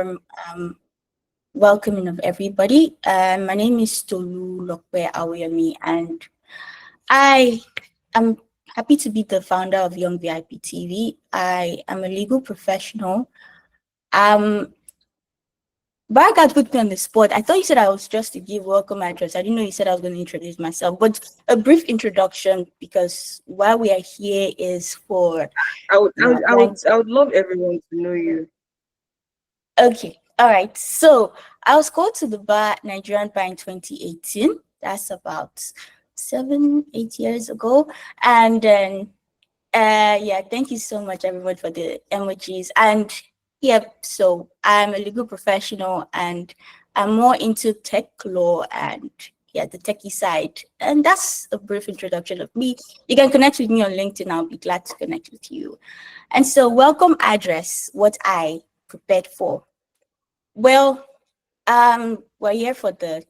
warm welcoming of everybody. My name is Tolu Lokwe Aoyemi, and I am happy to be the founder of Young VIP TV. I am a legal professional. But I put me on the spot. I thought you said I was just to give welcome address. I didn't know you said I was going to introduce myself, but a brief introduction, because why we are here is for. I would love everyone to know you. Okay, all right. So I was called to the Nigerian bar in 2018. That's about 7-8 years ago, and then yeah, thank you so much everyone for the emojis. And yeah, so I'm a legal professional and I'm more into tech law and yeah, the techie side. And that's a brief introduction of me. You can connect with me on LinkedIn. I'll be glad to connect with you. And so welcome address, what I prepared for. Well, we're here for the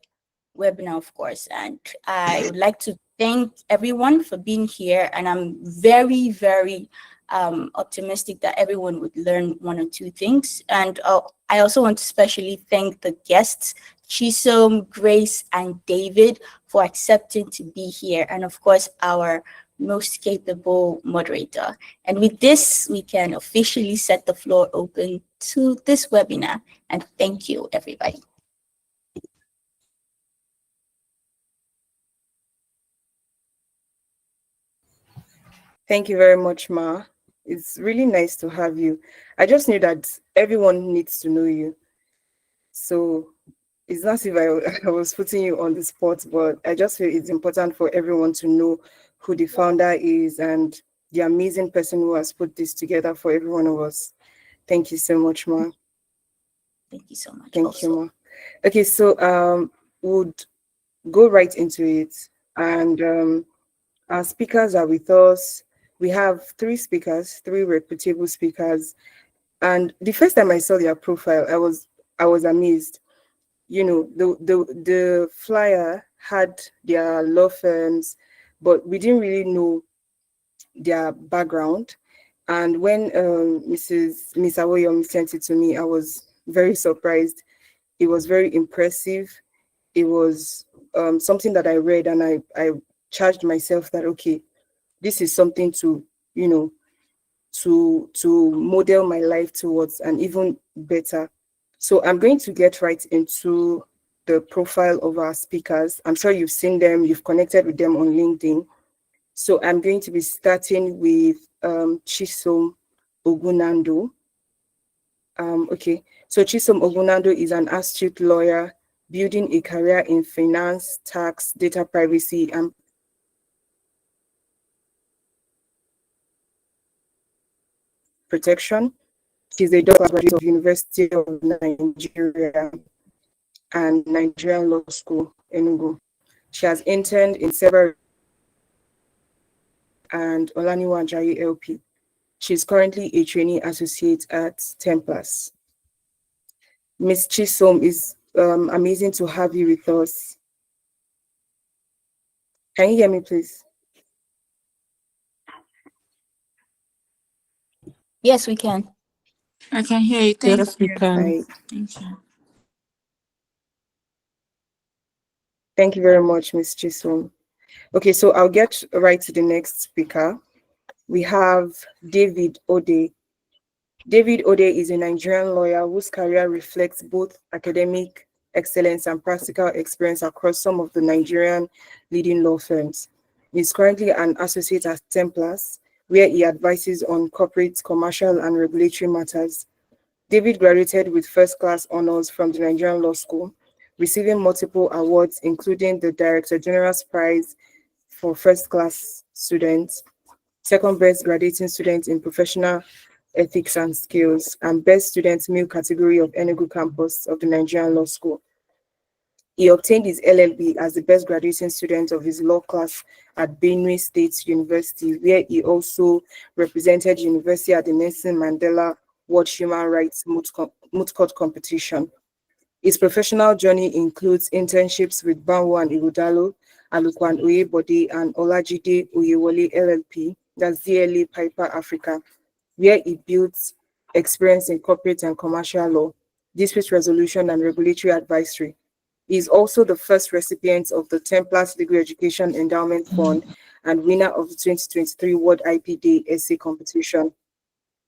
webinar, of course, and I would like to thank everyone for being here, and I'm very, very optimistic that everyone would learn one or two things. And I also want to especially thank the guests, Chisom, Grace, and David, for accepting to be here, and of course our most capable moderator. And with this, we can officially set the floor open to this webinar, and thank you, everybody. Thank you very much, Ma. It's really nice to have you. I just knew that everyone needs to know you. So it's not as if I was putting you on the spot, but I just feel it's important for everyone to know who the founder is and the amazing person who has put this together for every one of us. Thank you so much, Ma. Thank you so much. Thank you, Ma. Okay, so we'll go right into it. And our speakers are with us. We have three reputable speakers. And the first time I saw their profile, I was amazed. You know, the flyer had their law firms, but we didn't really know their background. And when Miss Awoyomi sent it to me, I was very surprised. It was very impressive. It was something that I read, and I charged myself that, okay, this is something to, you know, to model my life towards, and even better. So I'm going to get right into the profile of our speakers. I'm sure you've seen them, you've connected with them on LinkedIn. So I'm going to be starting with Chisom Ogunando. Okay, so Chisom Ogunando is an astute lawyer building a career in finance, tax, data privacy, and protection. She's a doctoral graduate of University of Nigeria and Nigerian Law School, Enugu. She has interned in several and Olaniwa Ajayi LP. She's currently a trainee associate at Templars. Ms. Chisom, is amazing to have you with us. Can you hear me, please? Yes, we can. I can hear you. Thank yes, you. We can. Thank you. Thank you very much, Ms. Chisom. Okay, so I'll get right to the next speaker. We have David Ode. David Ode is a Nigerian lawyer whose career reflects both academic excellence and practical experience across some of the Nigerian leading law firms. He is currently an associate at Templars, where he advises on corporate, commercial, and regulatory matters. David graduated with first-class honors from the Nigerian Law School, receiving multiple awards, including the Director General's Prize for first-class students, second best graduating student in professional ethics and skills, and best student male category of Enugu campus of the Nigerian Law School. He obtained his LLB as the best graduating student of his law class at Benue State University, where he also represented the university at the Nelson Mandela World Human Rights Moot Court competition. His professional journey includes internships with Banwo and Ighodalo, Alukwan Oyebode, and Olajide Oyewole LLP, that's DLA Piper Africa, where he built experience in corporate and commercial law. dispute resolution, and regulatory advisory. He is also the first recipient of the Templars Legal Education Endowment Fund and winner of the 2023 World IP Day Essay Competition.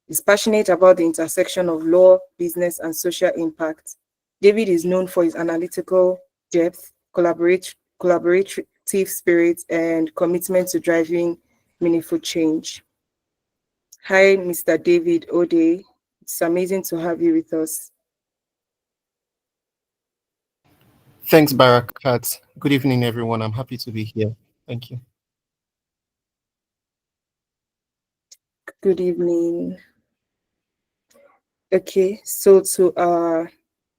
He's passionate about the intersection of law, business, and social impact. David is known for his analytical depth, collaborative spirit, and commitment to driving meaningful change. Hi, Mr. David Ode. It's amazing to have you with us. Thanks, Barakat. Good evening, everyone. I'm happy to be here. Thank you. Good evening. Okay, so to our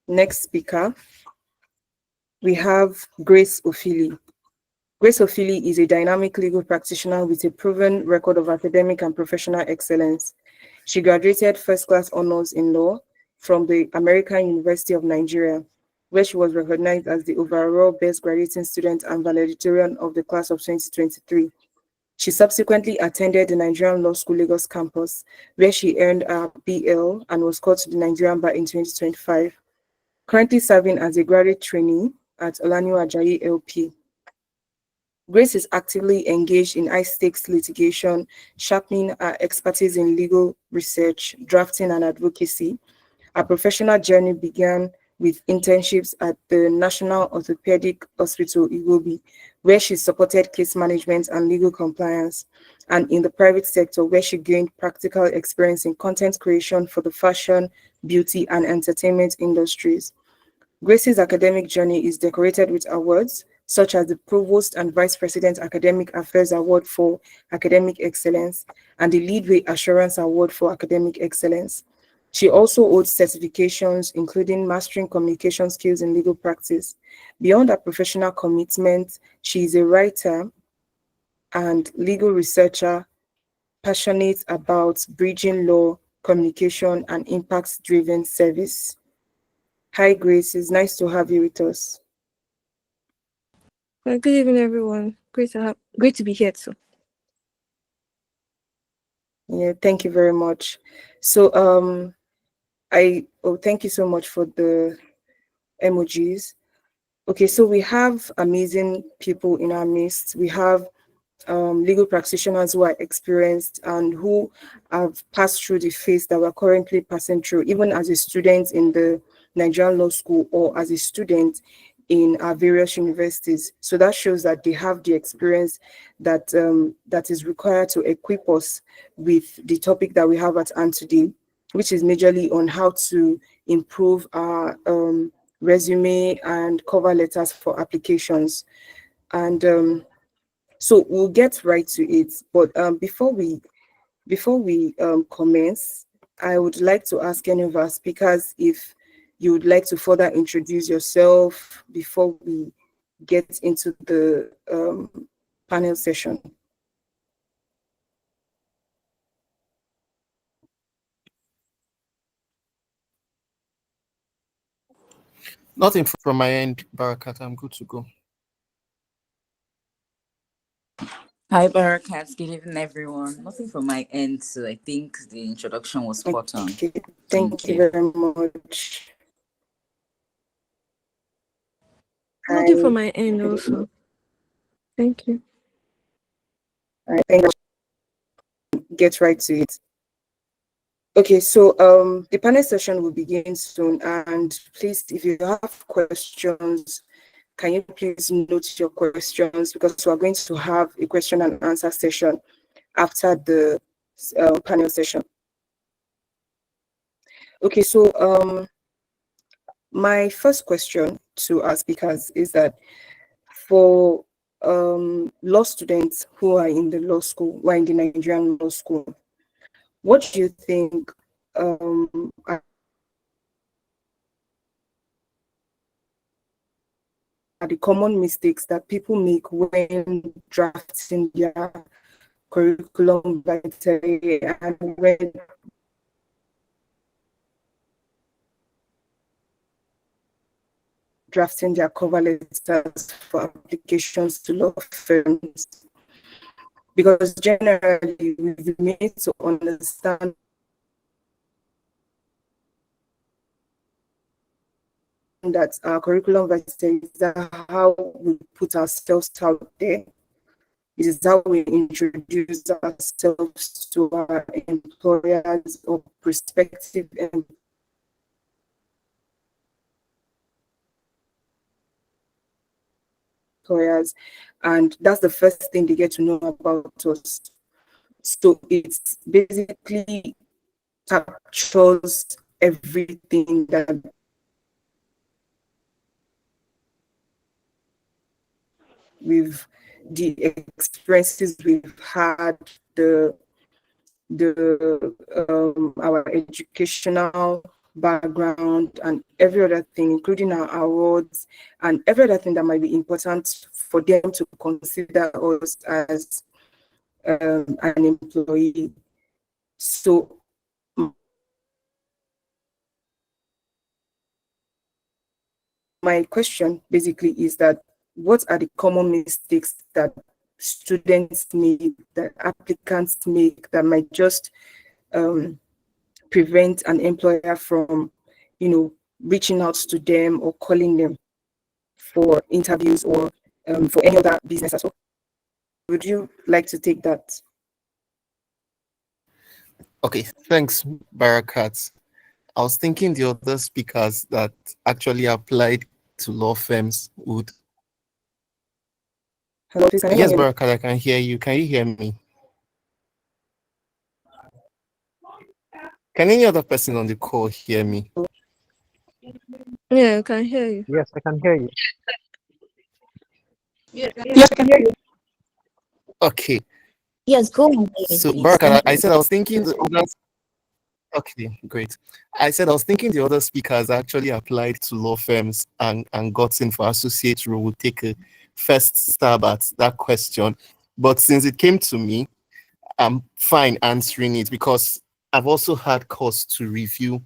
next speaker, we have Grace Ophili. Grace Ophili is a dynamic legal practitioner with a proven record of academic and professional excellence. She graduated first-class honors in law from the American University of Nigeria, where she was recognized as the overall best graduating student and valedictorian of the class of 2023. She subsequently attended the Nigerian Law School Lagos campus, where she earned a BL and was called to the Nigerian Bar in 2025. Currently serving as a graduate trainee at Olaniwa Ajayi LP. Grace is actively engaged in high-stakes litigation, sharpening her expertise in legal research, drafting, and advocacy. Her professional journey began with internships at the National Orthopedic Hospital, Igobi, where she supported case management and legal compliance, and in the private sector, where she gained practical experience in content creation for the fashion, beauty, and entertainment industries. Grace's academic journey is decorated with awards, such as the Provost and Vice President Academic Affairs Award for Academic Excellence and the Leadway Assurance Award for Academic Excellence. She also holds certifications, including Mastering Communication Skills in Legal Practice. Beyond her professional commitment, she is a writer and legal researcher passionate about bridging law, communication, and impact-driven service. Hi, Grace. It's nice to have you with us. Good evening, everyone. Great to be here too. Yeah, thank you very much. So, thank you so much for the emojis. Okay, so we have amazing people in our midst. We have legal practitioners who are experienced and who have passed through the phase that we're currently passing through, even as a student in the Nigerian Law School or as a student in our various universities. So that shows that they have the experience that that is required to equip us with the topic that we have at hand today, which is majorly on how to improve our resume and cover letters for applications. And so we'll get right to it. But before we commence, I would like to ask any of our speakers if you would like to further introduce yourself before we get into the panel session. Nothing from my end, Barakat. I'm good to go. Hi, Barakat. Good evening, everyone. Nothing from my end, so I think the introduction was spot on. Okay, thank you very much. Nothing from my end also. Thank you. I think get right to it. Okay, so the panel session will begin soon, and please, if you have questions, can you please note your questions, because we're going to have a question and answer session after the panel session. Okay, so my first question to our speakers is that for law students who are in the law school, who are in the Nigerian law school, what do you think are the common mistakes that people make when drafting their curriculum vitae and when drafting their cover letters for applications to law firms? Because generally we've made to understand that our curriculum is how we put ourselves out there. It is how we introduce ourselves to our employers or prospective employers, and that's the first thing they get to know about us. So it's basically captures everything that the experiences we've had, our educational background and every other thing, including our awards and every other thing that might be important for them to consider us as an employee. So my question basically is that what are the common mistakes that students make, that applicants make, that might just prevent an employer from, reaching out to them or calling them for interviews or for any other business as well? Would you like to take that? Okay, thanks, Barakat. I was thinking the other speakers that actually applied to law firms would. Hello, please, can you Yes, hear me? Barakat, I can hear you. Can you hear me? Can any other person on the call hear me? Yeah, I can hear you. Yes, I can hear you. Yes, I can hear you. Okay, Yes, go on, David, so please. Barakat, I said I was thinking the others. Okay, great. I said I was thinking the other speakers actually applied to law firms and got in for associate role would take a first stab at that question. But since it came to me, I'm fine answering it because I've also had course to review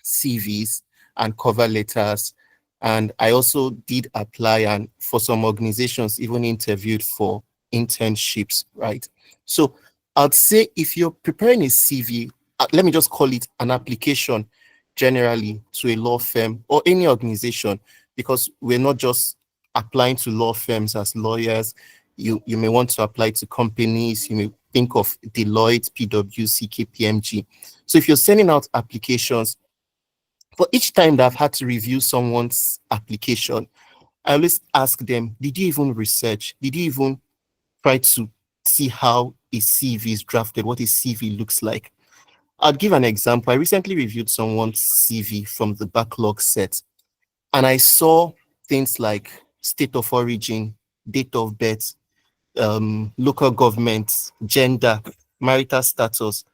CVs and cover letters. And I also did apply and for some organizations even interviewed for internships, right? So I'd say if you're preparing a CV, let me just call it an application generally to a law firm or any organization, because we're not just applying to law firms as lawyers. You may want to apply to companies. You may think of Deloitte, PwC, KPMG. So if you're sending out applications, for each time that I've had to review someone's application, I always ask them, did you even research? Did you even try to see how a CV is drafted, what a CV looks like? I'll give an example. I recently reviewed someone's CV from the backlog set, and I saw things like state of origin, date of birth, local government, gender, marital status.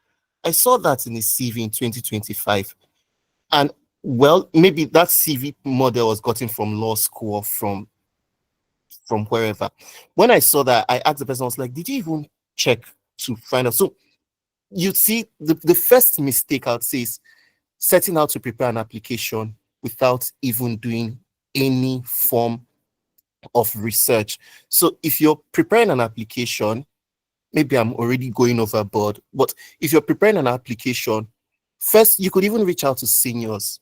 I saw that in a CV in 2025. And well, maybe that CV model was gotten from law school or from wherever. When I saw that, I asked the person, I was like, did you even check to find out? So you see, the first mistake I'd say is setting out to prepare an application without even doing any form of research. So if you're preparing an application, maybe I'm already going overboard, but if you're preparing an application, first you could even reach out to seniors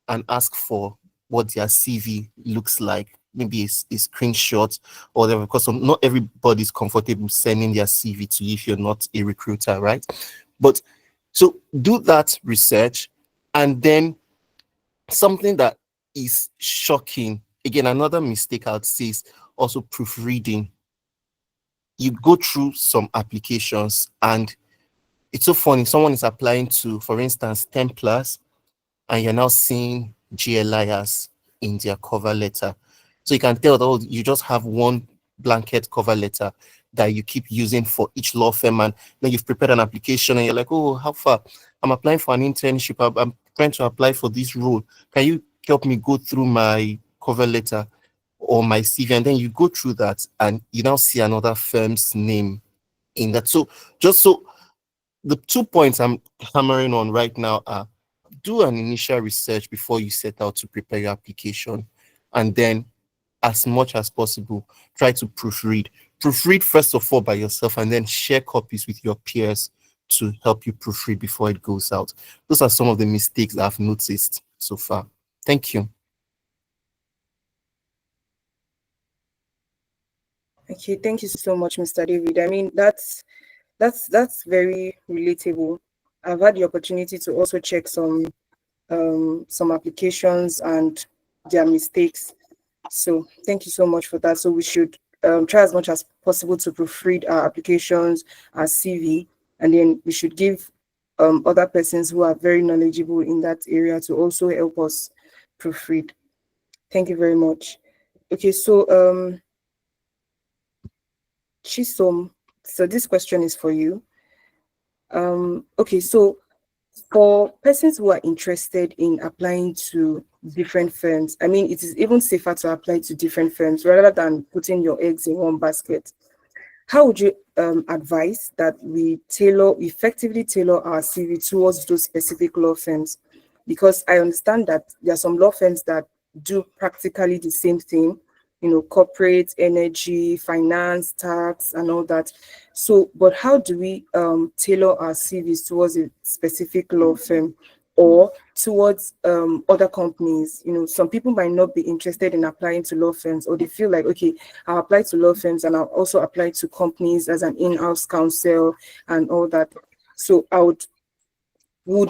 and ask for what their CV looks like, maybe a screenshot or whatever, because not everybody's comfortable sending their CV to you if you're not a recruiter, right? But so do that research, and then something that is shocking, again, another mistake I'd say is also proofreading. You go through some applications and it's so funny. Someone is applying to, for instance, Templars, and you're now seeing GLIers in their cover letter. So you can tell that you just have one blanket cover letter that you keep using for each law firm, and then you've prepared an application and you're like, oh, how far? I'm applying for an internship. I'm trying to apply for this role. Can you help me go through my cover letter or my CV? And then you go through that and you now see another firm's name in that. So just so the 2 points I'm hammering on right now are: do an initial research before you set out to prepare your application, and then as much as possible try to proofread first of all by yourself, and then share copies with your peers to help you proofread before it goes out. Those are some of the mistakes that I've noticed so far. Thank you. Okay, thank you so much, Mr. David. I mean, that's very relatable. I've had the opportunity to also check some applications and their mistakes. So thank you so much for that. So we should try as much as possible to proofread our applications, our CV, and then we should give other persons who are very knowledgeable in that area to also help us proofread. Thank you very much. Okay, so Chisom, so this question is for you. Okay, so for persons who are interested in applying to different firms, I mean, it is even safer to apply to different firms rather than putting your eggs in one basket. How would you advise that we effectively tailor our CV towards those specific law firms? Because I understand that there are some law firms that do practically the same thing, corporate, energy, finance, tax, and all that. So, but how do we tailor our CVs towards a specific law firm or towards other companies? Some people might not be interested in applying to law firms, or they feel like, okay, I'll apply to law firms and I'll also apply to companies as an in-house counsel and all that. So I would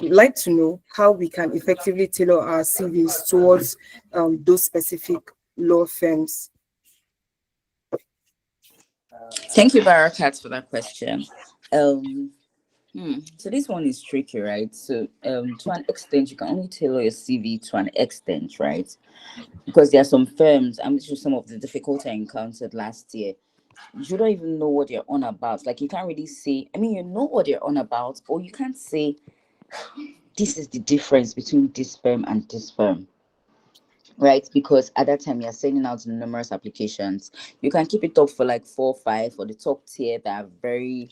like to know how we can effectively tailor our CVs towards those specific law firms. Thank you, Barakat, for that question. So this one is tricky, right? So to an extent, you can only tailor your CV to an extent, right? Because there are some firms, I'm sure some of the difficulty I encountered last year, you don't even know what you're on about. Like you can't really say, I mean, you know what you're on about, or you can't say this is the difference between this firm and this firm. Right, because at that time you're sending out numerous applications. You can keep it up for like 4 or 5 for the top tier that are very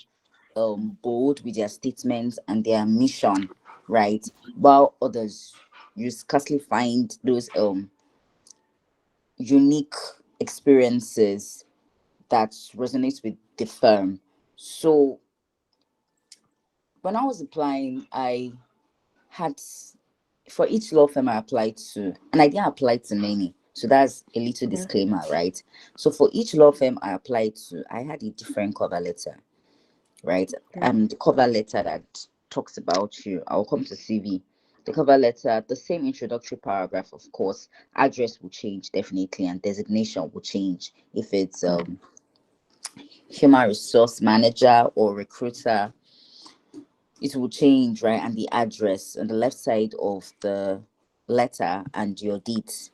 bold with their statements and their mission, right? While others, you scarcely find those unique experiences that resonates with the firm. So when I was applying, I had, for each law firm I applied to, and I didn't apply to many. So that's a little disclaimer, right? So for each law firm I applied to, I had a different cover letter, right? The cover letter that talks about you, I'll come to CV. The cover letter, the same introductory paragraph, of course. Address will change definitely, and designation will change if it's human resource manager or recruiter. It will change, right? And the address on the left side of the letter and your date,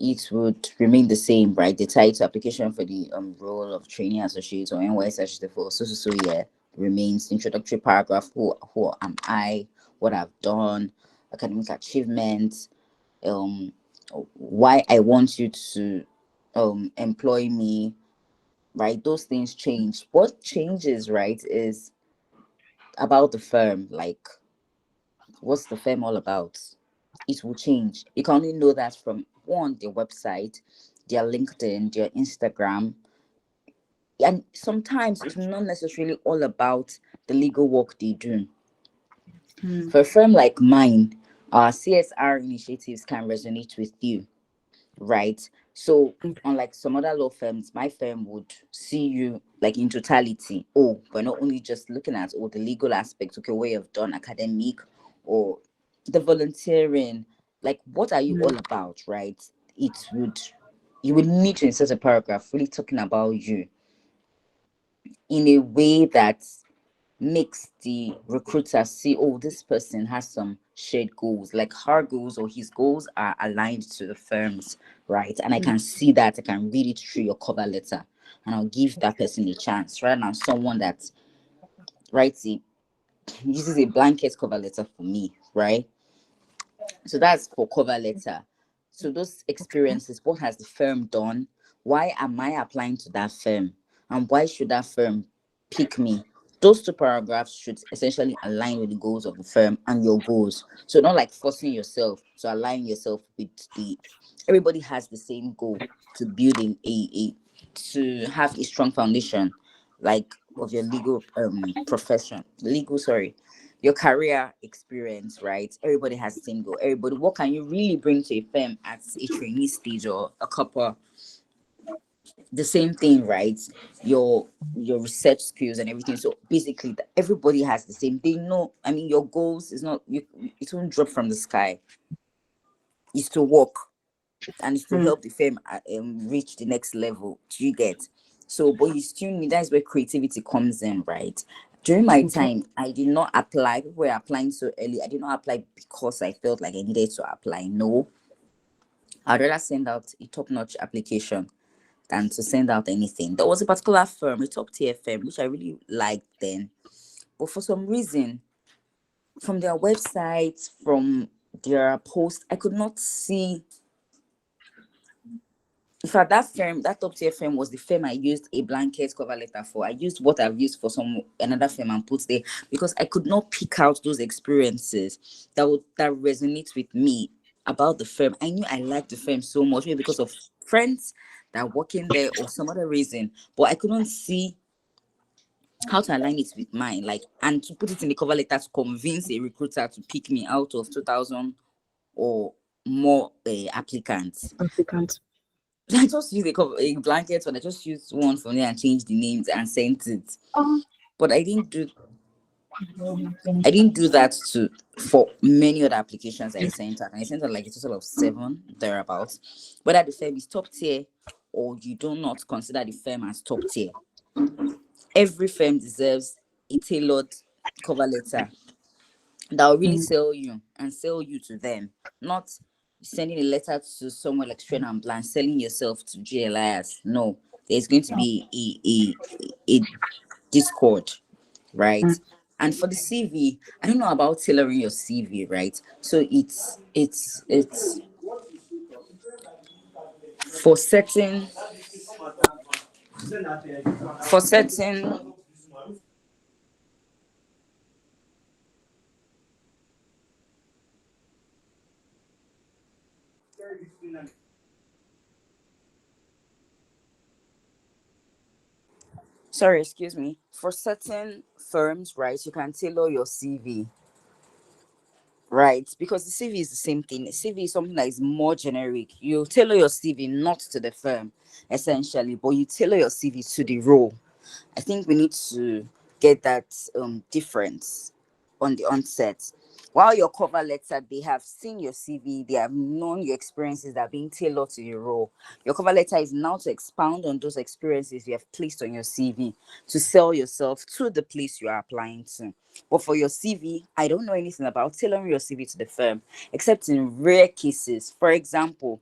it would remain the same, right? The title application for the role of training associate or NYS associate for so year remains. The introductory paragraph: who am I, what I've done, academic achievements, why I want you to employ me, right? Those things change. What changes, right, is about the firm, like what's the firm all about. It will change. You can only know that from one, their website, their LinkedIn, their Instagram. And sometimes it's not necessarily all about the legal work they do. For a firm like mine, our CSR initiatives can resonate with you, right? So unlike some other law firms, my firm would see you like in totality. Oh, we're not only just looking at all the legal aspects, okay, what you've done, academic or the volunteering, like what are you all about, right? You would need to insert a paragraph really talking about you in a way that makes the recruiter see, oh, this person has some shared goals, like her goals or his goals are aligned to the firm's, right? And I can see that, I can read it through your cover letter, and I'll give that person a chance, rather than someone that uses a blanket cover letter for me, right? So that's for cover letter. So those experiences, what has the firm done? Why am I applying to that firm? And why should that firm pick me? Those two paragraphs should essentially align with the goals of the firm and your goals. So not like forcing yourself to align yourself with everybody has the same goal to build to have a strong foundation, like of your legal profession, your career experience, right? Everybody has the same goal. Everybody, what can you really bring to a firm at a trainee stage or a couple? the same thing, right? Your research skills and everything. So basically, everybody has the same thing. No, I mean your goals is not you. It won't drop from the sky. It's to work and it's to Mm. help the firm reach the next level. Do you get? So, but you still need. That's where creativity comes in, right? During my Okay. time, I did not apply. People were applying so early. I did not apply because I felt like I needed to apply. No, I'd rather send out a top-notch application than to send out anything. There was a particular firm, a top tier firm, which I really liked then. But for some reason, from their website, from their post, I could not see. In fact, that firm, that top tier firm, was the firm I used a blanket cover letter for. I used what I've used for another firm and put there because I could not pick out those experiences that resonate with me about the firm. I knew I liked the firm so much, maybe because of friends that work in there or some other reason, but I couldn't see how to align it with mine, like, and to put it in the cover letter to convince a recruiter to pick me out of 2,000 or more applicants. Applicant. I just used a blanket one. I just used one from there and changed the names and sent it. But I didn't do that for many other applications I sent out. And I sent out like a total of 7 thereabouts. Whether the firm is top tier or you do not consider the firm as top tier, every firm deserves a tailored cover letter that will really Mm. sell you and sell you to them, not sending a letter to someone like Straight and Blank, selling yourself to GLIs. No, there's going to be a discord, right? Mm. And for the CV, I don't know about tailoring your CV, right? So it's for certain. Sorry, excuse me. For certain firms, right, you can tailor your CV, right? Because the CV is the same thing. The CV is something that is more generic. You tailor your CV not to the firm, essentially, but you tailor your CV to the role. I think we need to get that difference on the onset. While your cover letter, they have seen your CV, they have known your experiences that are being tailored to your role. Your cover letter is now to expound on those experiences you have placed on your CV to sell yourself to the place you are applying to. But for your CV, I don't know anything about tailoring your CV to the firm, except in rare cases. For example,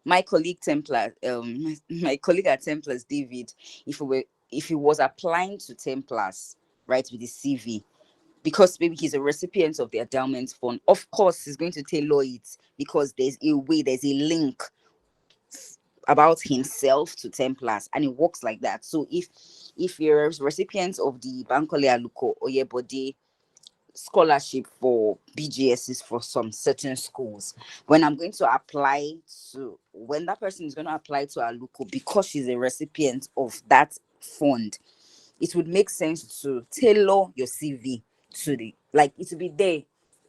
my colleague Templar, my colleague at Templars, David, if he was applying to Templars, right, with his CV, because maybe he's a recipient of the endowment fund, of course he's going to tailor it because there's a link about himself to Templars, and it works like that. So if you're a recipient of the Bankole Aluko Oyebode scholarship for BGSs for some certain schools, when that person is going to apply to Aluko because she's a recipient of that fund, it would make sense to tailor your CV to the, like, it will be there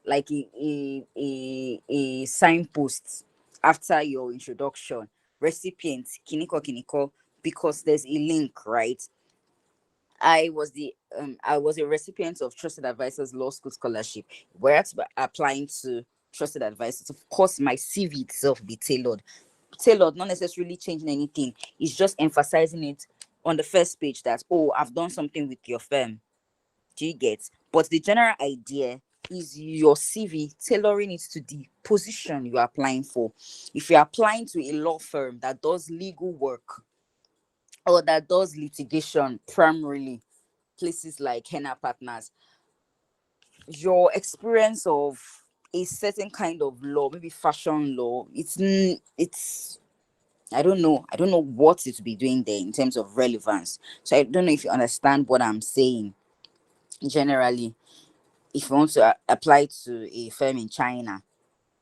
like a signpost after your introduction, recipient kiniko kiniko, because there's a link, right? I was a recipient of Trusted Advisors Law School Scholarship. Where to applying to Trusted Advisors, of course, my CV itself be tailored, not necessarily changing anything. It's just emphasizing it on the first page that, oh, I've done something with your firm. Do you get? But the general idea is your CV, tailoring it to the position you are applying for. If you're applying to a law firm that does legal work or that does litigation primarily, places like Henna Partners, your experience of a certain kind of law, maybe fashion law, it's I don't know what it will be doing there in terms of relevance. So I don't know if you understand what I'm saying. Generally, if you want to apply to a firm in China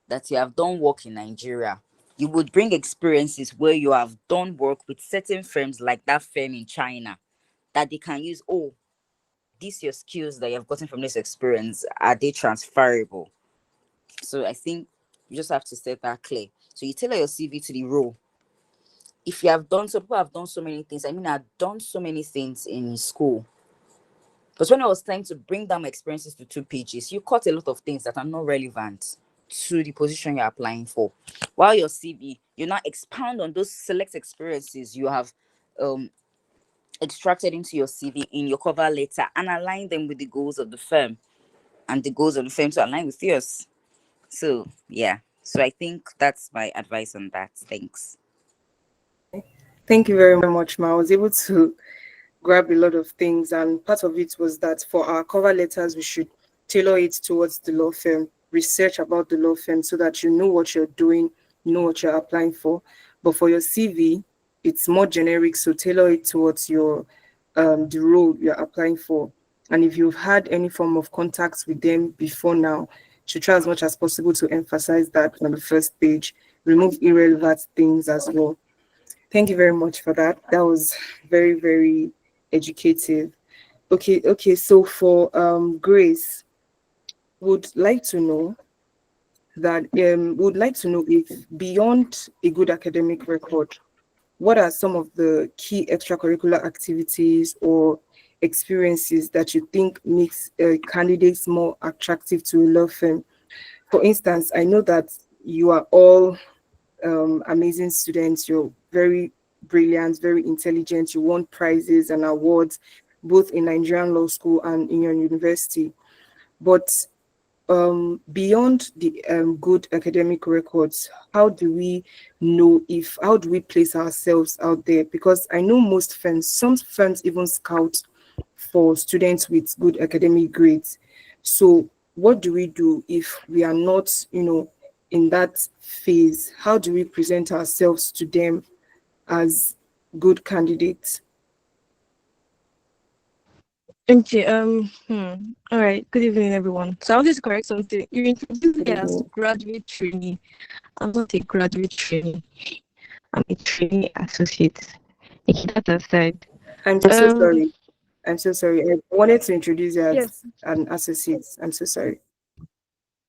that you have done work in Nigeria, you would bring experiences where you have done work with certain firms like that firm in China that they can use. Oh, these your skills that you have gotten from this experience, are they transferable? So I think you just have to set that clear. So you tailor your CV to the role. if you have done so, people have done so many things. I mean, I've done so many things in school. Because when I was trying to bring down my experiences to 2 pages, you caught a lot of things that are not relevant to the position you're applying for. While your CV, you now expound on those select experiences you have extracted into your CV in your cover letter and align them with the goals of the firm, and the goals of the firm to align with yours. So, yeah. So I think that's my advice on that. Thanks. Thank you very much, Ma. I was able to grab a lot of things, and part of it was that for our cover letters, we should tailor it towards the law firm, research about the law firm so that you know what you're doing, you know what you're applying for. But for your CV, it's more generic, so tailor it towards your the role you're applying for. And if you've had any form of contact with them before now, to try as much as possible to emphasize that on the first page. Remove irrelevant things as well. Thank you very much for that. That was very, very educative. Okay. So for Grace, would like to know if beyond a good academic record, what are some of the key extracurricular activities or experiences that you think makes candidates more attractive to a law firm? For instance, I know that you are all amazing students. You're very brilliant, very intelligent. You won prizes and awards both in Nigerian law school and in your university. But beyond the good academic records, how do we place ourselves out there? Because I know some firms even scout for students with good academic grades. So what do we do if we are not, in that phase? How do we present ourselves to them as good candidates? Okay. All right. Good evening, everyone. So I wanted to correct something. You introduced Good me as evening. graduate trainee. I'm not a graduate trainee. I'm a trainee associate. Okay, that aside. I'm so Um. sorry. I'm so sorry. I wanted to introduce you Yes. as an associate. I'm so sorry.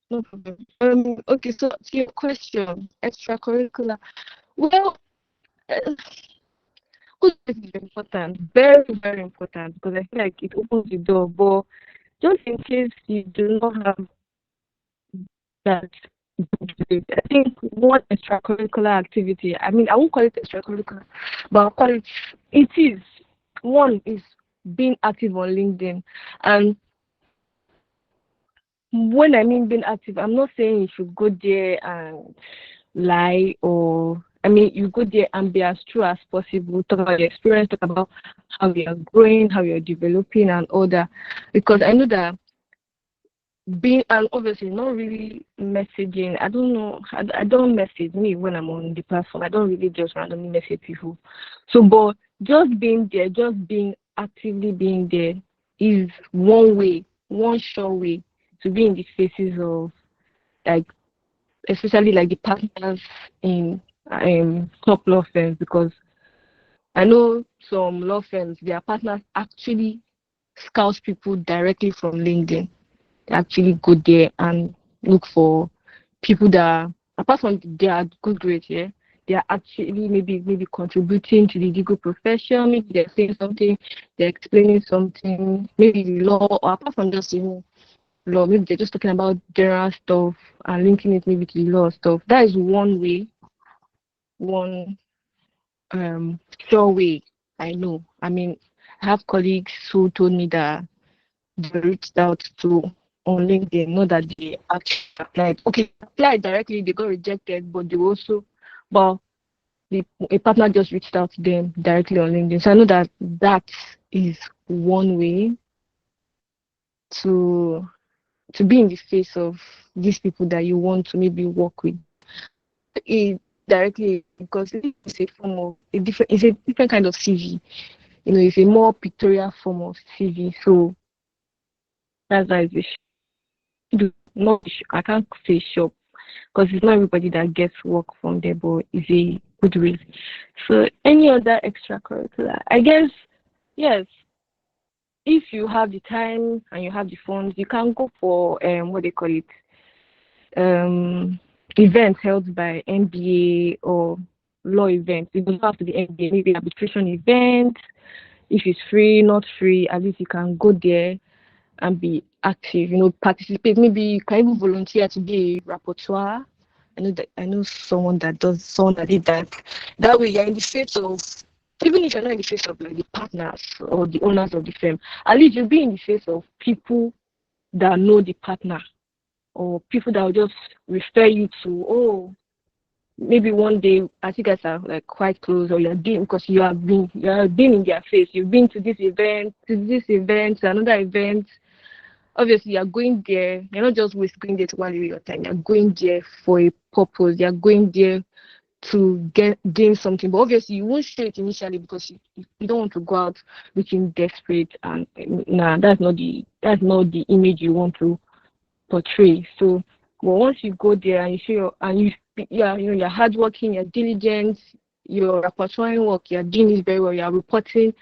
No problem. Okay. So to your question, extracurricular. Well, uh, good is important. Very, very important because I feel like it opens the door. But just in case you do not have that, I think one extracurricular activity, I mean, I won't call it extracurricular, but I'll call it is. One is being active on LinkedIn. And when I mean being active, I'm not saying you should go there and lie, or I mean you go there and be as true as possible, talk about your experience, talk about how you're growing, how you're developing and all that. Because I know that being, and obviously not really messaging. I don't know. I don't message me when I'm on the platform. I don't really just randomly message people. So, but just being there, just being actively being there is one way, one sure way to be in the faces of, like, especially like the partners in top law firms, because I know some law firms, their partners actually scout people directly from LinkedIn. They actually go there and look for people that, apart from their good grades, yeah, they are actually maybe contributing to the legal profession. Maybe they're saying something, they're explaining something, maybe law, or apart from just law, maybe they're just talking about general stuff and linking it maybe to the law stuff. That is one way, one sure way. I know. I mean, I have colleagues who told me that they reached out to on LinkedIn, not that they actually applied. Okay, applied directly, they got rejected, but they also, but a partner just reached out to them directly on LinkedIn. So I know that that is one way to be in the face of these people that you want to maybe work with directly, because it's a form of it's a different kind of CV. It's a more pictorial form of CV. So that's why it's not, I can't say shop, because it's not everybody that gets work from there, but it's a good way. So any other extracurricular, I guess, yes, if you have the time and you have the funds, you can go for what they call it, events held by NBA or law events. It doesn't have to be MBA, maybe arbitration event. If it's free, not free, at least you can go there and be active, participate. Maybe you can even volunteer to be a rapporteur. I know someone that did that. That way you're in the face of, even if you're not in the face of like the partners or the owners of the firm, at least you'll be in the face of people that know the partner, or people that will just refer you to, oh, maybe one day as you guys are like quite close, or you're doing, because you have been in their face, you've been to another event. Obviously you're going there, you're not just going there to waste your time, you're going there for a purpose, you're going there to gain something. But obviously you won't show it initially because you don't want to go out looking desperate, and that's not the image you want to portray. So, but once you go there and you show you're hardworking, you're diligent, you're rapporteuring work, you're doing this very well, you're reporting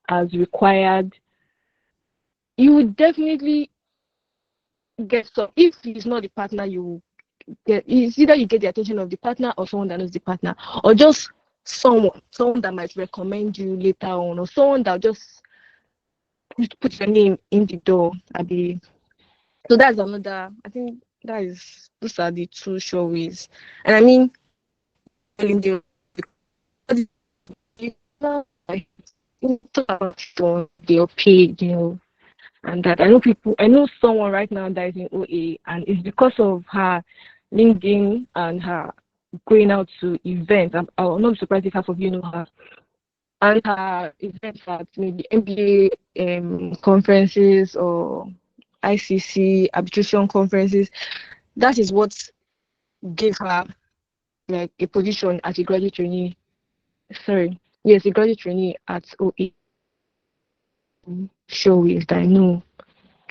as required, you would definitely get some. If he's not the partner, you get, it's either you get the attention of the partner or someone that knows the partner, or just someone that might recommend you later on, or someone that just put your name in the door. So that's another. I think those are the two sure ways. And I mean, in the they're paid, and that I know someone right now that is in OA, and it's because of her LinkedIn and her going out to events. I'll not be surprised if half of you know her. And her events at maybe MBA conferences or ICC arbitration conferences. That is what gave her like a position as a graduate trainee. Sorry, yes, a graduate trainee at OA. Show is that I know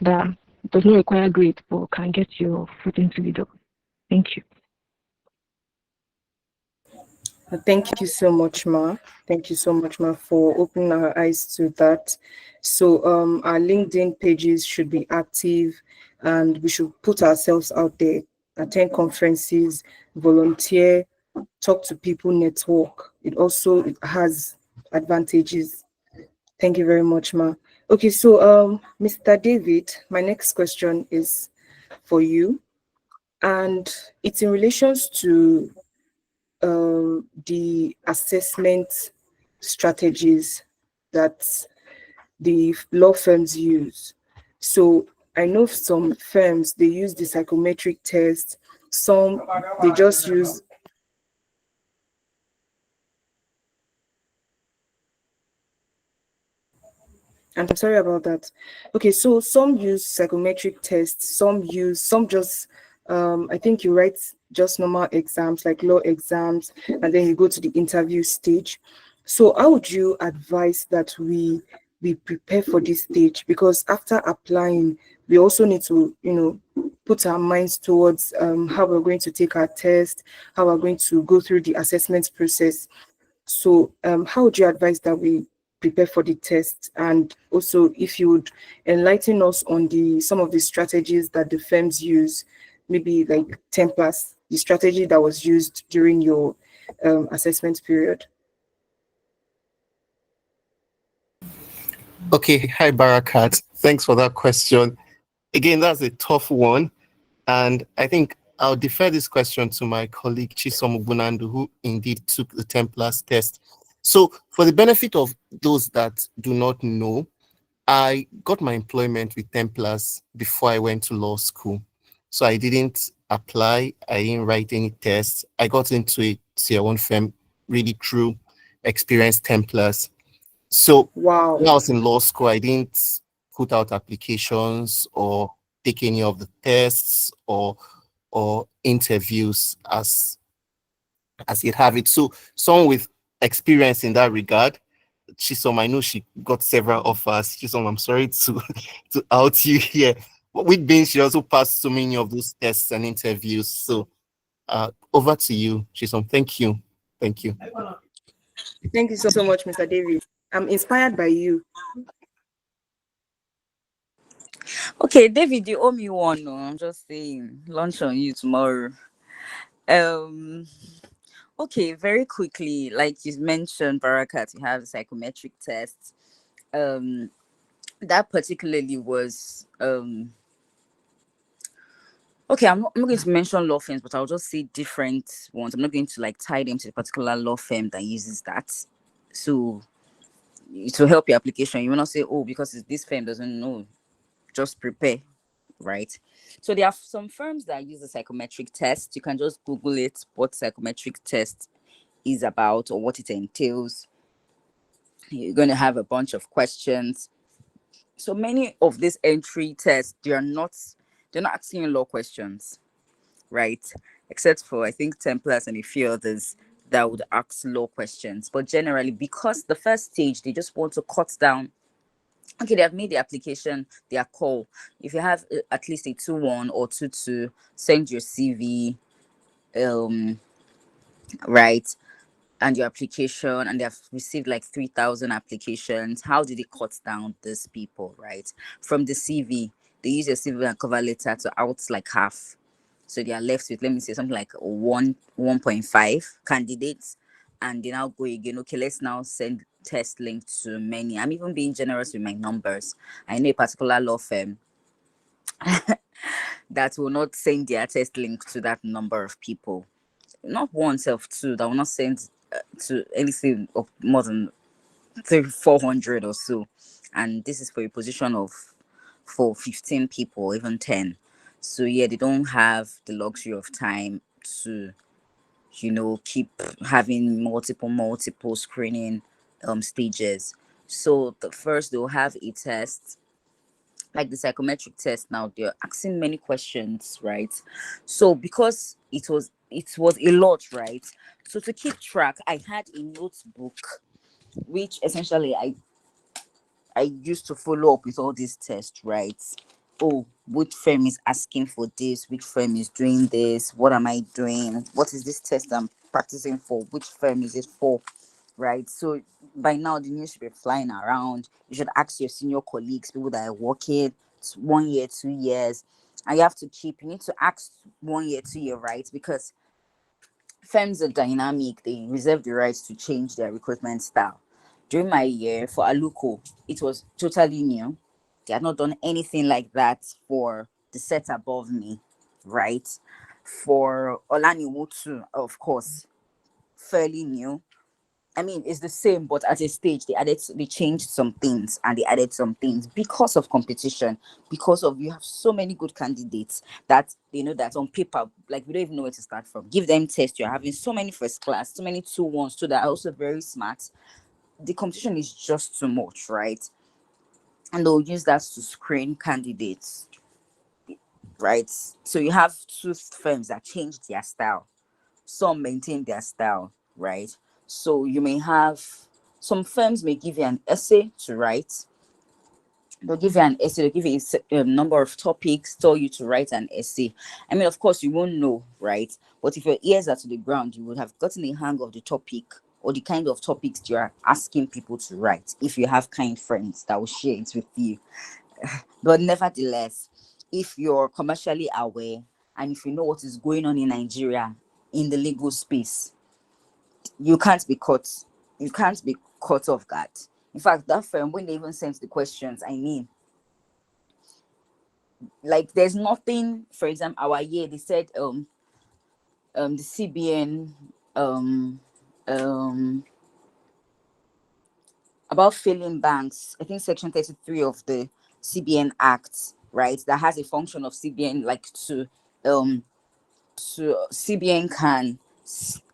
that does not require grade, but can get your foot into the door. Thank you. Thank you so much, Ma. Thank you so much, Ma, for opening our eyes to that. So our LinkedIn pages should be active, and we should put ourselves out there, attend conferences, volunteer, talk to people, network. It also has advantages. Thank you very much, Ma. Okay, so Mr. David, my next question is for you, and it's in relations to the assessment strategies that the law firms use. So I know some firms, they use the psychometric test, some they just use. I'm sorry about that. Okay, so some use psychometric tests, some just I think you write just normal exams like law exams, and then you go to the interview stage. So how would you advise that we prepare for this stage? Because after applying, we also need to, put our minds towards how we're going to take our test, how we're going to go through the assessment process. So how would you advise that we prepare for the test? And also, if you would enlighten us on some of the strategies that the firms use, maybe like 10 plus, the strategy that was used during your assessment period. Okay, hi Barakat. Thanks for that question. Again, that's a tough one. And I think I'll defer this question to my colleague Chisom Bunandu, who indeed took the 10 plus test. So for the benefit of those that do not know, I got my employment with 10 plus before I went to law school. So I didn't apply, I didn't write any tests. I got into a tier one firm really through experience 10 plus. So Wow. when I was in law school, I didn't put out applications or take any of the tests or interviews as you'd have it. So someone with experience in that regard, Chisom, I know she got several offers. Chisom, I'm sorry to out you here. But with being, she also passed so many of those tests and interviews. So over to you, Chisom. Thank you. Thank you. Thank you so much, Mr. David. I'm inspired by you. Okay, David, you owe me one. No, I'm just saying, launch on you tomorrow. Okay, very quickly, like you mentioned, Barakat, you have psychometric tests. Um, that particularly was okay. I'm not going to mention law firms, but I'll just say different ones. I'm not going to like tie them to a particular law firm that uses that. So to help your application, you will not say, oh, because this firm doesn't know, just prepare, right? So there are some firms that use a psychometric test. You can just Google it, what psychometric test is about or what it entails. You're going to have a bunch of questions. So many of these entry tests, they're not asking you law questions, right? Except for I think Templars and a few others that would ask law questions. But generally, because the first stage, they just want to cut down. Okay, they have made the application their call. If you have at least a 2-1 or 2-2, send your CV, right, and your application, and they have received like 3,000 applications. How did they cut down these people, right? From the CV, they use your CV and cover letter to out like half. So they are left with, let me say, something like 1.5 candidates. And they now go again, okay, let's now send test link to many. I'm even being generous with my numbers. I know a particular law firm that will not send their test link to that number of people. Not one, self two, that will not send to anything of more than 400 or so. And this is for a position of for 15 people, even 10. So yeah, they don't have the luxury of time to, keep having multiple screening stages. So the first they'll have a test, like the psychometric test. Now they're asking many questions, right? So because it was a lot, right? So to keep track, I had a notebook which essentially I used to follow up with all these tests, right? Oh, which firm is asking for this? Which firm is doing this? What am I doing? What is this test I'm practicing for? Which firm is it for? Right. So by now the news should be flying around. You should ask your senior colleagues, people that are working 1 year, 2 years, and you need to ask 1 year, 2 year, right? Because firms are dynamic, they reserve the right to change their recruitment style. During my year for Aluko, it was totally new. They had not done anything like that for the set above me, right? For Olaniwotu, of course, fairly new. I mean, it's the same, but at a stage they changed some things and they added some things because of competition, because of you have so many good candidates that they know that on paper, like we don't even know where to start from. Give them tests. You're having so many first class, so many 2-1s, so that are also very smart. The competition is just too much, right? And they'll use that to screen candidates, right? So you have two firms that changed their style. Some maintain their style, right? So you may have some firms may give you an essay to write. They'll give you an essay, they'll give you a number of topics, tell you to write an essay. I mean, of course, you won't know, right? But if your ears are to the ground, you would have gotten a hang of the topic or the kind of topics you are asking people to write if you have kind friends that will share it with you. But nevertheless, if you're commercially aware and if you know what is going on in Nigeria in the legal space, you can't be caught. You can't be caught off guard. In fact, that firm, when they even sent the questions, I mean, like there's nothing. For example, our year they said the CBN um about failing banks. I think section 33 of the CBN Act, right, that has a function of CBN like um to CBN can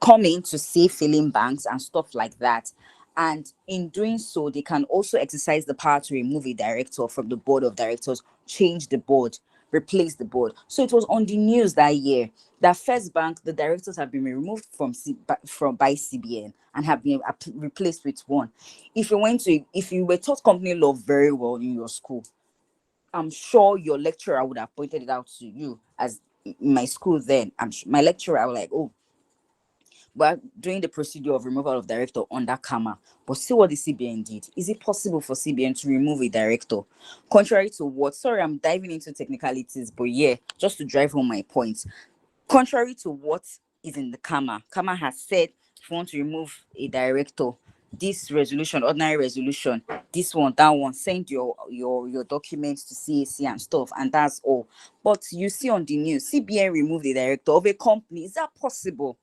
come in to save failing banks and stuff like that. And in doing so, they can also exercise the power to remove a director from the board of directors, change the board, replace the board. So it was on the news that year that First Bank, the directors have been removed by CBN and have been replaced with one. If you were taught company law very well in your school, I'm sure your lecturer would have pointed it out to you. As in my school then, I'm sure my lecturer was like, oh, but doing the procedure of removal of director under Kama. But see what the CBN did. Is it possible for CBN to remove a director? Contrary to what? Sorry, I'm diving into technicalities, but yeah, just to drive home my point. Contrary to what is in the Kama. Kama has said if you want to remove a director, this resolution, ordinary resolution, this one, that one, send your documents to CAC and stuff, and that's all. But you see on the news, CBN removed the director of a company. Is that possible?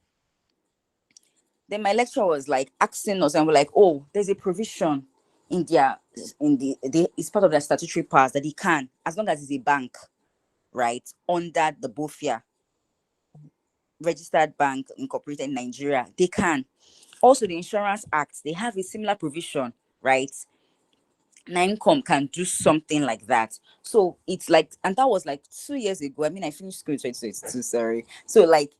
Then my lecturer was like asking us, and we're like, oh, there's a provision in it's part of their statutory powers that he can, as long as it's a bank, right, under the BOFIA, registered bank incorporated in Nigeria, they can. Also, the Insurance Act, they have a similar provision, right? NINCOM can do something like that. So it's like, and that was like 2 years ago. I mean, I finished school in 2022, sorry. So like,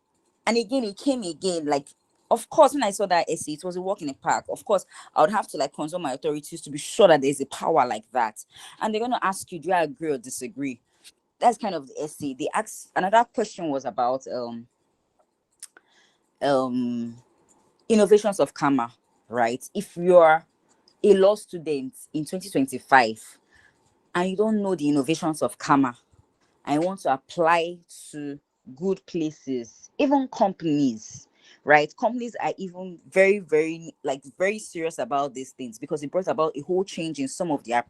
and again, it came again, like, of course, when I saw that essay, it was a walk in the park. Of course, I would have to like consult my authorities to be sure that there's a power like that. And they're going to ask you, do I agree or disagree? That's kind of the essay. They asked, another question was about innovations of karma, right? If you're a law student in 2025 and you don't know the innovations of karma and you want to apply to good places, even companies, right? Companies are even very, very, like very serious about these things because it brought about a whole change in some of their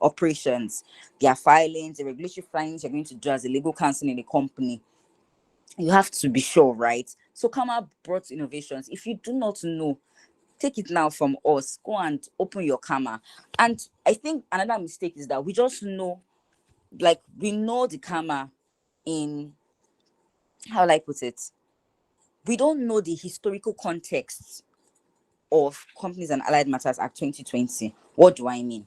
operations, their filings, the regulatory filings you're going to do as a legal counsel in the company. You have to be sure, right? So Kama brought innovations. If you do not know, take it now from us. Go and open your Kama. And I think another mistake is that we just know, like we know the Kama in, how will I put it? We don't know the historical context of Companies and Allied Matters Act 2020. What do I mean?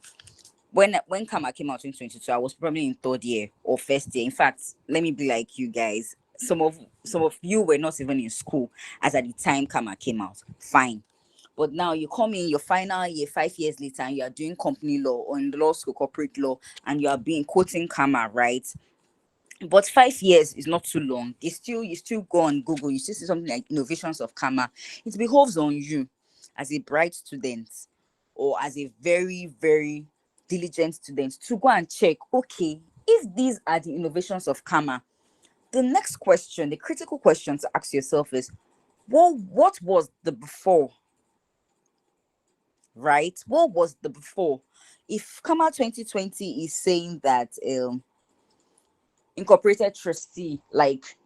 When Kama came out in 2022, I was probably in third year or first year. In fact, let me be like you guys. Some of you were not even in school as at the time Kama came out. Fine. But now you come in your final year, 5 years later, and you are doing company law or in the law school, corporate law, and you are being quoting Kama, right? But 5 years is not too long. You still go on Google, you still see something like innovations of Kama. It behoves on you as a bright student or as a very, very diligent student to go and check, okay, if these are the innovations of Kama, the next question, the critical question to ask yourself is, well, what was the before? Right? What was the before? If Kama 2020 is saying that incorporated trustee, like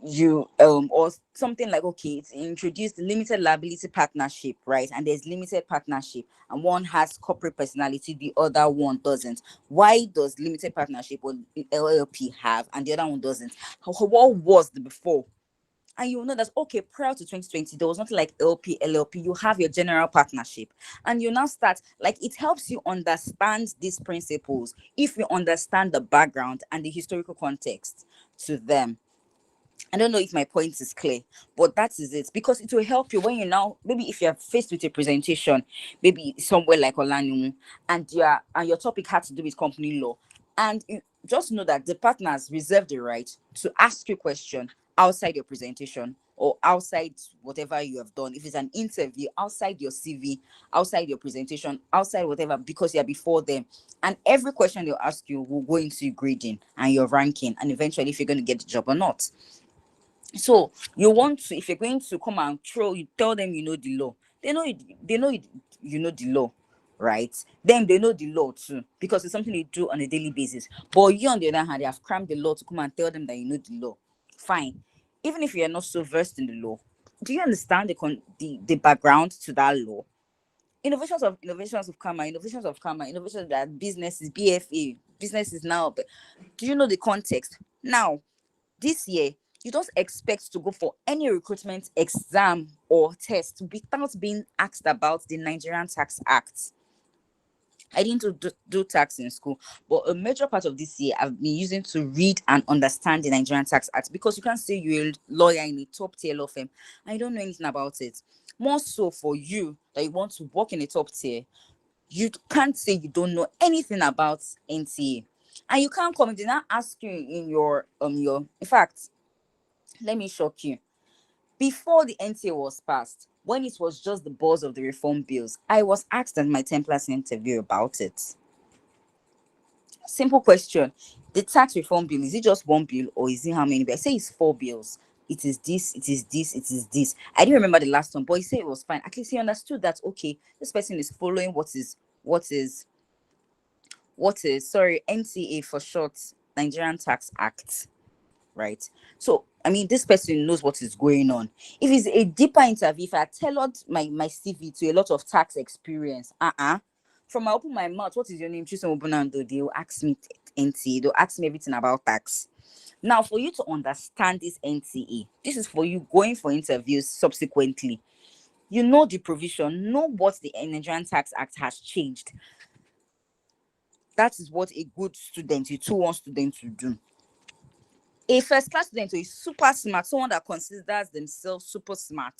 you or something like, okay, it's introduced limited liability partnership, right? And there's limited partnership and one has corporate personality, the other one doesn't. Why does limited partnership or LLP have and the other one doesn't? What was the before? And you will know that, okay, prior to 2020 there was nothing like LP LLP. You have your general partnership and you now start, like, it helps you understand these principles if you understand the background and the historical context to them. I don't know if my point is clear, but that is it, because it will help you when you now, maybe if you're faced with a presentation, maybe somewhere like Olanu, and your topic had to do with company law, and you just know that the partners reserve the right to ask you a question outside your presentation or outside whatever you have done. If it's an interview, outside your CV, outside your presentation, outside whatever, because you're before them. And every question they'll ask you will go into your grading and your ranking, and eventually if you're going to get the job or not. So you want to, if you're going to come and you tell them you know the law. They know you know the law, right? Then they know the law too, because it's something they do on a daily basis. But you, on the other hand, they have crammed the law to come and tell them that you know the law. Fine. Even if you are not so versed in the law, do you understand the background to that law? Innovations of karma, innovations that business is BFA, business is now. Do you know the context? Now, this year, you don't expect to go for any recruitment exam or test without being asked about the Nigerian Tax Act. I didn't do tax in school, but a major part of this year I've been using to read and understand the Nigerian Tax Act, because you can't say you're a lawyer in a top tier law firm and you don't know anything about it. More so for you that you want to work in a top tier, you can't say you don't know anything about NTA. And you can't come, they not ask you in your in fact, let me shock you. Before the NTA was passed, when it was just the buzz of the reform bills, I was asked at my 10 plus interview about it. Simple question. The tax reform bill, is it just one bill or is it how many bills? I say it's 4 bills. it is this, it is this, it is this. I didn't remember the last one, but he said it was fine. At least he understood that, okay, this person is following sorry, NTA for short, Nigerian Tax Act, right? So I mean, this person knows what is going on. If it's a deeper interview, if I tailored my CV to a lot of tax experience, from I open my mouth, what is your name? Chisom Obunando, they'll ask me NTA, they'll ask me everything about tax. Now, for you to understand this NTA, this is for you going for interviews subsequently. You know the provision, know what the Nigerian Tax Act has changed. That is what a good student, a 2-1 student to do. A first class student who is super smart, someone that considers themselves super smart,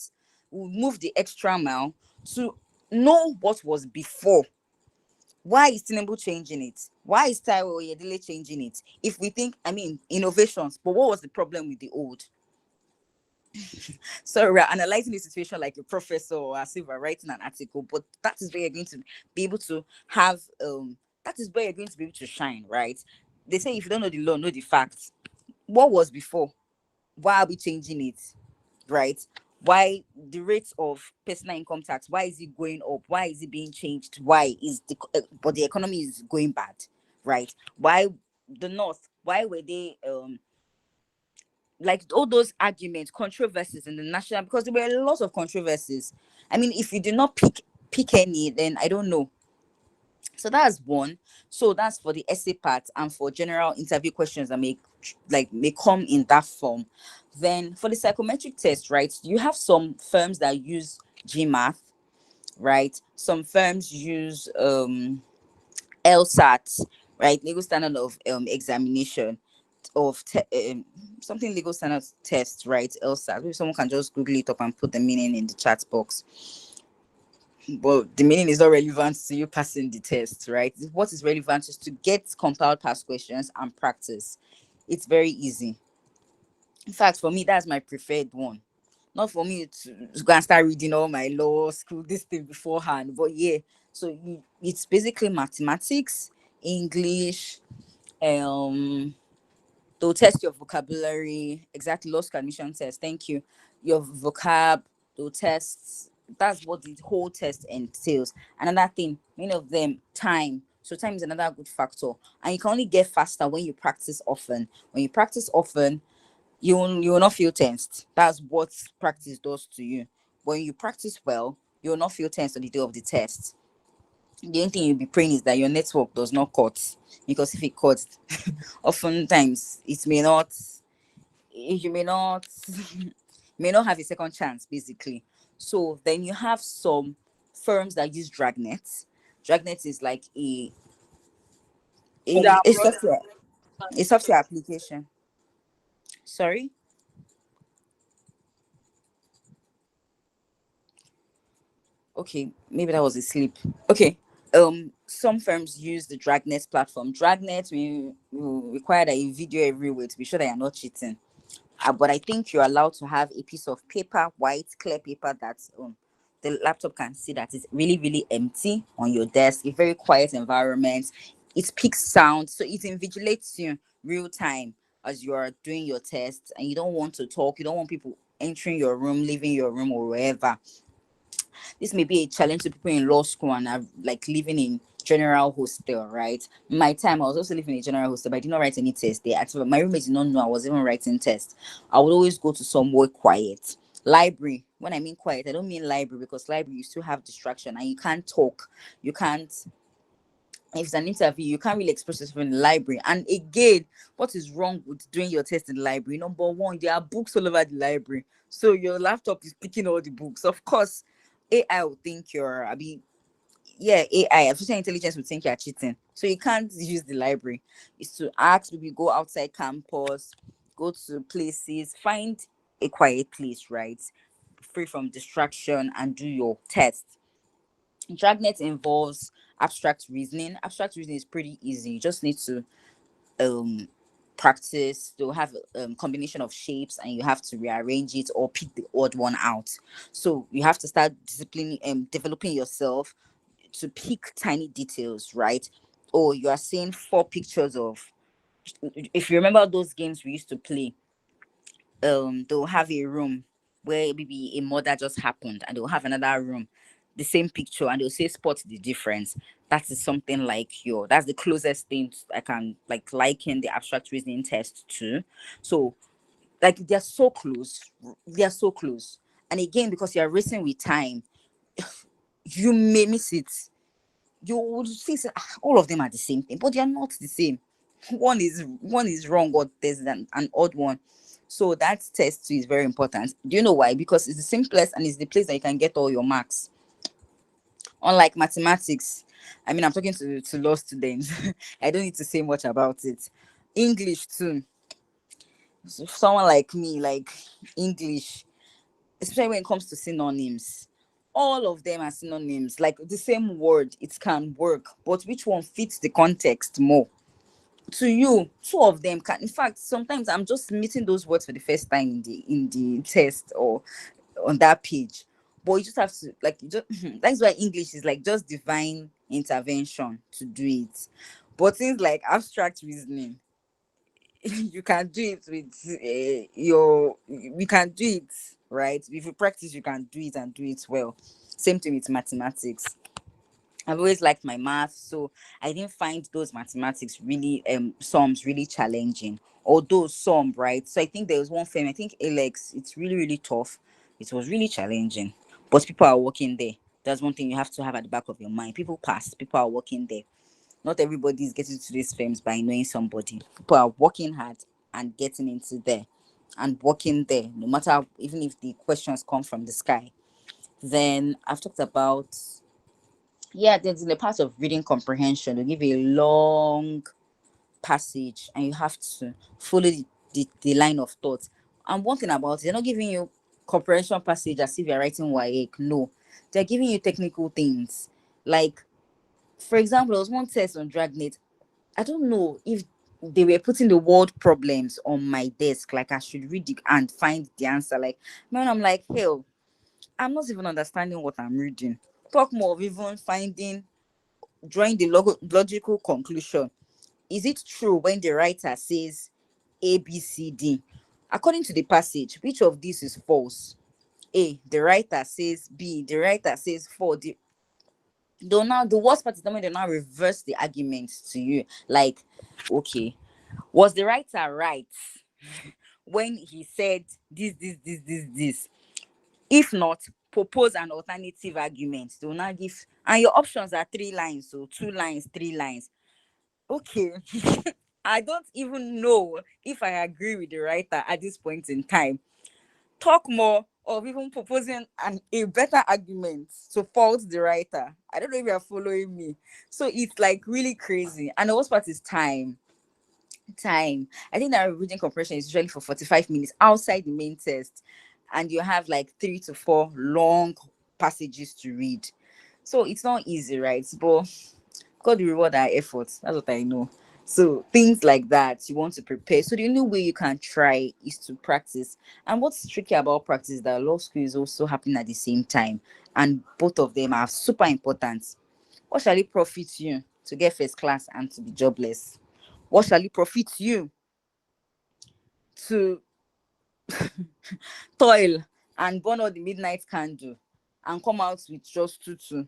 will move the extra mile to know what was before. Why is Tinubu changing it? Why is Taiwo Oyedele changing it? If we think, I mean, innovations, but what was the problem with the old? So we're analyzing the situation like a professor or as if we're writing an article, but that is where you're going to be able to have, that is where you're going to be able to shine, right? They say if you don't know the law, know the facts. What was before? Why are we changing it? Right? Why the rates of personal income tax? Why is it going up? Why is it being changed? Why is but the economy is going bad, right? Why the North? Why were they like all those arguments, controversies in the national? Because there were a lot of controversies. I mean, if you do not pick any, then I don't know. So that's one. So that's for the essay part and for general interview questions that may come in that form. Then for the psychometric test, right? You have some firms that use GMAT, right? Some firms use LSAT, right? Legal standard of examination of something legal standard test, right? LSAT. Maybe someone can just Google it up and put the meaning in the chat box. But the meaning is not relevant to you passing the test, right? What is relevant is to get compiled past questions and practice. It's very easy. In fact, for me, that's my preferred one. Not for me to go and start reading all my law school this thing beforehand, but yeah. So it's basically mathematics, English, they'll test your vocabulary, exactly, law school admission test. Thank you. Your vocab, they'll test. That's what the whole test entails. Another thing, many of them, time. So time is another good factor, and you can only get faster when you practice often. When you practice often, you will not feel tensed. That's what practice does to you. When you practice well, you will not feel tensed on the day of the test. The only thing you'll be praying is that your network does not cut, because if it cuts, oftentimes it may not, you may not may not have a second chance, basically. So then you have some firms that use Dragnet. Dragnet is like a software application. Sorry. Okay, maybe that was a sleep. Okay. Some firms use the Dragnet platform. Dragnet will require that you video every way to be sure that you're not cheating. But I think you're allowed to have a piece of paper, white, clear paper that the laptop can see that it's really, really empty on your desk, a very quiet environment. It picks sound, so it invigilates you real time as you are doing your test, and you don't want to talk, you don't want people entering your room, leaving your room, or wherever. This may be a challenge to people in law school and are like living in general hostel, right? My time, I was also living in a general hostel, but I did not write any test there. Actually, my roommates did not know I was even writing tests. I would always go to somewhere quiet. Library. When I mean quiet, I don't mean library, because library you still have distraction and you can't talk. You can't. If it's an interview, you can't really express yourself in the library. And again, what is wrong with doing your test in the library? Number one, there are books all over the library, so your laptop is picking all the books. Of course, AI will think you're, AI, artificial intelligence will think you're cheating. So you can't use the library. It's to ask maybe go outside campus, go to places, find a quiet place, right? Free from distraction, and do your test. Dragnet involves abstract reasoning. Abstract reasoning is pretty easy. You just need to um practice. They'll have a combination of shapes and you have to rearrange it or pick the odd one out. So you have to start developing yourself to pick tiny details, right? Or you are seeing 4 pictures of, if you remember those games we used to play, they'll have a room where maybe a murder just happened, and they'll have another room, the same picture, and they'll say spot the difference. That is something like that's the closest thing I can like liken the abstract reasoning test to. So like they're so close, they're so close. And again, because you're racing with time, you may miss it. You would see all of them are the same thing, but they are not the same. One is wrong, or there's an odd one. So that test too is very important. Do you know why? Because it's the simplest and it's the place that you can get all your marks. Unlike mathematics, I mean, I'm talking to law students. I don't need to say much about it. English too. So someone like me, like English, especially when it comes to synonyms, all of them are synonyms. Like the same word, it can work, but which one fits the context more? To you, two of them can. In fact, sometimes I'm just meeting those words for the first time in the test or on that page. But you just have to like you just that's why English is like just divine intervention to do it. But things like abstract reasoning, you can do it with you can do it, right? If you practice, you can do it and do it well. Same thing with mathematics. I've always liked my math, so I didn't find those mathematics really sums really challenging. Although some, right? So I think there was one firm, I think Alex, it's really, really tough. It was really challenging. But people are working there. That's one thing you have to have at the back of your mind. People pass, people are working there. Not everybody is getting to these firms by knowing somebody. People are working hard and getting into there and working there, no matter even if the questions come from the sky. Then I've talked about, there's the part of reading comprehension. They give you a long passage and you have to follow the line of thought. And one thing about it, they're not giving you comprehension passage as if you're writing YAK. No, they're giving you technical things. Like, for example, there was one test on Dragnet. I don't know if they were putting the word problems on my desk, like I should read it and find the answer. Like, man, I'm like, hell, I'm not even understanding what I'm reading. Talk more of even drawing the logical conclusion. Is it true when the writer says A, B, C, D? According to the passage, which of these is false? A, the writer says B, the writer says 4. The worst part is when they now reverse the argument to you. Like, okay, was the writer right when he said this? If not, propose an alternative argument. They will now give, and your options are 3 lines, so 2 lines, 3 lines. Okay. I don't even know if I agree with the writer at this point in time. Talk more of even proposing a better argument to fault the writer. I don't know if you're following me. So it's like really crazy. And the worst part is time. I think that reading comprehension is usually for 45 minutes outside the main test. And you have like 3 to 4 long passages to read. So it's not easy, right? But God will reward our efforts. That's what I know. So things like that, you want to prepare. So the only way you can try is to practice. And what's tricky about practice is that law school is also happening at the same time. And both of them are super important. What shall it profit you to get first class and to be jobless? What shall it profit you to toil and burn all the midnight candle and come out with just 2-2?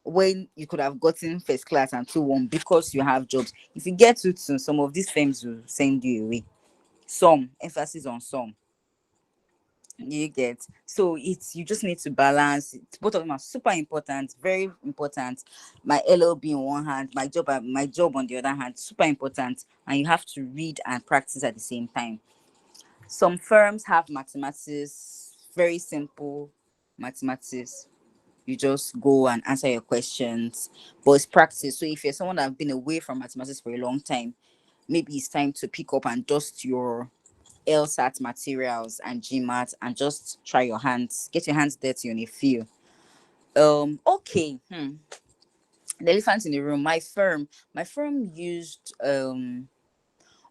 When you could have gotten first class and 2-1 because you have jobs. If you get 2-2, some of these firms will send you away. Some, emphasis on some. You get, so it's, you just need to balance it. Both of them are super important, very important. My LLB in one hand, my job on the other hand, super important. And you have to read and practice at the same time. Some firms have mathematics, very simple mathematics. You just go and answer your questions, but it's practice. So if you're someone that's been away from mathematics for a long time, maybe it's time to pick up and dust your LSAT materials and GMAT and just try your hands, get your hands dirty on a few. Okay. The elephant in the room. My firm used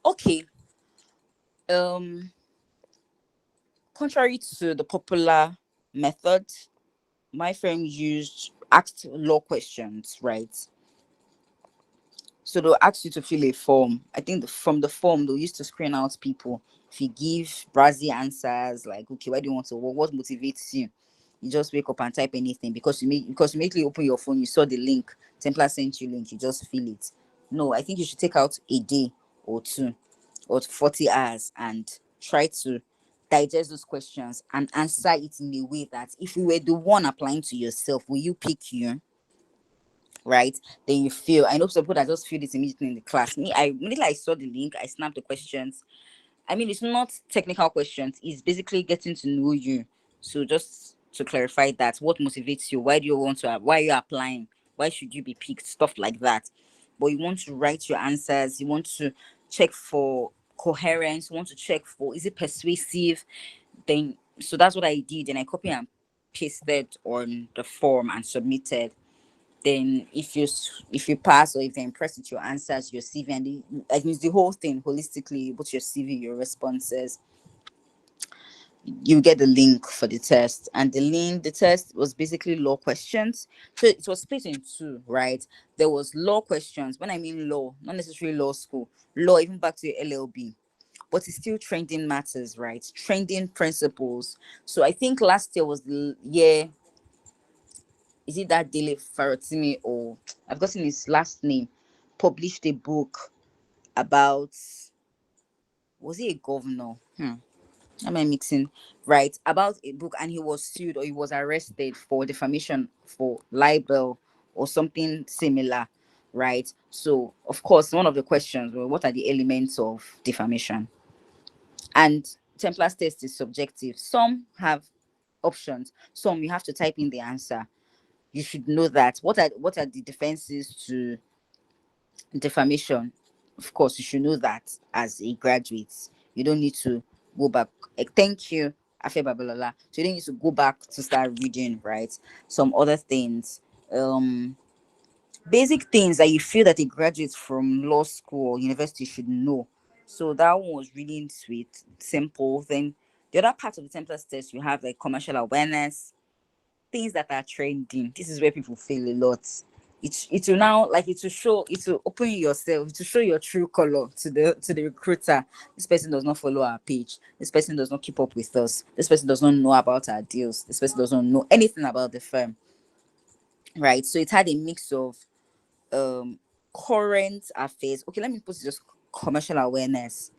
okay. Contrary to the popular method, my firm asked law questions, right? So they'll ask you to fill a form. I think from the form they'll use to screen out people If you give brazy answers like, okay, why do you want to work? What motivates you? You just wake up and type anything because you immediately open your phone, you saw the link, Templar sent you link, you just feel it. No, I think you should take out a day or two or 40 hours and try to digest those questions and answer it in a way that if you were the one applying to yourself, will you pick you? Right? Then you feel, I know some people that just feel this immediately in the class. Me, I immediately I saw the link, I snapped the questions. I mean, it's not technical questions, it's basically getting to know you. So just to clarify that, what motivates you? Why do you want to, why are you applying? Why should you be picked? Stuff like that. But you want to write your answers, you want to check for coherence, you want to check for, is it persuasive? Then, so that's what I did. And I copy and pasted on the form and submitted. Then if you pass or if they're impressed with your answers, your CV, and that means the whole thing holistically, both your CV, your responses, you get the link for the test. And the test was basically law questions. So it was split in two, right? There was law questions. When I mean law, not necessarily law school, law, even back to your LLB, but it's still trending matters, right? Trending principles. So I think last year was the year, is it that Dele Farotimi, or I've gotten his last name, published a book about, was he a governor? Am I mixing? Right, about a book, and he was sued or he was arrested for defamation, for libel or something similar, right? So of course, one of the questions were, what are the elements of defamation? And Templar's test is subjective. Some have options, some you have to type in the answer. You should know that. What are the defenses to defamation? Of course, you should know that as a graduate. You don't need to go back. Thank you, Afe Babalola. So you don't need to go back to start reading, right? Some other things. Basic things that you feel that a graduate from law school or university should know. So that one was really sweet, simple. Then the other part of the template test, you have like commercial awareness, things that are trending. This is where people fail a lot. It will now, like, it will show, it will open yourself to show your true color to the recruiter. This person does not follow our page, this person does not keep up with us, this person does not know about our deals, this person does not know anything about the firm, right? So it had a mix of current affairs. Okay, let me put it just commercial awareness.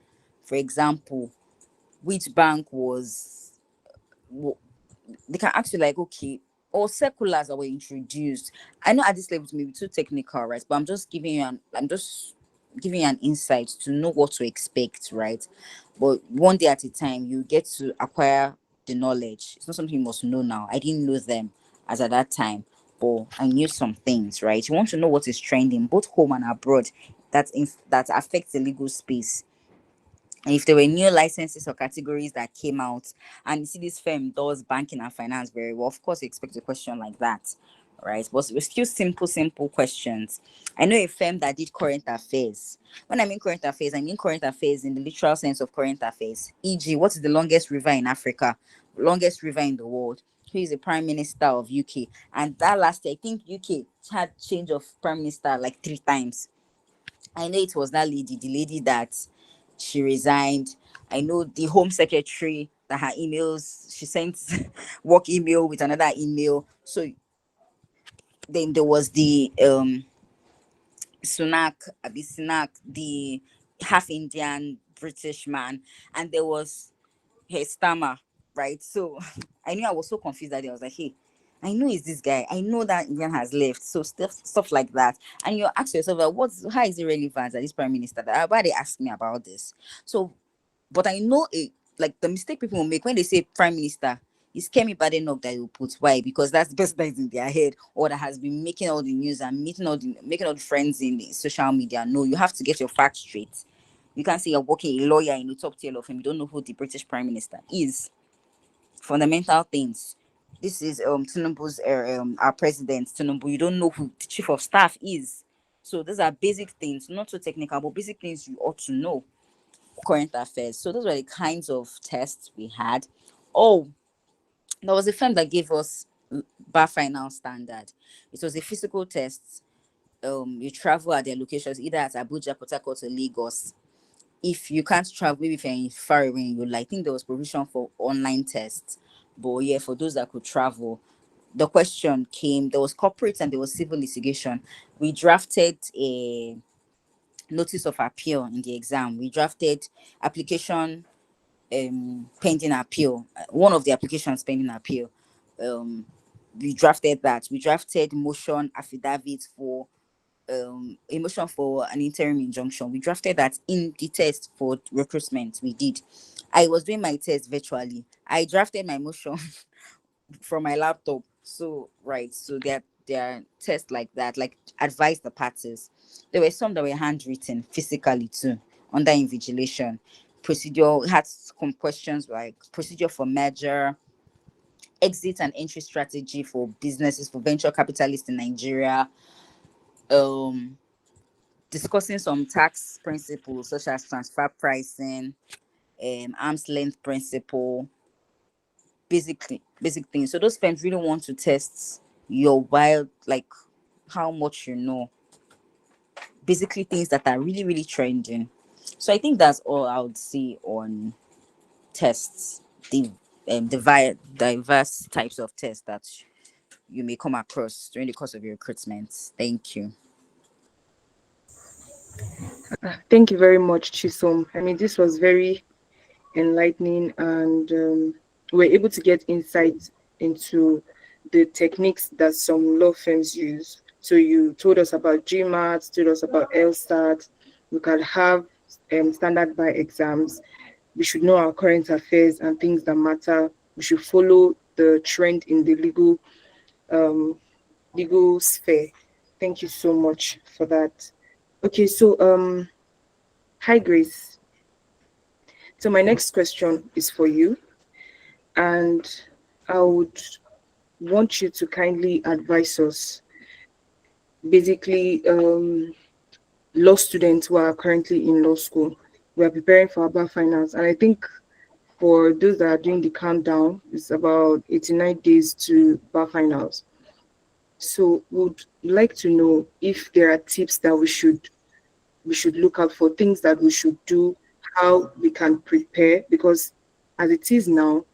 For example, which bank was, they can ask you like, okay, or circulars that were introduced. I know at this level it may be too technical, right? But I'm just giving you an insight to know what to expect, right? But one day at a time, you get to acquire the knowledge. It's not something you must know now. I didn't know them as at that time, but I knew some things, right? You want to know what is trending both home and abroad that affects the legal space. And if there were new licenses or categories that came out, and you see this firm does banking and finance very well, of course you expect a question like that, right? But it was still simple questions. I know a firm that did current affairs. When I mean current affairs, I mean current affairs in the literal sense of current affairs. E.g., what is the longest river in Africa? Longest river in the world? Who is the prime minister of UK? And that last year, I think UK had change of prime minister like 3 times. I know it was that lady, the lady that she resigned. I know the home secretary that her emails, she sent work email with another email. So then there was the Sunak, the half Indian British man, and there was her stammer, right? So I knew I was so confused that day. I was like, hey, I know it's this guy. I know that Indian has left. So stuff like that. And you ask yourself, like, how is it relevant that this prime minister, that why they ask me about this? So, but I know like the mistake people will make when they say prime minister, it's Kemi Badenoch that you put. Why? Because that's the person that is in their head or that has been making all the news and making all the friends in the social media. No, you have to get your facts straight. You can't say you're working a lawyer in the top tier of him. You don't know who the British prime minister is. Fundamental things. This is Tinubu's our president Tinubu. You don't know who the chief of staff is. So those are basic things, not so technical, but basic things you ought to know. Current affairs. So those were the kinds of tests we had. Oh, there was a firm that gave us bar final standard. It was a physical test. You travel at their locations, either at Abuja, Port Harcourt, or Lagos. if you can't travel, maybe if you're far away, I think there was provision for online tests. But yeah, for those that could travel, the question came, there was corporate and there was civil litigation. We drafted a notice of appeal in the exam. We drafted application pending appeal. One of the applications pending appeal. We drafted that. We drafted motion affidavit for a motion for an interim injunction. We drafted that in the test for recruitment. We did. I was doing my test virtually. I drafted my motion from my laptop. So right, so there are tests like that, like advise the parties. There were some that were handwritten physically too, under invigilation. Procedure had some questions like procedure for merger, exit and entry strategy for businesses, for venture capitalists in Nigeria, um discussing some tax principles such as transfer pricing, arm's length principle, basic things. So those firms really want to test your wild, like how much you know, basically things that are really, really trending. So I think that's all I would say on tests, diverse types of tests that you may come across during the course of your recruitment. Thank you. Thank you very much, Chisom. I mean, this was very enlightening, and we're able to get insight into the techniques that some law firms use. So you told us about GMAT, told us about LSAT. We can have standard by exams. We should know our current affairs and things that matter. We should follow the trend in the legal sphere. Thank you so much for that. Okay, so hi Grace. So my next question is for you, and I would want you to kindly advise us. Basically, law students who are currently in law school, we are preparing for our bar finals, and I think for those that are doing the countdown, it's about 89 days to bar finals. So, would like to know if there are tips that we should look out for, things that we should do, how we can prepare, because as it is now,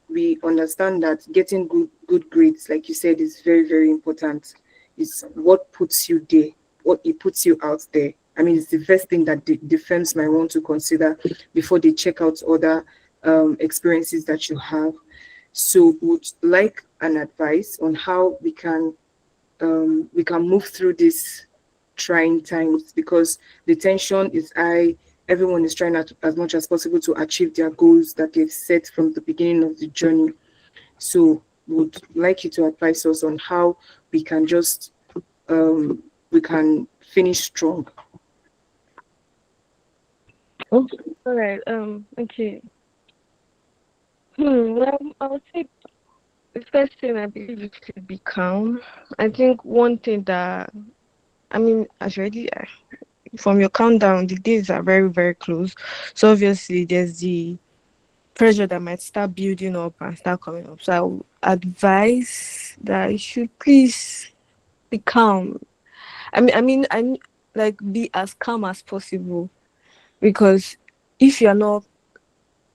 we understand that getting good grades, like you said, is very, very important. It's what puts you there, what it puts you out there. I mean, it's the first thing that the firms might want to consider before they check out other experiences that you have. So would like an advice on how we can move through these trying times, because the tension is high. Everyone is trying as much as possible to achieve their goals that they've set from the beginning of the journey. So would like you to advise us on how we can just we can finish strong. Okay. All right. Okay. Well, I would say the first thing I believe is to be calm. I think one thing that I mean, as you already from your countdown, the days are very, very close. So obviously, there's the pressure that might start building up and start coming up. So I would advise that you should please be calm. I like be as calm as possible, because if you're not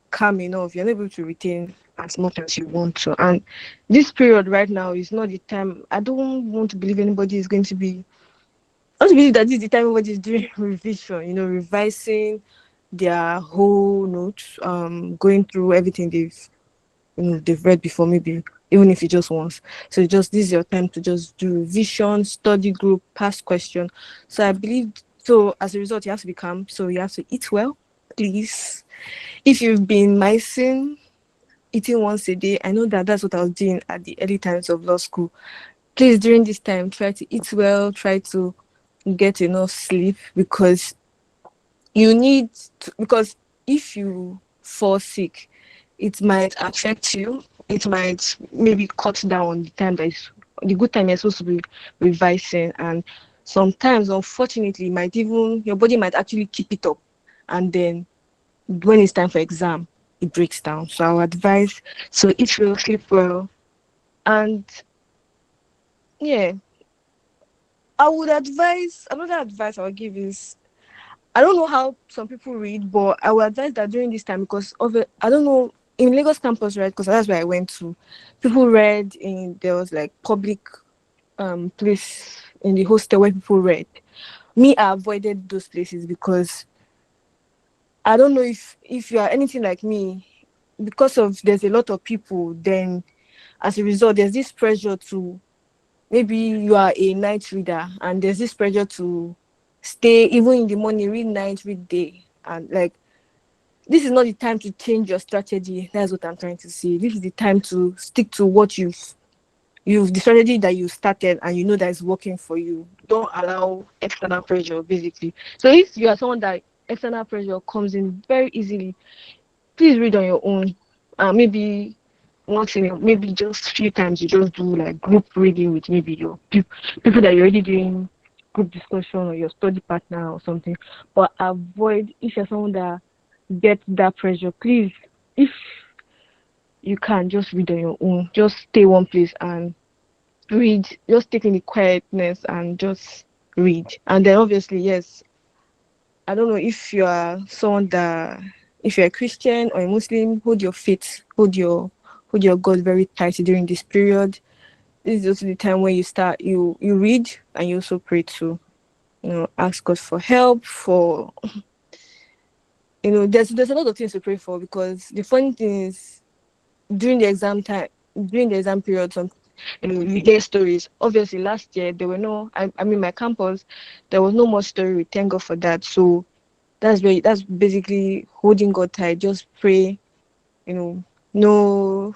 calm enough, you're not able to retain as much as you want to. And this period right now is not the time. I don't want to believe anybody is going to be. I want to believe that this is the time everybody is doing revision. Revising their whole notes, going through everything they've read before, maybe even if it just once. So just this is your time to just do revision, study group, past question. So I believe so. As a result, you have to be calm. So you have to eat well, please. If you've been missing eating once a day, I know that that's what I was doing at the early times of law school. Please, during this time, try to eat well, try to get enough sleep, because because if you fall sick, it might affect you. It might maybe cut down on the good time you're supposed to be revising, and sometimes, unfortunately, your body might actually keep it up, and then when it's time for exam, it breaks down. So I would advise, so eat well, sleep well, and yeah, I would advise. Another advice I would give is I don't know how some people read, but I would advise that during this time, because of it, I don't know, in Lagos campus, right? Because that's where I went to. People read in, there was like public place in the hostel where people read. Me, I avoided those places because I don't know if you are anything like me, because of there's a lot of people, then as a result there's this pressure to, maybe you are a night reader and there's this pressure to stay even in the morning, read night, read day, and like this is not the time to change your strategy. That's what I'm trying to say. This is the time to stick to what you've the strategy that you started and you know that is working for you. Don't allow external pressure, basically. So if you are someone that external pressure comes in very easily, please read on your own. Maybe once in a, maybe just few times you just do like group reading with maybe your people that you're already doing group discussion, or your study partner or something. But avoid, if you're someone that gets that pressure, please, if you can, just read on your own. Just stay one place and read. Just take in the quietness and just read. And then obviously, yes, I don't know if you are someone that, if you're a Christian or a Muslim, hold your faith, hold your God very tight during this period. This is also the time when you start, you read and you also pray too. Ask God for help, for there's a lot of things to pray for, because the funny thing is, during the exam time, during the exam period, some you hear stories. Obviously last year there were no, I mean my campus, there was no more story. We thank God for that. So that's basically holding God tight. Just pray, no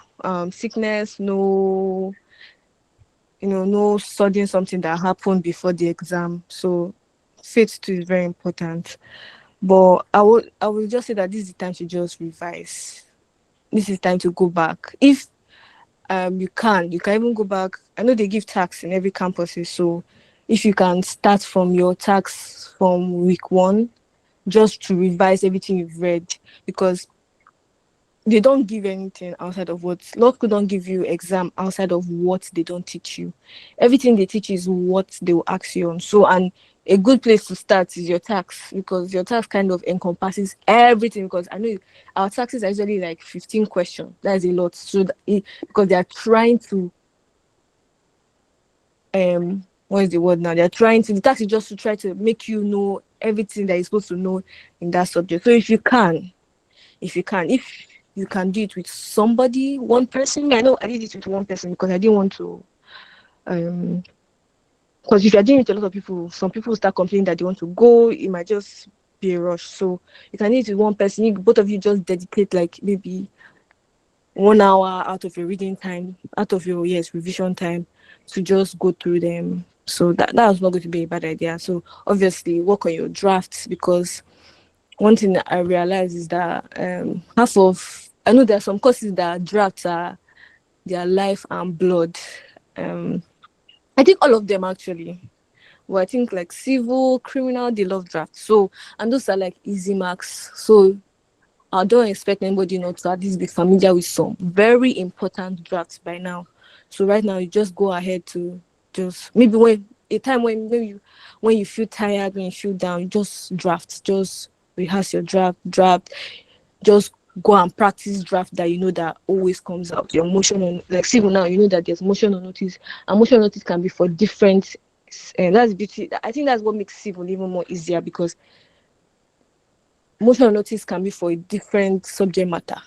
sickness, no sudden something that happened before the exam. So faith too is very important. But I will just say that this is the time to just revise. This is time to go back. If you can even go back. I know they give tax in every campus, so if you can start from your tax from week 1, just to revise everything you've read, because they don't give anything outside of what law school don't give you exam outside of what they don't teach you. Everything they teach is what they will ask you on. So, and a good place to start is your tax, because your tax kind of encompasses everything. Because I know our taxes are usually like 15 questions. That is a lot. So because they are trying to what is the word now? They're trying to, the tax is just to try to make you know everything that you're supposed to know in that subject. So if you can do it with somebody, one person. I know I did it with one person because I didn't want to because if you're doing it with a lot of people, some people start complaining that they want to go, it might just be a rush. So you can do it with one person. Both of you just dedicate like maybe 1 hour out of your reading time, out of your revision time, to just go through them. So that was not going to be a bad idea. So obviously work on your drafts, because one thing that I realized is that I know there are some courses that drafts are their life and blood. I think all of them actually. Well, I think like civil, criminal, they love drafts. So, and those are like easy marks. So I don't expect anybody not to at least be familiar with some very important drafts by now. So right now you just go ahead to just maybe when a time when maybe when you feel tired, when you feel down, just just rehearse your draft, just go and practice draft that you know that always comes out. Your motion on, like civil now, you know that there's motion on notice, and motion on notice can be for different, and that's beauty. I think that's what makes civil even more easier, because motion on notice can be for a different subject matter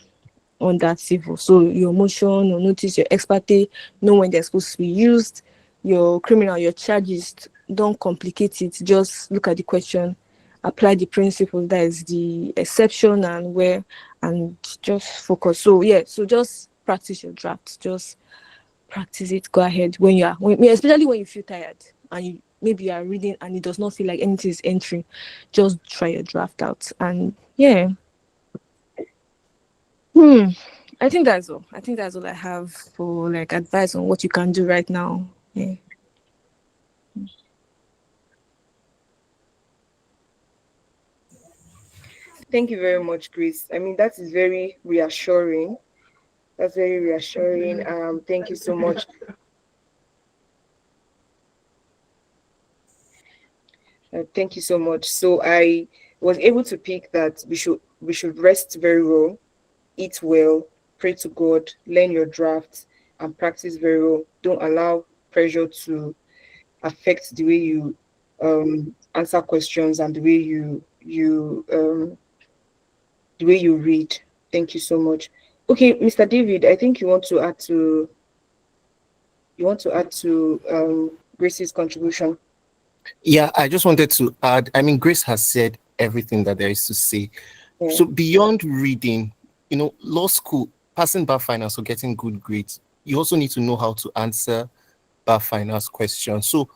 on that civil. So your motion or notice, your ex parte, know when they're supposed to be used. Your criminal, your charges, don't complicate it. Just look at the question, apply the principle, that is the exception and where, and just focus. So so just practice your drafts. Just practice it. Go ahead especially when you feel tired and maybe you are reading and it does not feel like anything is entering. Just try your draft out, and I think that's all. I have for like advice on what you can do right now. Yeah. Thank you very much, Grace. I mean, that is very reassuring. That's very reassuring. Thank you so much. Thank you so much. So I was able to pick that we should rest very well, eat well, pray to God, learn your drafts, and practice very well. Don't allow pressure to affect the way you answer questions and the way you read. Thank you so much. Okay, Mr. David, I think you want to add to Grace's contribution. Yeah, I just wanted to add, I mean, Grace has said everything that there is to say. Yeah. So beyond reading, law school, passing bar finals or getting good grades, you also need to know how to answer bar finals questions. So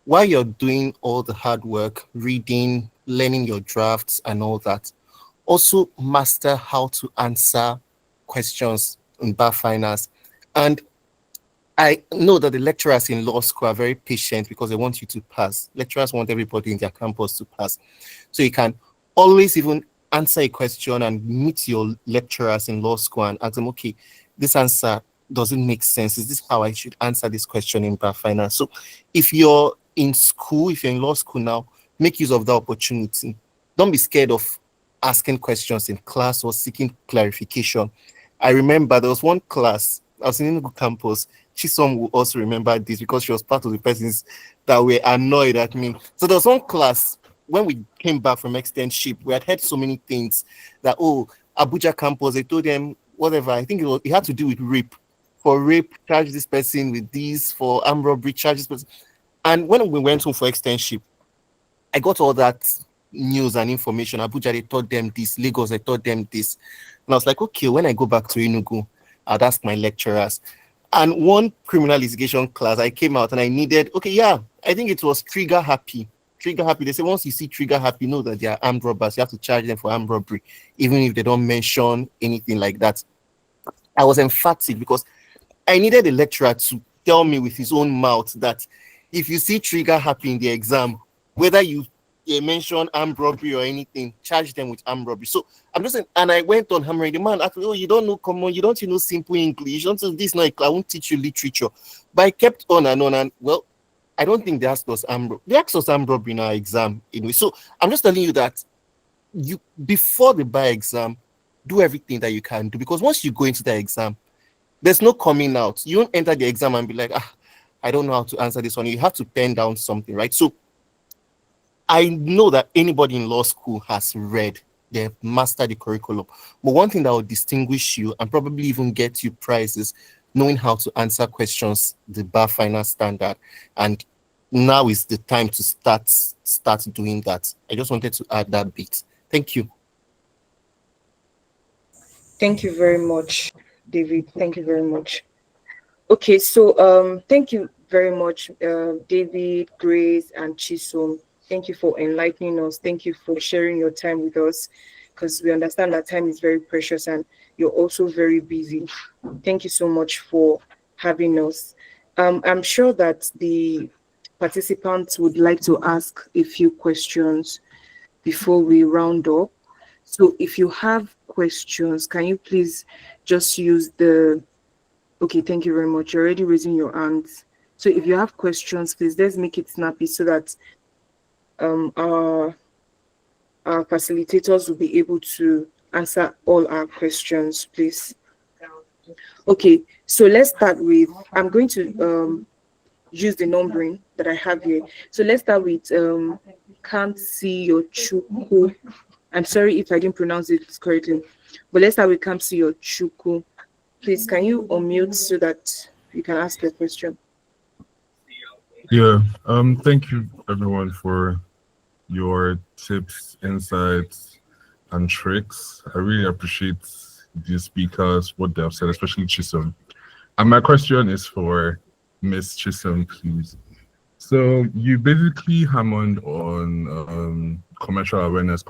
while you're doing all the hard work, reading, learning your drafts and all that, also master how to answer questions in bar finals. And I know that the lecturers in law school are very patient because they want you to pass. Lecturers want everybody in their campus to pass. So you can always even answer a question and meet your lecturers in law school and ask them, okay, this answer doesn't make sense. Is this how I should answer this question in bar finance? So if you're in school, if you're in law school now, make use of the opportunity. Don't be scared of asking questions in class or seeking clarification. I remember there was one class, I was in Enugu campus. Chisom will also remember this because she was part of the persons that were annoyed at me. So there was one class, when we came back from externship, we had heard so many things that, Abuja campus, they told them whatever. I think it had to do with rape. For rape, charge this person with this. For armed robbery, charge this person. And when we went home for externship, I got all that news and information. Abuja, they taught them this. Lagos, they taught them this. And I was like, okay, when I go back to Enugu, I'd ask my lecturers. And one criminal litigation class, I came out and I needed, I think it was trigger happy. Trigger happy. They say once you see trigger happy, know that they are armed robbers. You have to charge them for armed robbery, even if they don't mention anything like that. I was emphatic because I needed a lecturer to tell me with his own mouth that if you see trigger happy in the exam, whether you mention armed robbery or anything, charge them with armed robbery. So I'm just saying, and I went on hammering the man. Actually, you don't know common, you don't know simple English. You don't know this. No, I won't teach you literature. But I kept on, and well, I don't think they asked us armed robbery. They asked us armed robbery in our exam anyway. So I'm just telling you that you before the bar exam, do everything that you can do, because once you go into the exam, there's no coming out. You won't enter the exam and be like, I don't know how to answer this one. You have to pen down something, right? So I know that anybody in law school has read, they've mastered the curriculum. But one thing that will distinguish you and probably even get you prizes, knowing how to answer questions, the bar final standard. And now is the time to start doing that. I just wanted to add that bit. Thank you. Thank you very much, David. Thank you very much. Okay, so thank you very much, David, Grace, and Chisom. Thank you for enlightening us. Thank you for sharing your time with us, because we understand that time is very precious and you're also very busy. Thank you so much for having us. I'm sure that the participants would like to ask a few questions before we round up. So if you have questions, can you please just use the... Okay, thank you very much. You're already raising your hands. So if you have questions, please, let's make it snappy so that our facilitators will be able to answer all our questions, please. Okay, so let's start with, I'm going to use the numbering that I have here. So let's start with can't see your chuku. I'm sorry if I didn't pronounce it correctly, but let's start with can't see your chuku. Please, can you unmute so that you can ask your question? Yeah, thank you everyone for your tips, insights, and tricks. I really appreciate the speakers, what they have said, especially Chisom. And my question is for Miss Chisom, please. So you basically hammered on commercial awareness,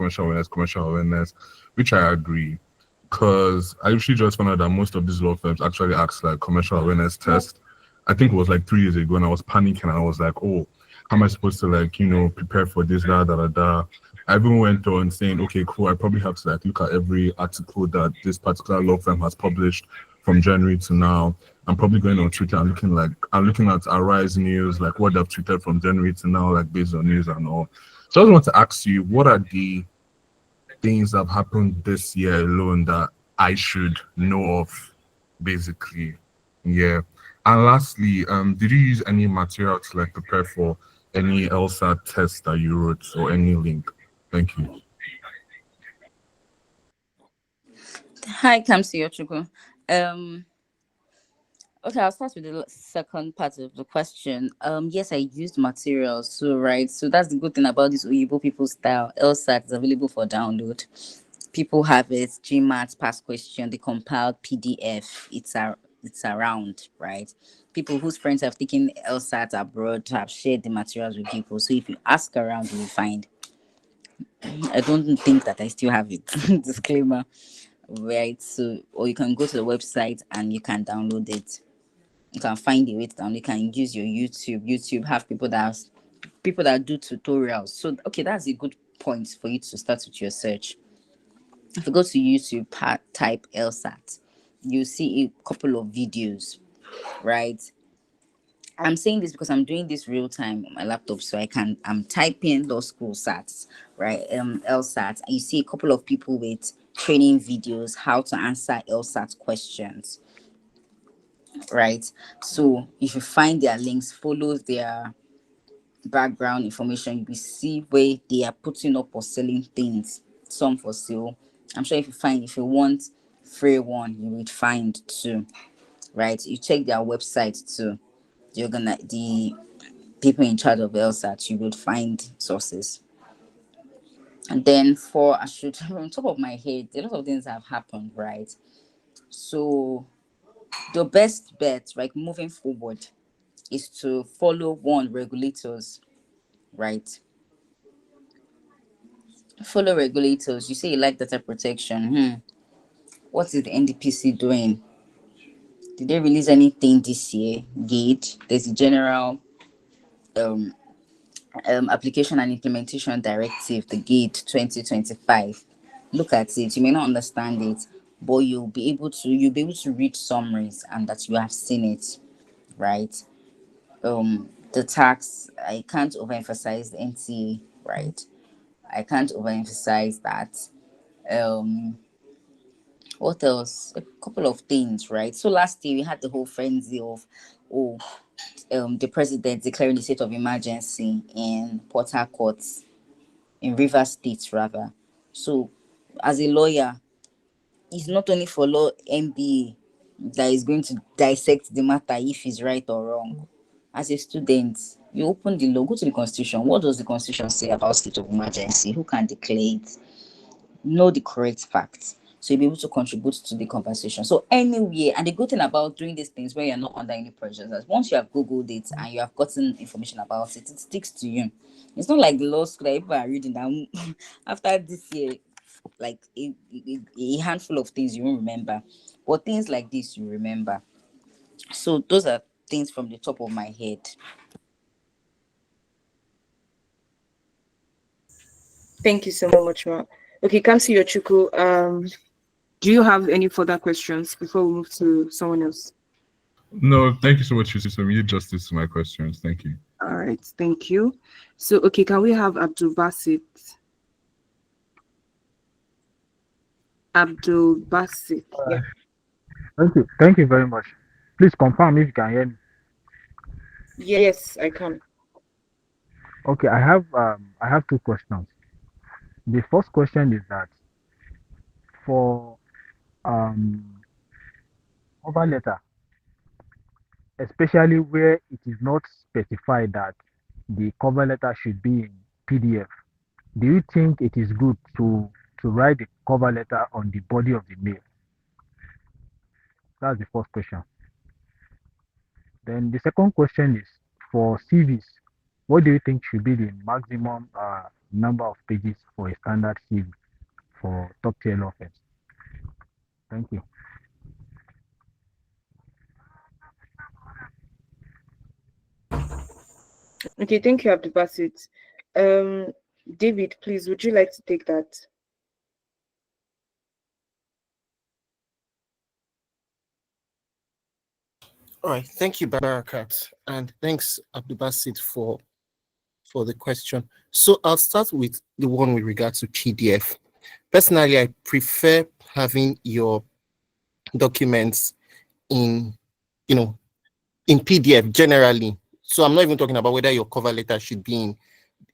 which I agree, because I usually just found out that most of these law firms actually ask like commercial awareness test. I think it was like 3 years ago, and I was panicking, and I was like, oh, how am I supposed to prepare for this, da. I even went on saying, okay, cool, I probably have to look at every article that this particular law firm has published from January to now. I'm probably going on Twitter and looking at Arise News, like what they've tweeted from January to now, like based on news and all. So I just want to ask you, what are the things that have happened this year alone that I should know of, basically. Yeah. And lastly, did you use any material to like prepare for any LSAT test that you wrote or any link? Thank you. Hi, Kamsi Yochuku. Um, okay, I'll start with the second part of the question. Yes, I used materials, so right, so that's the good thing about this Uyibo people style. LSAT is available for download. People have it, GMAT, past question, the compiled PDF. It's around, right? People whose friends have taken LSAT abroad have shared the materials with people. So if you ask around, you will find. I don't think that I still have it. Disclaimer, right? So, or you can go to the website and you can download it. You can find the way to download. You can use your YouTube. YouTube have people that do tutorials. So, okay, that's a good point for you to start with your search. If you go to YouTube, type LSAT, you see a couple of videos, right? I'm saying this because I'm doing this real time on my laptop, so I'm typing law school SATs, right? LSAT, and you see a couple of people with training videos how to answer LSAT questions, right? So if you find their links, follow their background information, you will see where they are putting up or selling things, some for sale. I'm sure if you want free one, you would find too, right? You check their website too. The people in charge of LSAT, you would find sources. And then for I should on top of my head, a lot of things have happened, right? So the best bet, right, moving forward is to follow one regulators, right? Follow regulators. You say you like data protection. What is the NDPC doing? Did they release anything this year? Gate. There's a general um, application and implementation directive, the Gate 2025. Look at it. You may not understand it, but you'll be able to read summaries and that you have seen it, right? The tax, I can't overemphasize the NTA, right? I can't overemphasize that. What else? A couple of things, right? So last year we had the whole frenzy of, oh, the president declaring the state of emergency in Port Harcourt, in Rivers State rather. So as a lawyer, it's not only for law MBA that is going to dissect the matter if it's right or wrong. As a student, you open the law, go to the constitution. What does the constitution say about state of emergency? Who can declare it? Know the correct facts, so you'll be able to contribute to the conversation. So anyway, and the good thing about doing these things when you're not under any pressure is that once you have googled it and you have gotten information about it, it sticks to you. It's not like the law school that people are reading that after this year, like a handful of things you won't remember, but things like this you remember. So those are things from the top of my head. Thank you so much, Ma. Okay, Kamsi Yochuku, do you have any further questions before we move to someone else? No, thank you so much, Yusuf. You did justice to my questions. Thank you. All right, thank you. So, okay, can we have Abdul Basit? Abdul Basit, yeah. Thank you. Thank you very much. Please confirm if you can hear me. Yes, I can. Okay, I have two questions. The first question is that for um cover letter, especially where it is not specified that the cover letter should be in PDF, do you think it is good to write the cover letter on the body of the mail? That's the first question. Then the second question is for CVs. What do you think should be the maximum number of pages for a standard CV for top tier law firms? Thank you. Okay, thank you, Abdul Basit. David, please, would you like to take that? All right, thank you, Barakat, and thanks, Abdubasit, for the question. So I'll start with the one with regard to PDF. Personally, I prefer having your documents in, you know, in PDF generally. So I'm not even talking about whether your cover letter should be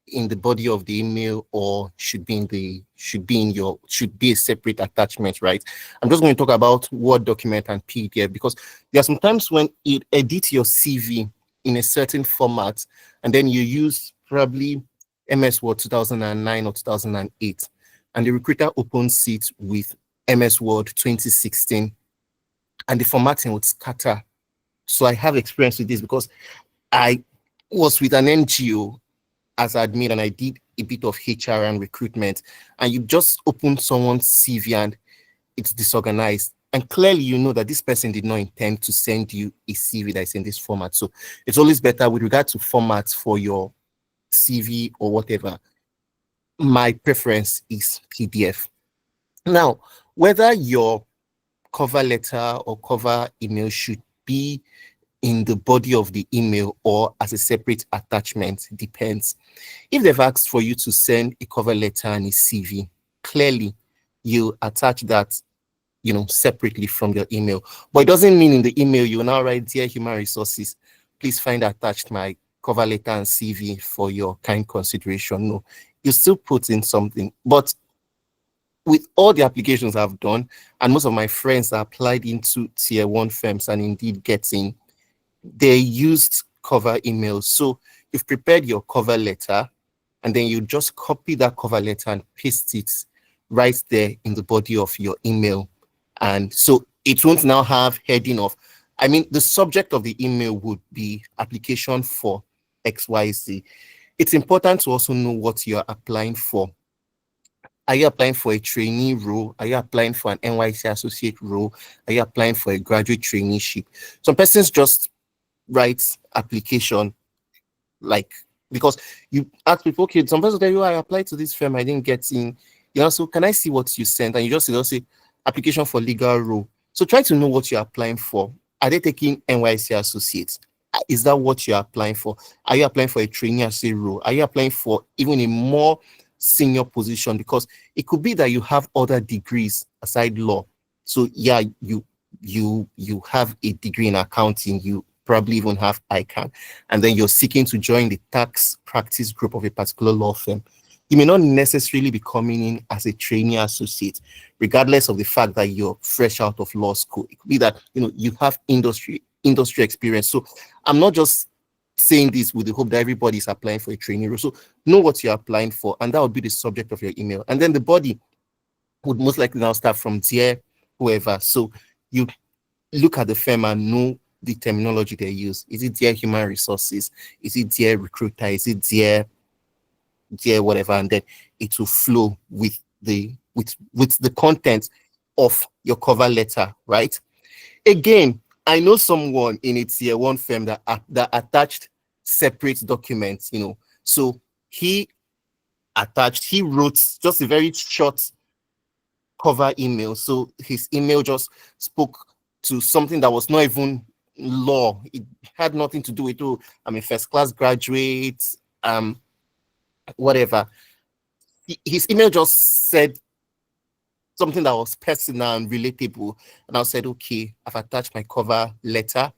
in the body of the email or should be a separate attachment, right? I'm just going to talk about Word document and PDF because there are sometimes when you edit your CV in a certain format and then you use probably MS Word 2009 or 2008 and the recruiter opens it with MS Word 2016 and the formatting would scatter. So I have experience with this because I was with an NGO as admin and I did a bit of HR and recruitment, and you just open someone's CV and it's disorganized. And clearly, you know that this person did not intend to send you a CV that is in this format. So it's always better with regard to formats for your CV or whatever. My preference is PDF. Now, whether your cover letter or cover email should be in the body of the email or as a separate attachment depends. If they've asked for you to send a cover letter and a CV, clearly you attach that, separately from your email. But it doesn't mean in the email you now write, "Dear Human Resources, please find attached my cover letter and CV for your kind consideration." No, you still put in something. But with all the applications I've done, and most of my friends that applied into tier one firms and indeed getting, they used cover emails. So you've prepared your cover letter and then you just copy that cover letter and paste it right there in the body of your email. And so it won't now have heading of, the subject of the email would be application for XYZ. It's important to also know what you're applying for. Are you applying for a trainee role? Are you applying for an NYC associate role? Are you applying for a graduate traineeship? Some persons just write application because you ask people, okay, some person tell you, I applied to this firm, I didn't get in. So can I see what you sent? And you just say application for legal role. So try to know what you're applying for. Are they taking NYC associates? Is that what you're applying for? Are you applying for a trainee associate role? Are you applying for even a more senior position? Because it could be that you have other degrees aside law. So yeah, you have a degree in accounting, you probably even have ICANN, and then you're seeking to join the tax practice group of a particular law firm. You may not necessarily be coming in as a trainee associate, regardless of the fact that you're fresh out of law school. It could be that you have industry experience. So I'm not just saying this with the hope that everybody is applying for a trainee role. So know what you're applying for, and that would be the subject of your email. And then the body would most likely now start from dear whoever. So you look at the firm and know the terminology they use. Is it dear human resources? Is it dear recruiter? Is it dear whatever? And then it will flow with the content of your cover letter, right? Again, I know someone in a tier one firm that attached separate documents, So he wrote just a very short cover email. So his email just spoke to something that was not even law. It had nothing to do with, I'm a first class graduate, whatever. His email just said something that was personal and relatable. And I said, okay, I've attached my cover letter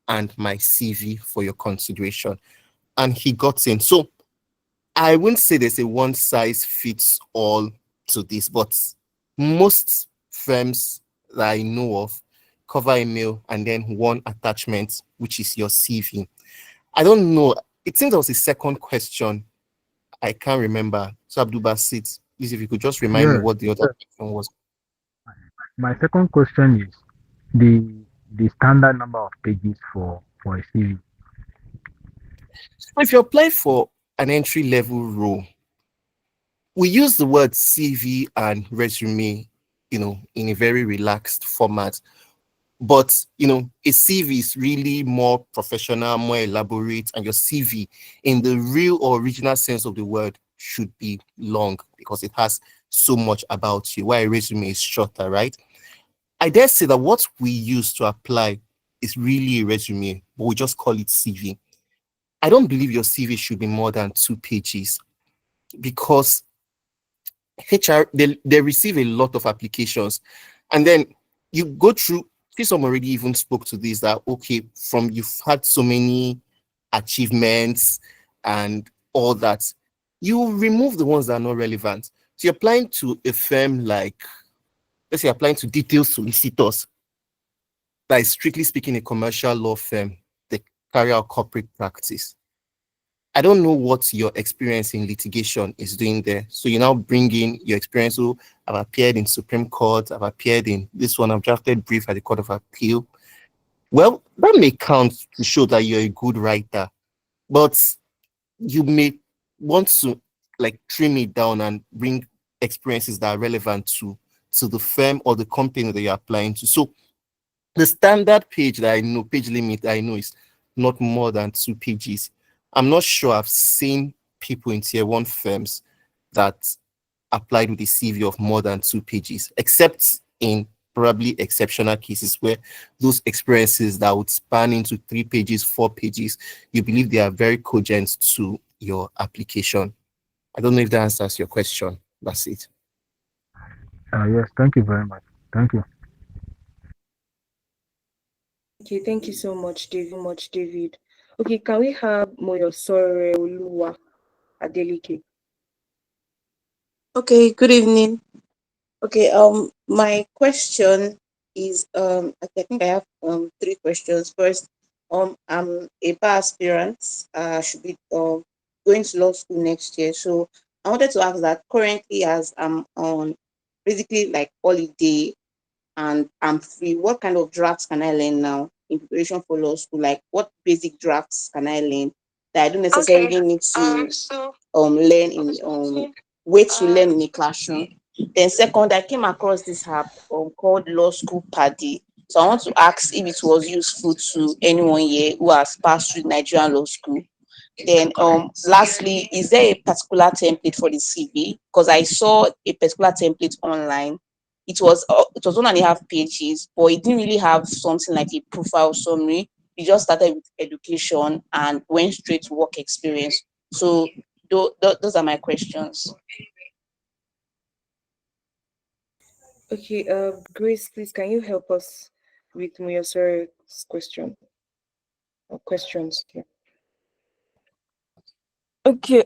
and my CV for your consideration. And he got in. So I wouldn't say there's a one size fits all to this, but most firms that I know of cover email and then one attachment, which is your CV. I don't know. It seems there was a second question. I can't remember. So Abdul Basit, please, if you could just remind me Yeah. what the other question was. My second question is the standard number of pages for a CV. If you apply for an entry level role, we use the word CV and resume, in a very relaxed format. But, a CV is really more professional, more elaborate, and your CV in the real or original sense of the word should be long because it has so much about you, while a resume is shorter, right? I dare say that what we use to apply is really a resume, but we just call it CV. I don't believe your CV should be more than 2 pages because HR, they receive a lot of applications, and then you go through. Some already even spoke to this, that okay, from you've had so many achievements and all that, you remove the ones that are not relevant. So you're applying to a firm like, let's say, applying to detailed solicitors, that is strictly speaking a commercial law firm. They carry out corporate practice. I don't know what your experience in litigation is doing there. So you now bring in your experience. So I've appeared in Supreme Court, I've appeared in this one, I've drafted brief at the Court of Appeal. Well, that may count to show that you're a good writer, but you may want to like trim it down and bring experiences that are relevant to the firm or the company that you're applying to. So the standard page that I know, page limit I know, is not more than 2 pages. I'm not sure I've seen people in tier 1 firms that applied with a CV of more than 2 pages, except in probably exceptional cases where those experiences that would span into 3 pages, 4 pages, you believe they are very cogent to your application. I don't know if that answers your question. That's it. Yes, thank you very much. Thank you. Okay, thank you so much, David. Okay, can we have Moyosore Oluwa Adelike? Okay, good evening. Okay, my question is I think I have 3 questions. First, I'm a bar aspirant. Should be going to law school next year. So I wanted to ask that currently, as I'm on basically like holiday and I'm free, what kind of drafts can I learn now in preparation for law school? Like, what basic drafts can I learn that I don't necessarily need to learn in wait to learn in a classroom? Then second, I came across this app called Law School Paddy. So I want to ask if it was useful to anyone here who has passed through Nigerian law school. Then lastly, is there a particular template for the CV? Because I saw a particular template online. It was 1.5 pages, but it didn't really have something like a profile summary. It just started with education and went straight to work experience. So those are my questions. Okay, Grace, please, can you help us with Moyosore's question or questions? Yeah. Okay.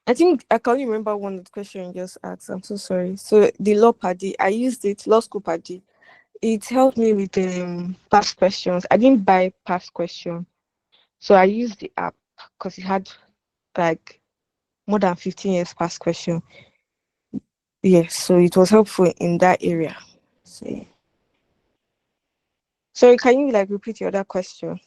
I think I can't remember one of the question you just asked. I'm so sorry. So the law paddy, I used it, law school paddy. It helped me with past questions. I didn't buy past question, so I used the app because it had like more than 15 years past question. Yes, so it was helpful in that area. So, yeah. Sorry, can you like repeat your other question?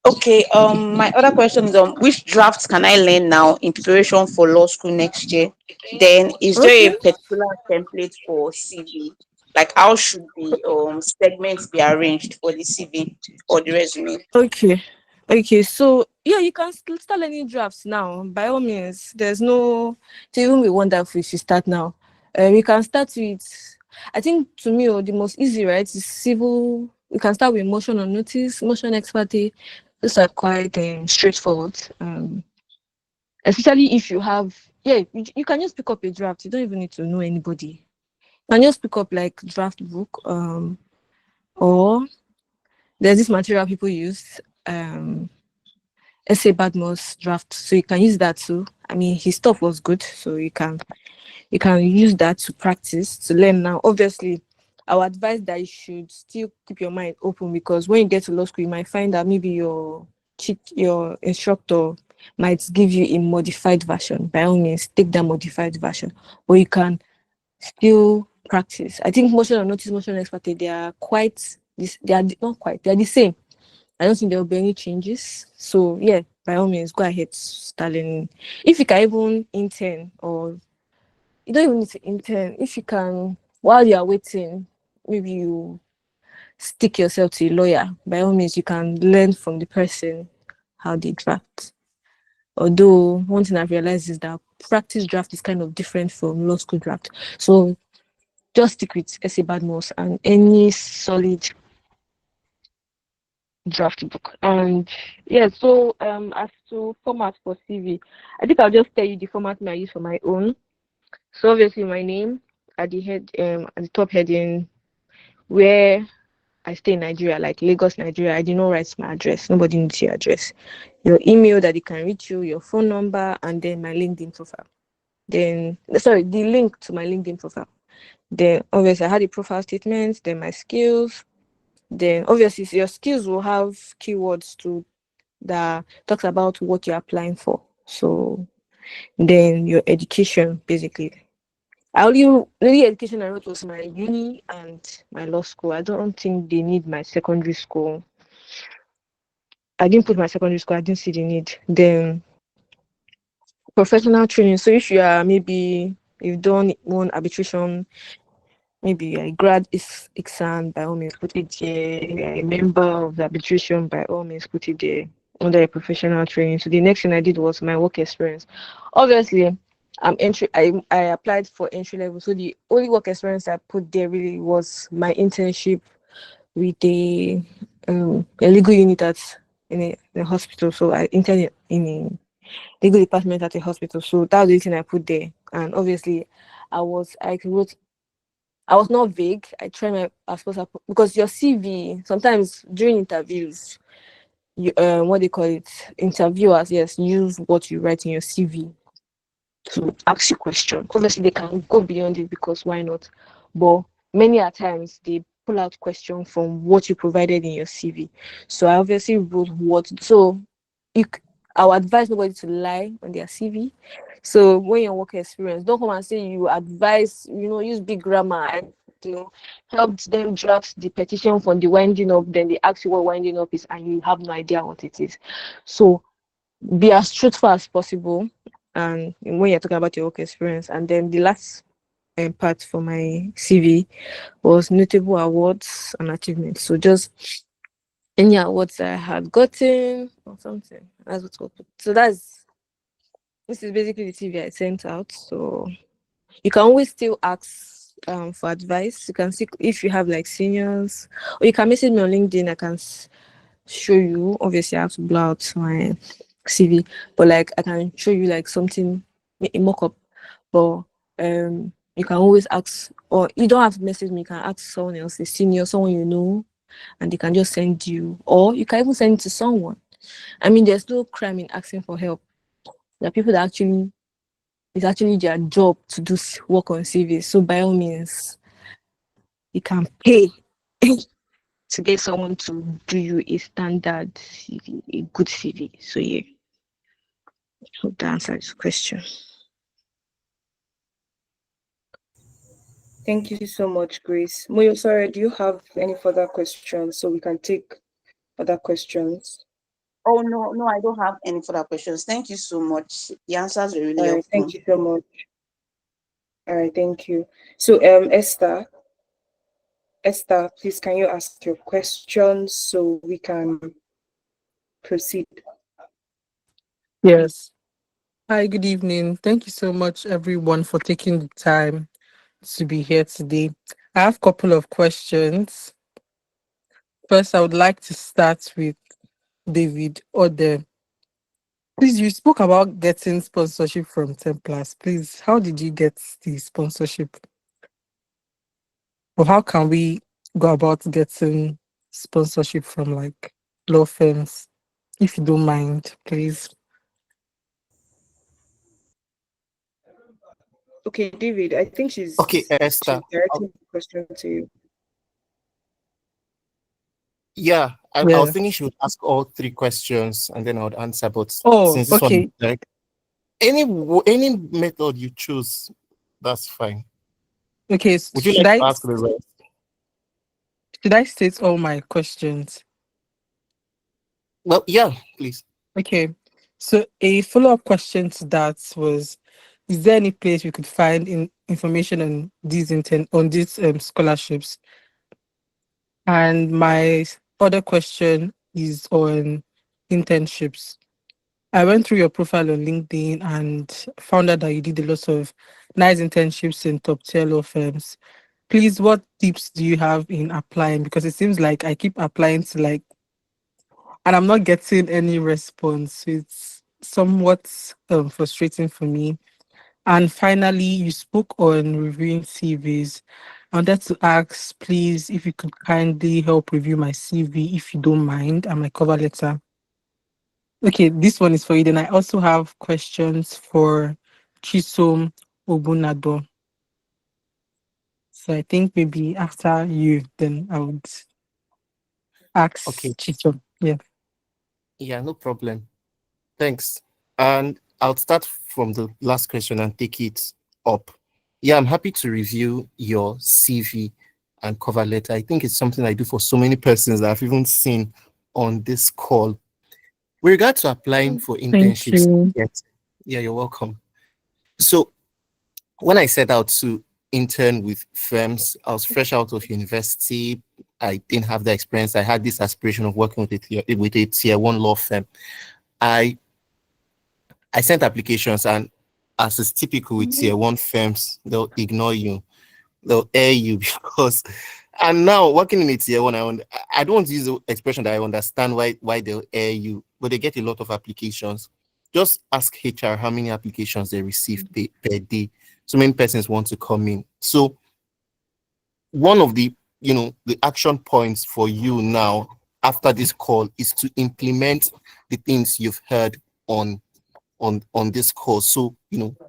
Okay, my other question is which drafts can I learn now in preparation for law school next year? Then is there a Okay. particular template for CV? Like how should the segments be arranged for the CV or the resume? Okay. Okay. So yeah, you can start learning drafts now. By all means, there's no. It even be wonderful if you start now. You can start with. I think to me, the most easy, right, is civil. You can start with motion on notice, motion expertise. Those are quite straightforward. Especially if you have, yeah, you can just pick up a draft. You don't even need to know anybody. You can just pick up like draft book, or there's this material people use, essay Badmo's draft, so you can use that too. I mean, his stuff was good, so you can use that to practice to learn. Now obviously I would advise that you should still keep your mind open, because when you get to law school you might find that maybe your instructor might give you a modified version. By all means, take that modified version, or you can still practice. I think motion on notice, motion expertise, they are quite this, they are not quite, they are the same. I don't think there will be any changes. So yeah, by all means, go ahead, start learning. If you can even intern, or you don't even need to intern. If you can, while you are waiting, maybe you stick yourself to a lawyer. By all means, you can learn from the person how they draft. Although one thing I've realized is that practice draft is kind of different from law school draft. So just stick with essay Badmos and any solid draft book. And yeah, so as to format for CV, I think I'll just tell you the format I use for my own. So obviously my name at the head, at the top heading, where I stay in Nigeria, like Lagos, Nigeria. I did not write my address. Nobody needs your address. Your email that they can reach you, your phone number, and then my LinkedIn profile. Then, sorry, the link to my LinkedIn profile. Then, obviously, I had the profile statement, then my skills. Then, obviously, your skills will have keywords to that talks about what you're applying for. So, then your education, basically. I only really education I wrote was my uni and my law school. I don't think they need my secondary school. I didn't put my secondary school. I didn't see the need. Then professional training. So if you are maybe you've done one arbitration, maybe you're a grad is exam, by all means put it there. You're a member of the arbitration, by all means put it there under a professional training. So the next thing I did was my work experience. Obviously, I applied for entry level. So the only work experience I put there really was my internship with a legal unit at in a hospital. So I interned in a legal department at a hospital. So that was the thing I put there. And obviously, I was not vague. I tried my as much as because your CV sometimes during interviews, you what they call it, interviewers, yes, use what you write in your CV to ask you questions. Obviously, they can go beyond it because why not? But many a times they pull out questions from what you provided in your CV. So I obviously wrote what. So you, I would advise nobody to lie on their CV. So when your work experience, don't come and say you advise, use big grammar and helped them draft the petition from the winding up. Then they ask you what winding up is, and you have no idea what it is. So be as truthful as possible and when you're talking about your work experience. And then the last part for my CV was notable awards and achievements. So just any awards I had gotten or something. That's what we'll put. So this is basically the CV I sent out. So you can always still ask for advice. You can see if you have like seniors, or you can message me on LinkedIn. I can show you. Obviously, I have to blow out my CV, but like I can show you like something, a mock-up. But you can always ask, or you don't have to message me. You can ask someone else, a senior, someone you know, and they can just send you, or you can even send it to someone. I mean, there's no crime in asking for help. There are people that it's actually their job to do work on CV. So by all means, you can pay to get someone to do you a standard CV, a good CV. So yeah, hope that answers the question. Thank you so much, Grace. Moyo, sorry, do you have any further questions so we can take other questions? Oh no, I don't have any further questions. Thank you so much. The answers were really All right, helpful. thank you so much. All right, thank you. So, Esther, please can you ask your questions so we can proceed? Yes. Hi, good evening. Thank you so much, everyone, for taking the time to be here today. I have a couple of questions. First, I would like to start with David Ode. Please, you spoke about getting sponsorship from Templars. Please, how did you get the sponsorship? Or how can we go about getting sponsorship from like law firms? If you don't mind, please. Okay, David, I think she's Okay, Esther. directing the question to you. Yeah, I was Yeah. thinking she would ask all three questions and then I would answer. But Oh, since this one is okay. like any method you choose, that's fine. Okay, Would you should like to I ask the rest? state all my questions? Well, yeah, please. Okay. So a follow-up question to that was, is there any place we could find information on these scholarships? And my other question is on internships. I went through your profile on LinkedIn and found out that you did a lot of nice internships in top tier law firms. Please, what tips do you have in applying? Because it seems like I keep applying to like and I'm not getting any response. It's somewhat frustrating for me. And finally, you spoke on reviewing CVs. I wanted to ask, please, if you could kindly help review my CV, if you don't mind, and my cover letter. Okay, this one is for you. Then I also have questions for Chisom Obunado. So I think maybe after you, then I would Okay. ask Chisom. Yeah. Yeah, no problem. Thanks. And I'll start from the last question and take it up. Yeah, I'm happy to review your CV and cover letter. I think it's something I do for so many persons that I've even seen on this call. With regard to applying for Thank internships, you. yes. Yeah, you're welcome. So when I set out to intern with firms, I was fresh out of university. I didn't have the experience. I had this aspiration of working with a tier one law firm. I I sent applications, and as is typical with tier one firms, they'll ignore you, they'll air you because. And now working in a tier one, I don't want to use the expression that I understand why they'll air you, but they get a lot of applications. Just ask HR how many applications they receive per day. So many persons want to come in. So one of the action points for you now after this call is to implement the things you've heard on this course. So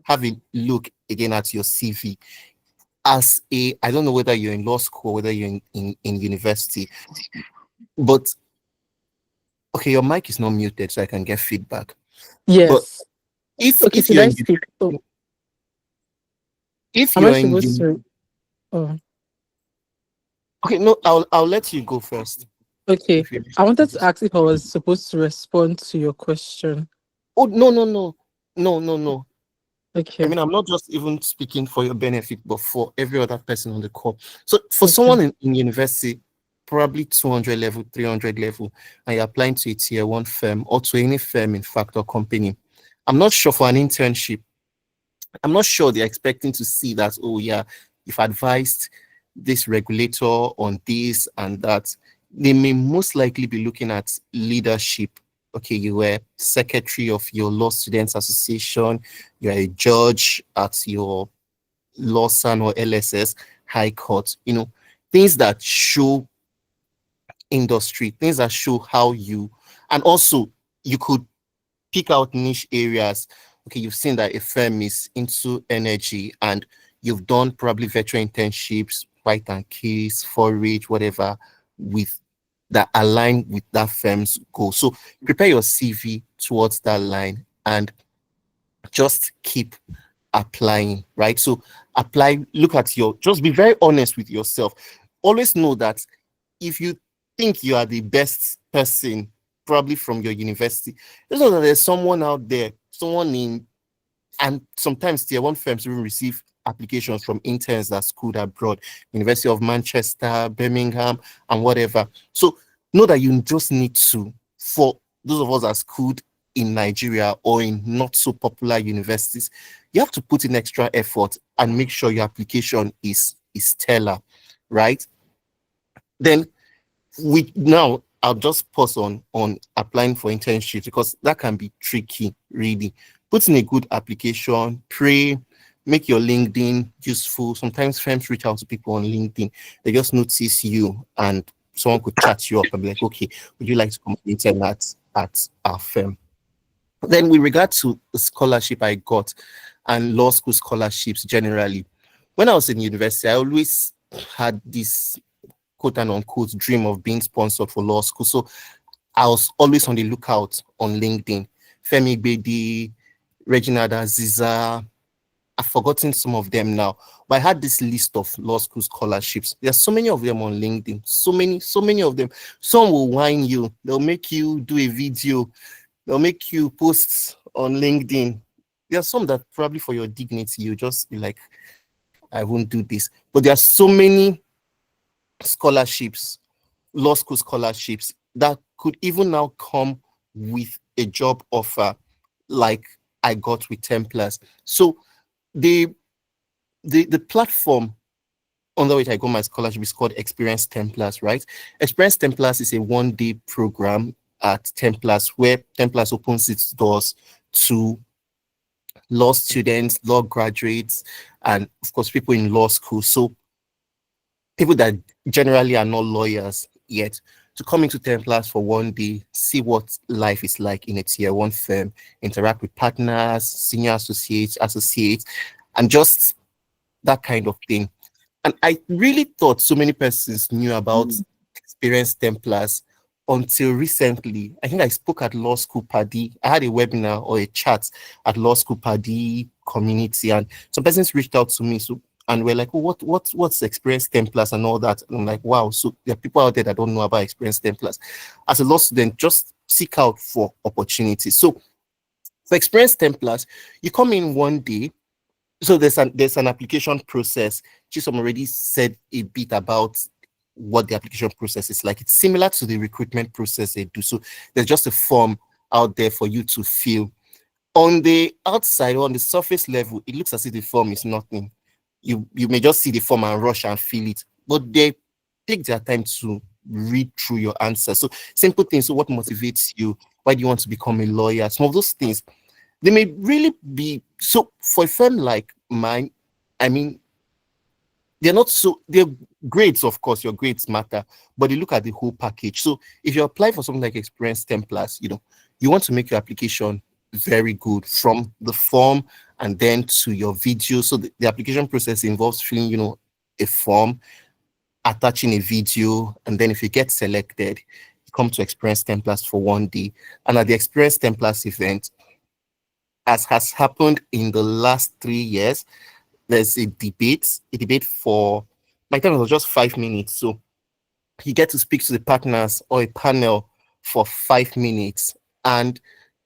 have a look again at your CV. I don't know whether you're in law school, whether you're in university, but okay, your mic is not muted, so I can get feedback. But Yes. if Okay, if should you're I in speak? Oh, if am I you're in supposed to? Oh, okay, no, I'll let you go first. okay. If you I wanted to ask if I was supposed to respond to your question. Oh, no. I Okay, mean, I'm not just even speaking for your benefit, but for every other person on the call. So for okay, someone in university, probably 200 level, 300 level, and you're applying to a tier one firm or to any firm, in fact, or company, I'm not sure for an internship. I'm not sure they're expecting to see that, oh, yeah, you've advised this regulator on this and that. They may most likely be looking at leadership. Okay, you were secretary of your law students association, you're a judge at your Lawson or LSS high court, things that show industry, things that show how you, and also you could pick out niche areas. Okay, you've seen that a firm is into energy and you've done probably virtual internships, White and Case, Forage, whatever, with that align with that firm's goal. So prepare your CV towards that line and just keep applying, right? So apply, just be very honest with yourself. Always know that if you think you are the best person, probably from your university, just know that there's someone out there, and sometimes tier one firms even receive applications from interns that schooled abroad, University of Manchester, Birmingham, and whatever. So know that you just need to, for those of us that schooled in Nigeria or in not so popular universities, you have to put in extra effort and make sure your application is stellar, right? Then now I'll just pause on applying for internships because that can be tricky, really. Put in a good application, pray, make your LinkedIn useful. Sometimes firms reach out to people on LinkedIn, they just notice you and someone could chat you up and be like, okay, would you like to come intern at our firm? Then with regard to the scholarship I got and law school scholarships generally, when I was in university, I always had this quote and unquote dream of being sponsored for law school. So I was always on the lookout on LinkedIn. Femi Bedi, Reginald Aziza, I've forgotten some of them now, but I had this list of law school scholarships. There's so many of them on LinkedIn, so many of them. Some will whine you, they'll make you do a video, they'll make you post on LinkedIn. There are some that probably for your dignity, you just be like, I won't do this. But there are so many scholarships, law school scholarships that could even now come with a job offer like I got with Templars. So the platform under which I got my scholarship is called Experience Templars, right? Experience Templars is a one-day program. at Templars, where Templars opens its doors to law students, law graduates, and of course people in law school. So people that generally are not lawyers yet to come into Templars for one day, see what life is like in a tier one firm, interact with partners, senior associates, and just that kind of thing. And I really thought so many persons knew about experienced Templars until recently. I think I spoke at Law School Paddy. I had a webinar or a chat at Law School Paddy community, and some persons reached out to me. So and we're like, oh, what's experienced Templars and all that? And I'm like, wow, so there are people out there that don't know about experienced Templars. As a law student, just seek out for opportunities. So for experienced Templars, you come in one day. So there's an application process. Chisom already said a bit about what the application process is like. It's similar to the recruitment process they do. So there's just a form out there for you to fill. On the outside, on the surface level, it looks as if the form is nothing. You may just see the form and rush and fill it, but they take their time to read through your answers. So simple things. So what motivates you? Why do you want to become a lawyer? Some of those things, they may really be so for a firm like mine. I mean, they're grades, of course, your grades matter, but they look at the whole package. So if you apply for something like experienced Templars, you want to make your application very good from the form and then to your video. So the application process involves filling, a form, attaching a video, and then if you get selected, you come to Experienced Templars for one day. And at the Experienced Templars event, as has happened in the last 3 years, there's a debate for, my time was just 5 minutes. So you get to speak to the partners or a panel for 5 minutes, and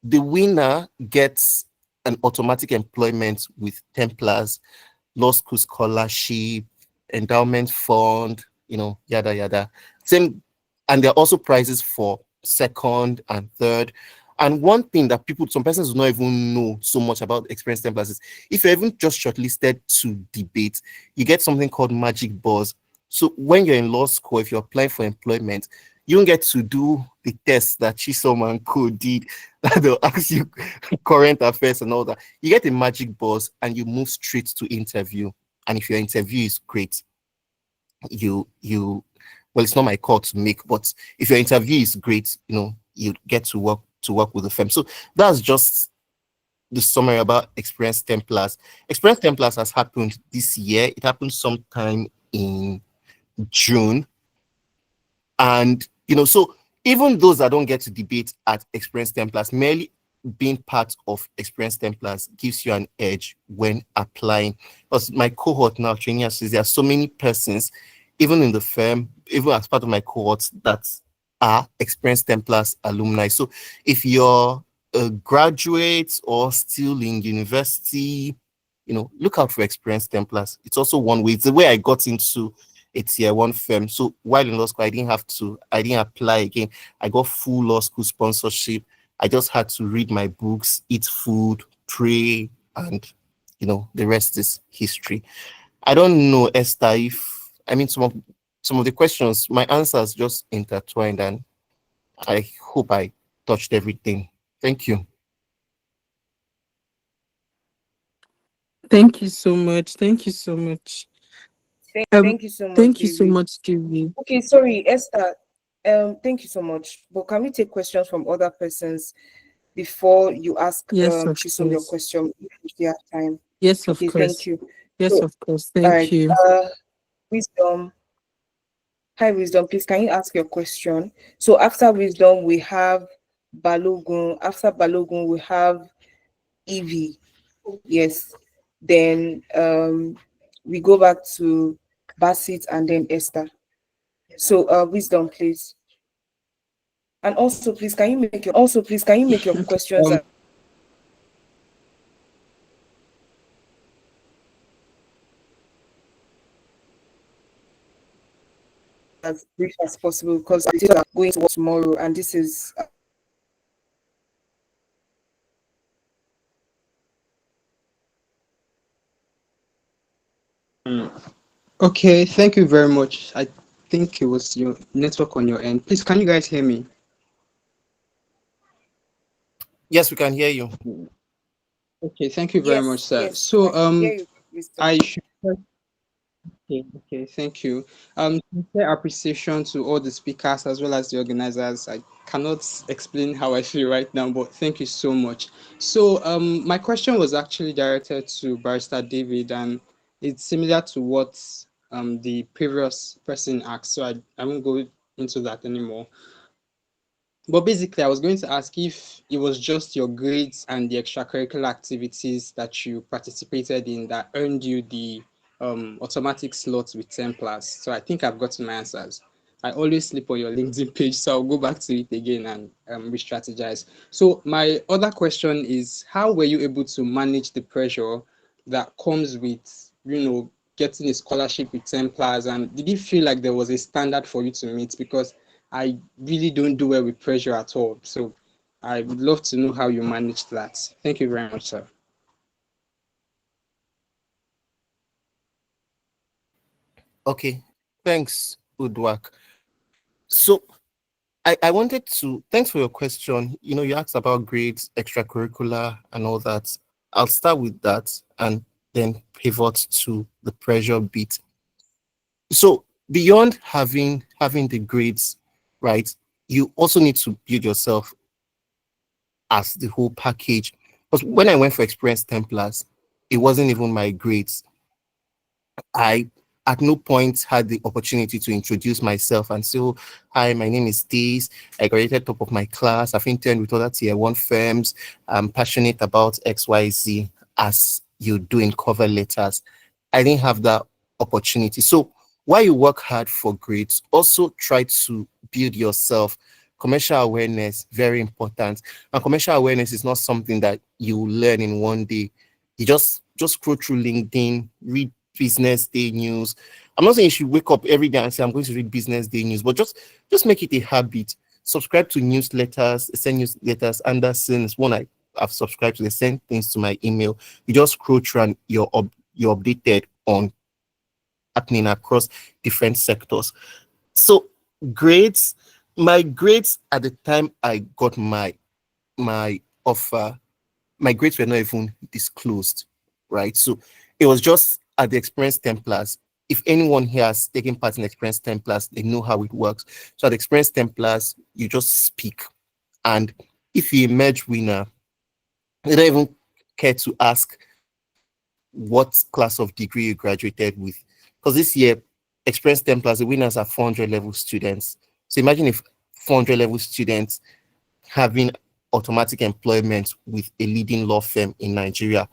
the winner gets an automatic employment with Templars, law school scholarship, endowment fund, yada yada. Same, and there are also prizes for second and third. And one thing that some persons do not even know so much about experienced Templars is if you're even just shortlisted to debate, you get something called Magic Buzz. So when you're in law school, if you're applying for employment, you don't get to do the tests that Chisom and Co did, that they'll ask you current affairs and all that. You get a Magic Buzz and you move straight to interview. And if your interview is great, well, it's not my call to make, but if your interview is great, you get to work with the firm. So that's just the summary about Experienced Templars. Experienced Templars has happened this year. It happened sometime in June. And, so even those that don't get to debate at Experienced Templars, merely being part of Experienced Templars gives you an edge when applying. Because my cohort now, training associates, there are so many persons, even in the firm, even as part of my cohort, that are Experienced Templars alumni. So if you're a graduate or still in university, look out for Experienced Templars. It's also one way. It's the way I got into a tier one firm. So while in law school, I didn't apply again. I got full law school sponsorship. I just had to read my books, eat food, pray, and the rest is history. I don't know, Esther, some of the questions, my answers just intertwined, and I hope I touched everything. Thank you. Thank you so much. Thank you so much. Thank you so much, Thank you so David. much, David. Okay, sorry, Esther. Thank you so much. But can we take questions from other persons before you ask Yes, of Chisom your course. question if you have time? Yes, of Okay, course. thank you. Yes, So, of course. all Thank right. you. Wisdom. Hi, Wisdom. Please, can you ask your question? So after Wisdom, we have Balogun. After Balogun, we have Evie. Yes. Then we go back to Basit and then Esther. So Wisdom, please. And also, please, can you make your questions as brief as possible because we are going to work tomorrow, and this is Okay, thank you very much. I think it was your network on your end. Please, can you guys hear me? Yes, we can hear you. Okay, thank you very much, Yes, sir. yes, So I can hear you, Mr. I should okay, thank you. Sincere appreciation to all the speakers as well as the organizers. I cannot explain how I feel right now, but thank you so much. So, my question was actually directed to Barrister David, and it's similar to what the previous person asked. So I won't go into that anymore. But basically, I was going to ask if it was just your grades and the extracurricular activities that you participated in that earned you the automatic slots with Templars. So I think I've gotten my answers. I always sleep on your LinkedIn page, so I'll go back to it again and re-strategize. So my other question is, how were you able to manage the pressure that comes with, getting a scholarship with Templars? And did you feel like there was a standard for you to meet? Because I really don't do well with pressure at all. So I would love to know how you managed that. Thank you very much, sir. Okay, thanks, Udwak. So I wanted to thanks for your question. You asked about grades, extracurricular, and all that. I'll start with that and then pivot to the pressure bit. So beyond having the grades, right, you also need to build yourself as the whole package. Because when I went for Experience Templars, it wasn't even my grades. I at no point had the opportunity to introduce myself and say, "Oh, hi, my name is Days. I graduated top of my class. I've interned with other tier one firms. I'm passionate about XYZ," as you do in cover letters. I didn't have that opportunity. So while you work hard for grades, also try to build yourself. Commercial awareness, very important. And commercial awareness is not something that you learn in one day. You just scroll through LinkedIn, read business day news. I'm not saying you should wake up every day and say I'm going to read business day news, but just make it a habit. Subscribe to newsletters, send newsletters. Anderson is one I've subscribed to. They send things to my email. You just scroll through and you're updated on happening across different sectors. So grades, my grades at the time I got my offer, my grades were not even disclosed, right? So it was just at the Experience Templars. If anyone here has taken part in Experience Templars, they know how it works. So at the Experience Templars, you just speak. And if you emerge winner, they don't even care to ask what class of degree you graduated with. Because this year, Experience Templars, the winners are 400 level students. So imagine if 400 level students having automatic employment with a leading law firm in Nigeria.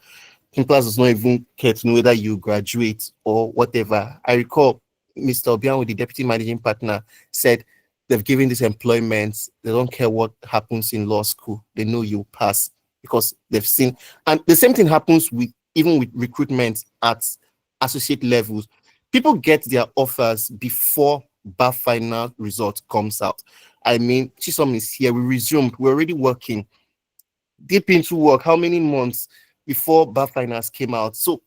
Templars does not even care to know whether you graduate or whatever. I recall Mr. Obiang, the deputy managing partner, said they've given this employment. They don't care what happens in law school. They know you pass because they've seen. And the same thing happens with even with recruitment at associate levels. People get their offers before bar final result comes out. I mean, Chisom is here. We resumed. We're already working deep into work. How many months before bar finals came out? So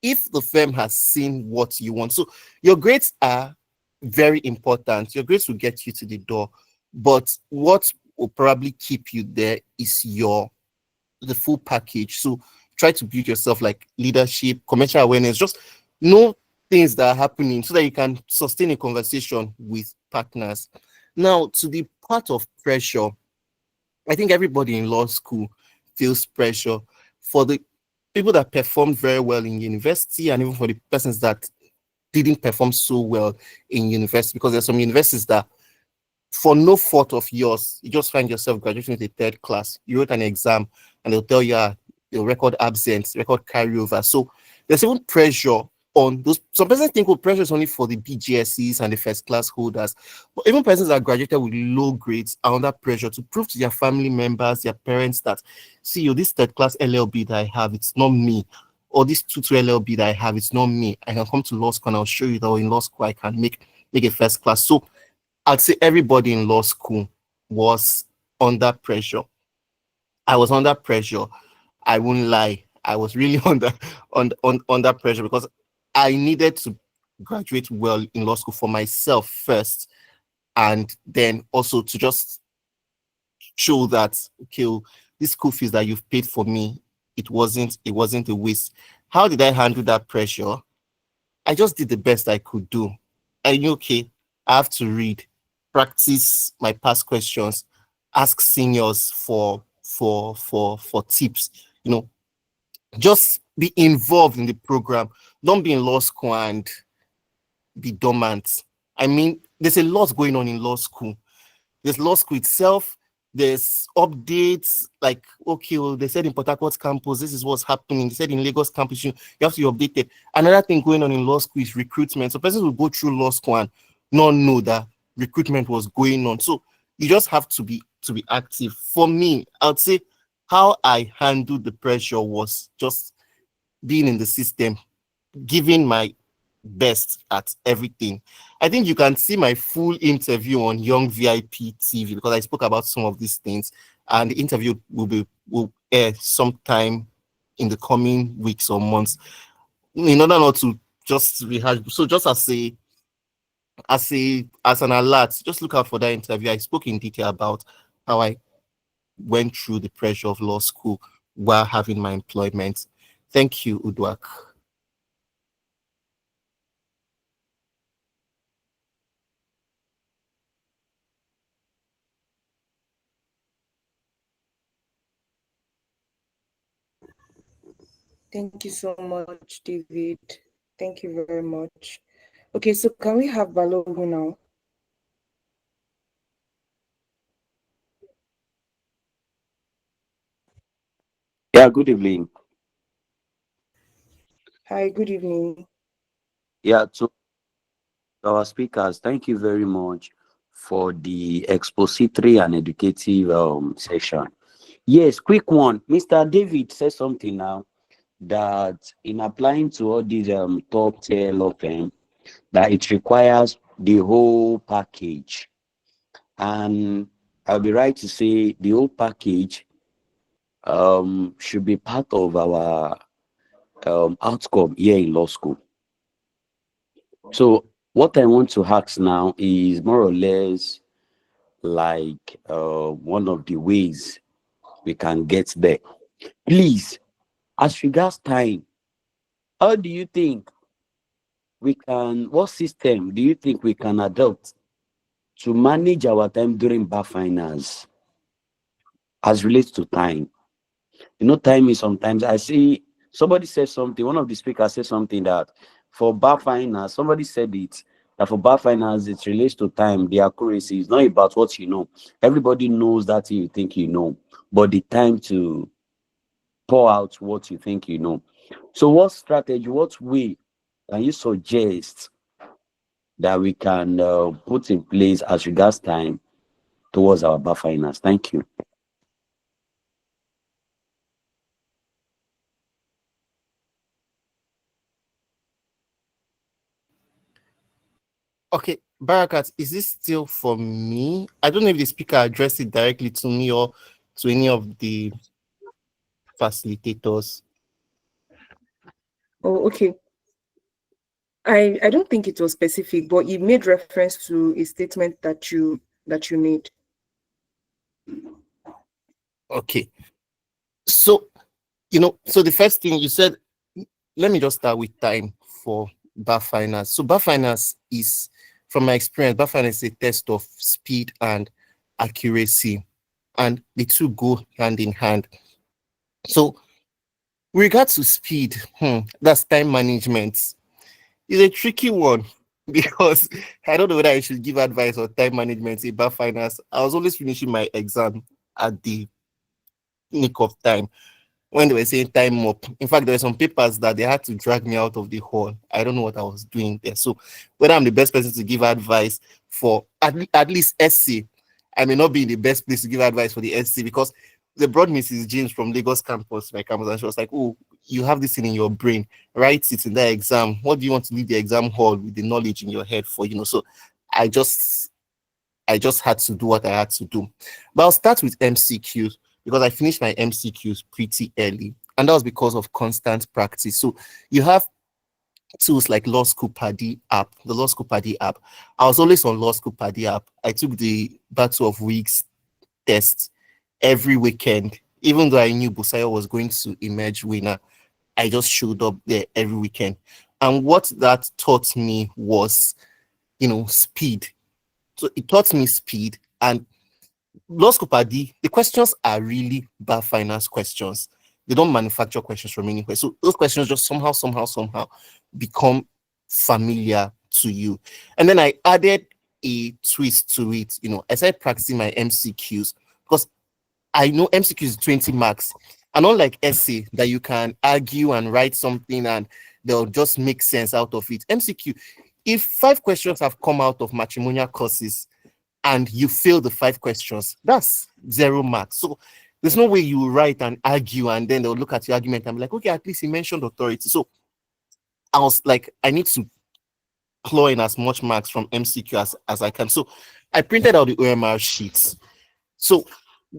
if the firm has seen what you want, so your grades are very important. Your grades will get you to the door, but what will probably keep you there is the full package. So try to build yourself like leadership, commercial awareness, just know things that are happening so that you can sustain a conversation with partners. Now, to the part of pressure, I think everybody in law school feels pressure. For the people that performed very well in university, and even for the persons that didn't perform so well in university, because there's some universities that for no fault of yours, you just find yourself graduating with a third class. You wrote an exam and they'll tell you they'll record absence, record carryover. So there's even pressure on those. Some persons think pressure is only for the BGSEs and the first class holders. But even persons that graduated with low grades are under pressure to prove to their family members, their parents that, see you, this third class LLB that I have, it's not me. Or this 2 LLB that I have, it's not me. I can come to law school and I'll show you that in law school I can make a first class. So I'd say everybody in law school was under pressure. I was under pressure. I won't lie. I was really under pressure because I needed to graduate well in law school for myself first, and then also to just show that, okay, this school fees that you've paid for me, it wasn't a waste. How did I handle that pressure? I just did the best I could do. I knew, okay, I have to read, practice my past questions, ask seniors for tips, just be involved in the program. Don't be in law school and be dormant. I mean, there's a lot going on in law school. There's law school itself. There's updates like, okay, well, they said in Port Harcourt campus, this is what's happening. They said in Lagos campus, you have to be updated. Another thing going on in law school is recruitment. So persons will go through law school and not know that recruitment was going on. So you just have to be active. For me, I would say how I handled the pressure was just being in the system, giving my best at everything. I think you can see my full interview on Young VIP TV because I spoke about some of these things, and the interview will air sometime in the coming weeks or months. In order not to just rehash, so just as an alert, just look out for that interview. I spoke in detail about how I went through the pressure of law school while having my employment. Thank you, Udwak. Thank you so much, David. Thank you very much. Okay, so can we have Balogun now? Yeah, good evening. Hi, good evening. Yeah, to our speakers, thank you very much for the expository and educative session. Yes, quick one. Mr. David said something now that in applying to all these top tier law firm, that it requires the whole package. And I'll be right to say the whole package should be part of our outcome here in law school. So what I want to ask now is more or less like one of the ways we can get there. Please, as regards time, how do you think what system do you think we can adopt to manage our time during bar finals as relates to time? Time is sometimes I see somebody said something, one of the speakers said something that for bar finals, somebody said it, that for bar finals, it relates to time, the accuracy is not about what you know. Everybody knows that you think you know, but the time to pour out what you think you know. So what strategy, what way can you suggest that we can put in place as regards time towards our bar finals? Thank you. Okay, Barakat, is this still for me? I don't know if the speaker addressed it directly to me or to any of the facilitators. Oh, okay. I don't think it was specific, but it made reference to a statement that you made. Okay. So, so the first thing you said, let me just start with time for bar finals. So bar finals is, from my experience, bar finals is a test of speed and accuracy, and the two go hand in hand. So with regards to speed, that's time management. It's a tricky one because I don't know whether I should give advice on time management in bar finals. I was always finishing my exam at the nick of time when they were saying time up. In fact, there were some papers that they had to drag me out of the hall. I don't know what I was doing there. So whether I'm the best person to give advice for at least SC, I may not be in the best place to give advice for the SC because they brought Mrs. James from Lagos campus, my campus, and she was like, oh, you have this thing in your brain, write it in that exam. What do you want to leave the exam hall with the knowledge in your head for? So I just had to do what I had to do. But I'll start with MCQs because I finished my MCQs pretty early, and that was because of constant practice. So you have tools like Law School Paddy app, the Law School Paddy app. I was always on Law School Paddy app. I took the Battle of Weeks test every weekend Even though I knew Busayo was going to emerge winner, I just showed up there every weekend. And what that taught me was, speed. So it taught me speed. And Law School Padi, the questions are really bad finance questions. They don't manufacture questions from anywhere. So those questions just somehow become familiar to you. And then I added a twist to it. I started practicing my MCQs because I know MCQ is 20 marks. And unlike essay that you can argue and write something and they'll just make sense out of it. MCQ, if 5 questions have come out of matrimonial courses and you fail the 5 questions, that's 0 marks. So there's no way you write and argue and then they'll look at your argument and be like, okay, at least he mentioned authority. So I was like, I need to claw in as much marks from MCQ as I can. So I printed out the OMR sheets. So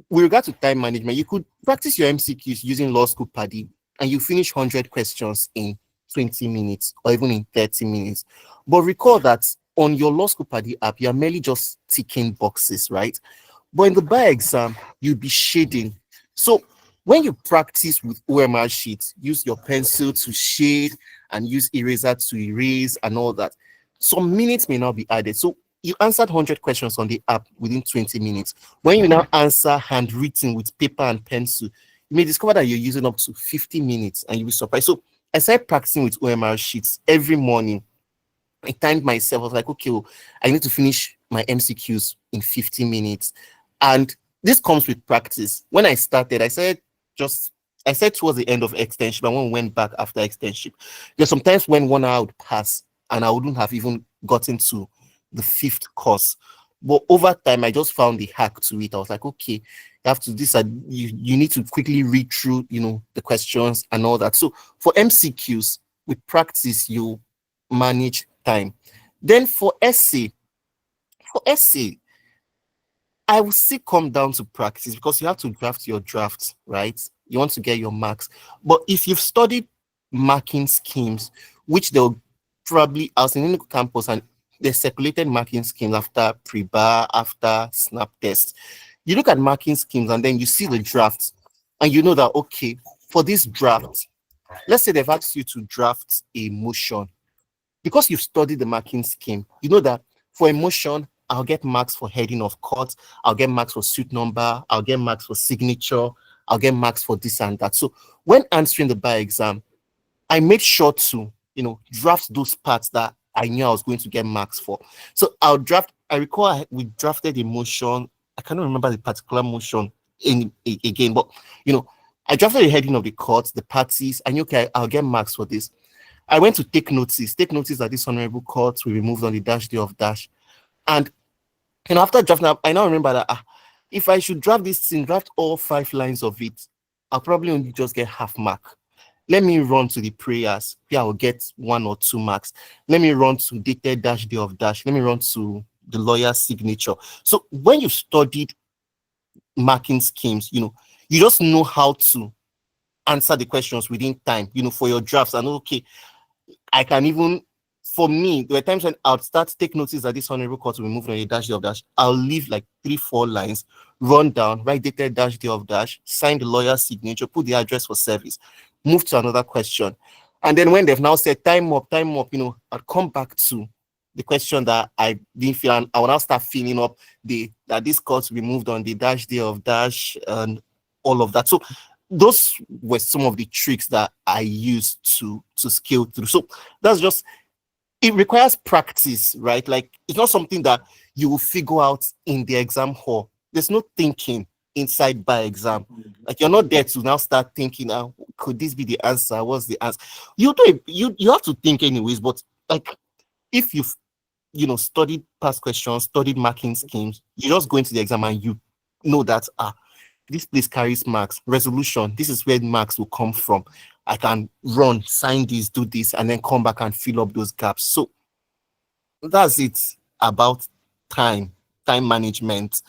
with regard to time management, you could practice your MCQs using Law School Paddy and you finish 100 questions in 20 minutes or even in 30 minutes. But recall that on your Law School Paddy app, you're merely just ticking boxes, right? But in the bar exam, you'll be shading. So when you practice with OMR sheets, use your pencil to shade and use eraser to erase and all that. Some minutes may not be added. So you answered 100 questions on the app within 20 minutes. When you now answer handwritten with paper and pencil, you may discover that you're using up to 50 minutes and you'll be surprised. So I started practicing with OMR sheets every morning. I timed myself. I was like, okay, well, I need to finish my MCQs in 50 minutes. And this comes with practice. When I started, I said towards the end of extension, but when we went back after extension, there's sometimes when 1 hour would pass and I wouldn't have even gotten to the 5th course. But over time, I just found the hack to it. I was like, okay, you have to you need to quickly read through, the questions and all that. So for MCQs, with practice, you manage time. Then for essay, I will still come down to practice because you have to draft your drafts, right? You want to get your marks. But if you've studied marking schemes, which they'll probably, I was in Unico campus and they circulated marking schemes after pre-bar, after snap test. You look at marking schemes and then you see the drafts and you know that, okay, for this draft, let's say they've asked you to draft a motion. Because you've studied the marking scheme, you know that for a motion, I'll get marks for heading of court, I'll get marks for suit number, I'll get marks for signature, I'll get marks for this and that. So when answering the bar exam, I made sure to, draft those parts that I knew I was going to get marks for. So I recall we drafted a motion. I cannot remember the particular motion again, but, I drafted the heading of the court, the parties. I knew, okay, I'll get marks for this. I went to take notice that this honorable court will be removed on the dash day of dash. And, after drafting, I now remember that if I should draft all 5 lines of it, I'll probably only just get half mark. Let me run to the prayers where I will get 1 or 2 marks. Let me run to dated dash day of dash. Let me run to the lawyer's signature. So when you studied marking schemes, you just know how to answer the questions within time, for your drafts. And okay, I can even, for me, there were times when I would start take notice that this honorable court will be moved on a dash day of dash. I'll leave like 3-4 lines, run down, write dated dash day of dash, sign the lawyer's signature, put the address for service, move to another question. And then when they've now said time up, I'd come back to the question that I didn't feel, and I will now start filling up that this court will be moved on the dash day of dash and all of that. So those were some of the tricks that I used to scale through. So that's just, it requires practice, right? Like it's not something that you will figure out in the exam hall. There's no thinking inside by exam. Like you're not there to now start thinking, could this be the answer? What's the answer? You have to think anyways, but like if you've studied past questions, studied marking schemes, you just go into the exam and you know that this place carries marks. Resolution, this is where marks will come from. I can run, sign this, do this, and then come back and fill up those gaps. So that's it about time management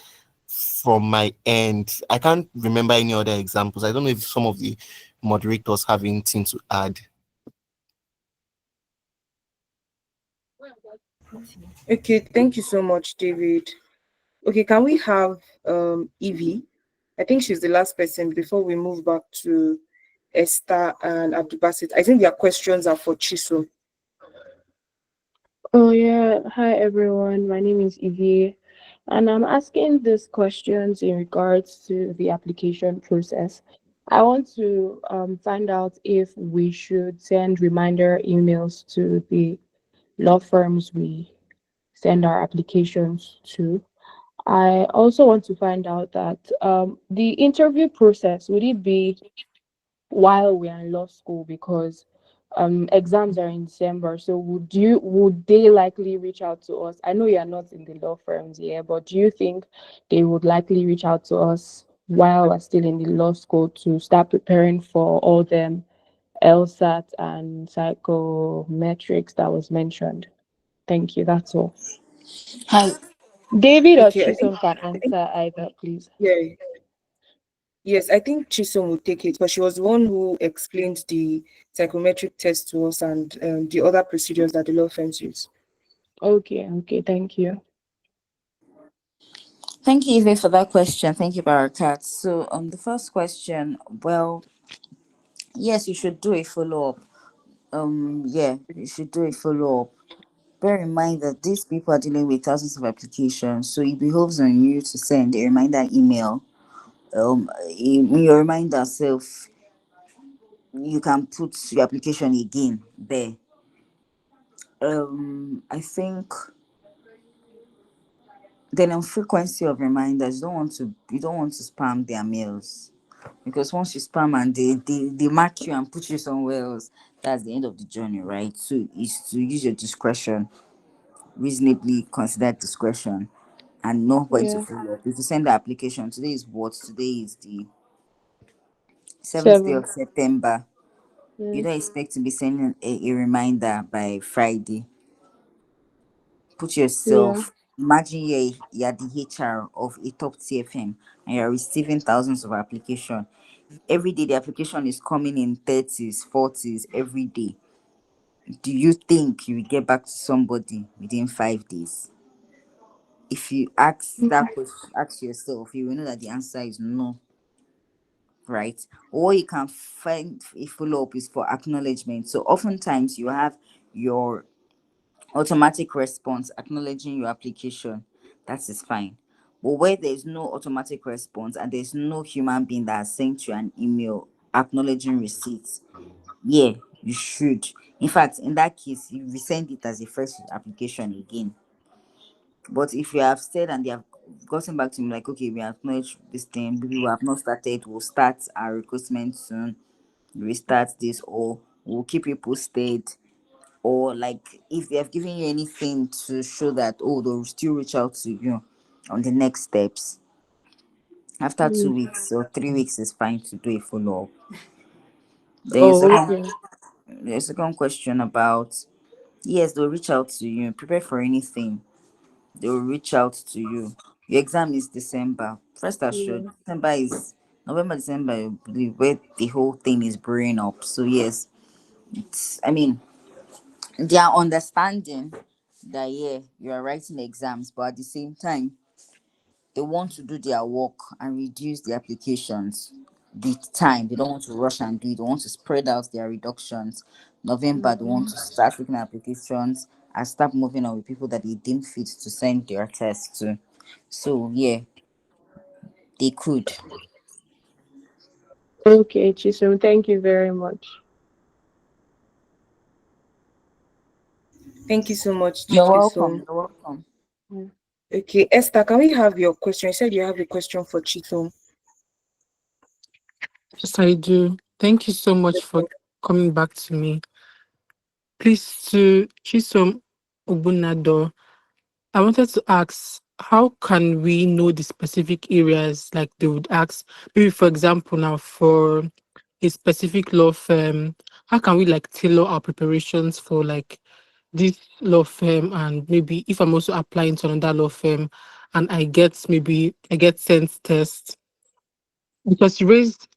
from my end. I can't remember any other examples. I don't know if some of the moderators have anything to add. Okay, thank you so much, David. Okay, can we have Evie? I think she's the last person before we move back to Esther and Abdubasit. I think their questions are for Chiso. Oh yeah, hi everyone. My name is Evie, and I'm asking these questions in regards to the application process. I want to find out if we should send reminder emails to the law firms we send our applications to. I also want to find out that the interview process, would it be while we're in law school? Because exams are in December, so would they likely reach out to us? I know you're not in the law firms here, but do you think they would likely reach out to us while we're still in the law school to start preparing for all them LSAT and psychometrics that was mentioned? Thank you. That's all. Hi. David or Okay, Chisom can I think answer either, please. yeah. Yes, I think Chisom will take it, but she was the one who explained the psychometric test to us and the other procedures that the law firms use. Okay, thank you. Thank you, Eve, for that question. Thank you, Barakat. So, the first question, well, yes, you should do a follow up. Yeah, you should do a follow up. Bear in mind that these people are dealing with thousands of applications, so it behoves on you to send a reminder email. In your reminder self, you can put your application again there. I think then on frequency of reminders, you don't want to spam their mails, because once you spam and they mark you and put you somewhere else, that's the end of the journey, right? So it's to use your discretion, reasonably considered discretion, and know when to Yeah. follow up. If you send the application, today is what? Today is the 7th day Seven. of September. You Yeah. don't expect to be sending a reminder by Friday. Put Yeah. yourself, imagine you're the HR of a top TFM and you're receiving thousands of applications. Every day the application is coming in 30s, 40s every day. Do you think you will get back to somebody within 5 days? If you ask that question, ask yourself, you will know that the answer is no, right? Or you can find a follow up is for acknowledgement. So oftentimes you have your automatic response acknowledging your application. That is fine. But where there's no automatic response and there's no human being that has sent you an email acknowledging receipts, yeah, you should. In fact, in that case, you resend it as a fresh application again. But if you have said and they have gotten back to me like, okay, we acknowledge this thing, maybe we have not started, we'll start our recruitment soon, restart this, or we'll keep you posted, or like if they have given you anything to show that, oh, they'll still reach out to you on the next steps. After Mm. 2 weeks or 3 weeks is fine to do a follow up. Then Oh, okay. your second question about, yes, they'll reach out to you. Prepare for anything. They will reach out to you. Your exam is December. First assured, Yeah. December is November, December, I believe, where the whole thing is brewing up. So yes, I mean, they are understanding that yeah, you are writing exams, but at the same time, they want to do their work and reduce the applications. The time they don't want to rush and do it. They want to spread out their reductions. November, they want to start looking at applications and start moving on with people that they deem fit to send their tests to. So yeah, they could. Okay, Chisom, thank you very much. Thank you so much, You're Chisom. welcome. You're welcome. Mm. Okay, Esther, can we have your question? You said you have a question for Chisom. Yes, I do. Thank you so much for coming back to me. Please, to Chisom Ubunado, I wanted to ask, how can we know the specific areas like they would ask, maybe for example, now for a specific law firm, how can we like tailor our preparations for like this law firm, and maybe if I'm also applying to another law firm and I get sent test, because you raised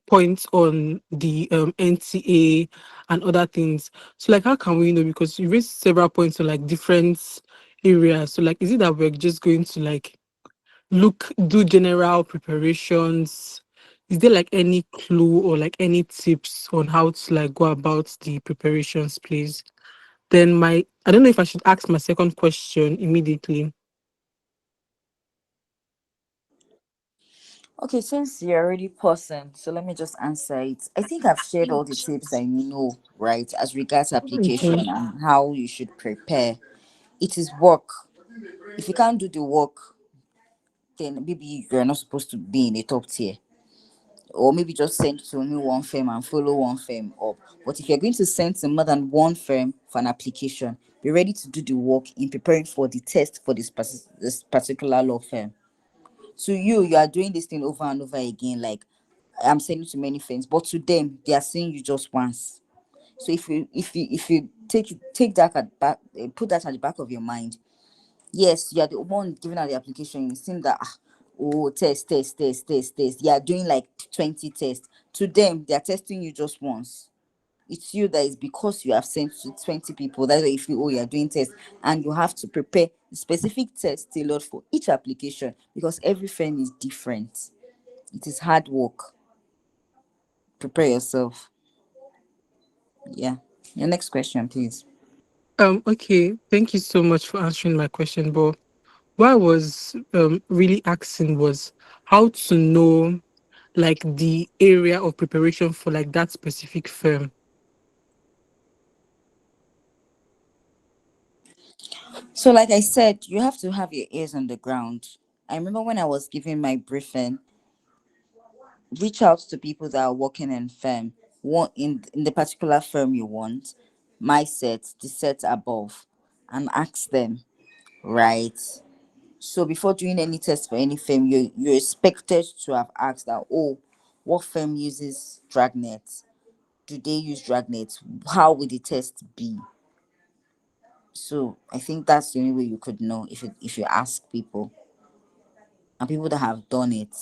points on the NTA and other things. So like how can we know, because you raised several points on like different areas. So like is it that we're just going to like do general preparations? Is there like any clue or like any tips on how to like go about the preparations, please? Then I don't know if I should ask my second question immediately. Okay, since you're already pausing, so let me just answer it. I think I've shared all the tips I know, right, as regards application Okay. and how you should prepare. It is work. If you can't do the work, then maybe you're not supposed to be in a top tier. Or maybe just send to only one firm and follow one firm up. But if you're going to send to more than one firm for an application, be ready to do the work in preparing for the test for this particular law firm. To you, you are doing this thing over and over again. Like, I'm sending to many firms, but to them, they are seeing you just once. So if you take that at back, put that at the back of your mind. Yes, you are the one giving out the application. You seem that oh, test. You are doing like 20 tests. To them, they are testing you just once. It's you that is because you have sent to 20 people. That's why you feel, oh, you are doing tests, and you have to prepare specific tests tailored for each application because every firm is different. It is hard work. Prepare yourself. Yeah. Your next question, please. Okay, thank you so much for answering my question. But what I was really asking was how to know like the area of preparation for like that specific firm. So, like I said, you have to have your ears on the ground. I remember when I was giving my briefing, reach out to people that are working in firm, one in the particular firm you want, my set, the set above, and ask them, right? So before doing any test for any firm, you're expected to have asked that, oh, what firm uses Dragnet? Do they use Dragnet? How would the test be? So I think that's the only way you could know if you ask people and people that have done it.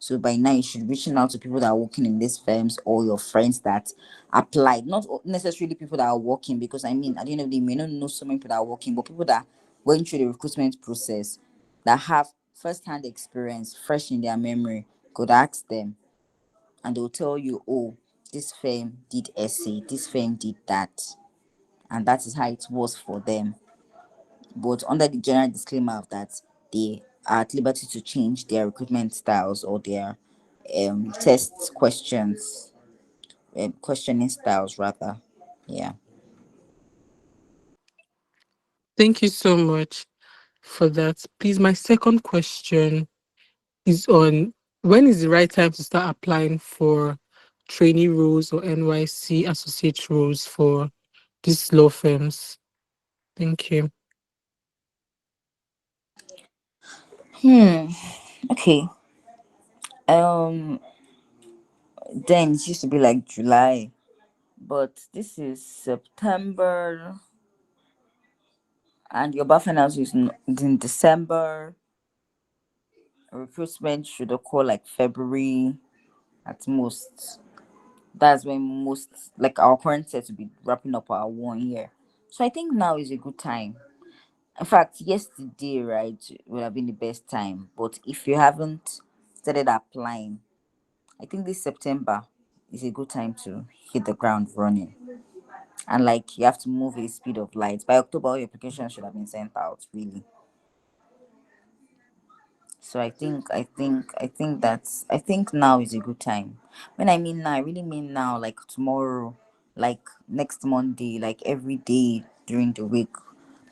So by now you should be reaching out to people that are working in these firms or your friends that applied, not necessarily people that are working, because I mean at the end of the day, you may not know so many people that are working, but people that went through the recruitment process that have first-hand experience fresh in their memory, could ask them and they'll tell you, oh, this firm did essay, this firm did that, and that is how it was for them, but under the general disclaimer of that they are at liberty to change their recruitment styles or their test questions, questioning styles rather. Yeah. Thank you so much for that. Please, my second question is on when is the right time to start applying for trainee roles or NYC associate roles for these law firms? Thank you. Okay. Um. Then it used to be like July, but this is September, and your buffering house is in December. Recruitment should occur like February at most. That's when most, like our current set, to be wrapping up our 1 year. So I think now is a good time. In fact, yesterday, right, would have been the best time. But if you haven't started applying, I think this September is a good time to hit the ground running. And like you have to move at the speed of light. By October, all your applications should have been sent out, really. So I think now is a good time. When I mean now, I really mean now, like tomorrow, like next Monday, like every day during the week.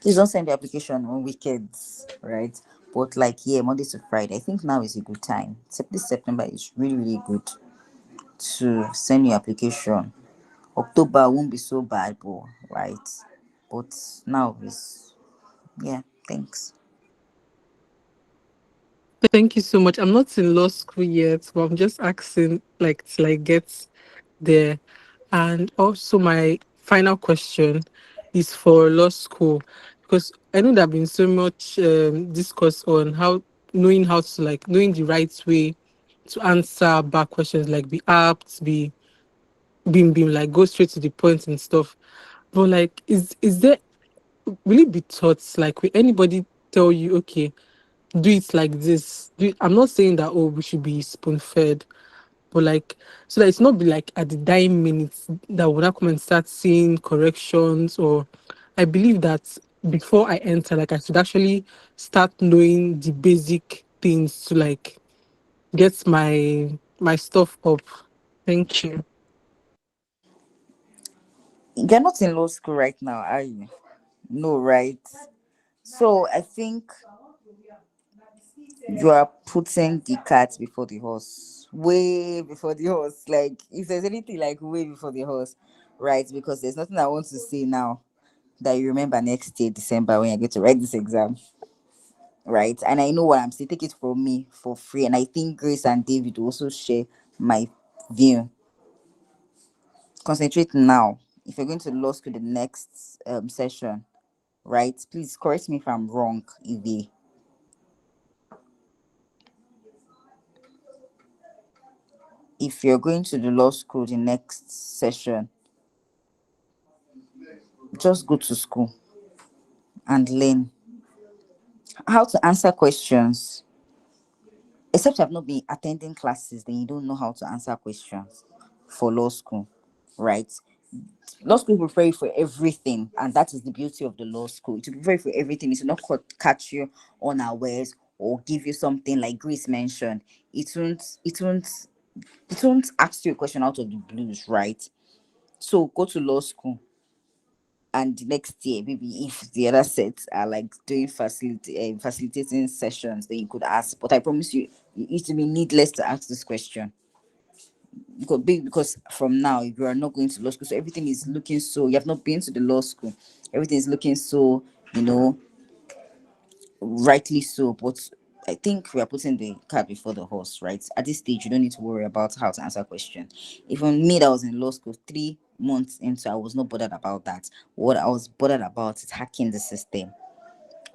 Please don't send the application on weekends, right? But like, yeah, Monday to Friday. I think now is a good time. This September is really, really good to send your application. October won't be so bad, but right. But now is, yeah, thanks. Thank you so much. I'm not in law school yet, but I'm just asking like till I get there. And also my final question is for law school because I know there have been so much discourse on how knowing the right way to answer back questions, like be apt, being like go straight to the point and stuff. But like, is there will it be taught? Like, will anybody tell you, okay, do it like this. I'm not saying that, oh, we should be spoon fed, but like, so that it's not be like at the dying minutes that when I come and start seeing corrections. Or I believe that before I enter, like I should actually start knowing the basic things to like get my stuff up. Thank you. You're not in law school right now, are you? No, right? So I think you are putting the cart before the horse, way before the horse. Like, if there's anything like way before the horse, right? Because there's nothing I want to say now that you remember next year, December, when I get to write this exam, right? And I know what I'm saying. Take it from me for free. And I think Grace and David will also share my view. Concentrate now. If you're going to law school the next session, right? Please correct me if I'm wrong, Evie. If you're going to the law school the next session, just go to school and learn how to answer questions. Except you have not been attending classes, then you don't know how to answer questions for law school, right? Law school will prepare you for everything, and that is the beauty of the law school. To prepare you for everything, it will not catch you unawares or give you something like Grace mentioned. It won't ask you a question out of the blues, right? So go to law school, and the next year, maybe if the other sets are like doing facilitating sessions, then you could ask. But I promise you, it will be needless to ask this question. Because from now you are not going to law school, so everything is looking so, you have not been to the law school, everything is looking so, rightly so. But I think we are putting the cart before the horse, right? At this stage, you don't need to worry about how to answer questions. Even me, that was in law school 3 months into, I was not bothered about that. What I was bothered about is hacking the system,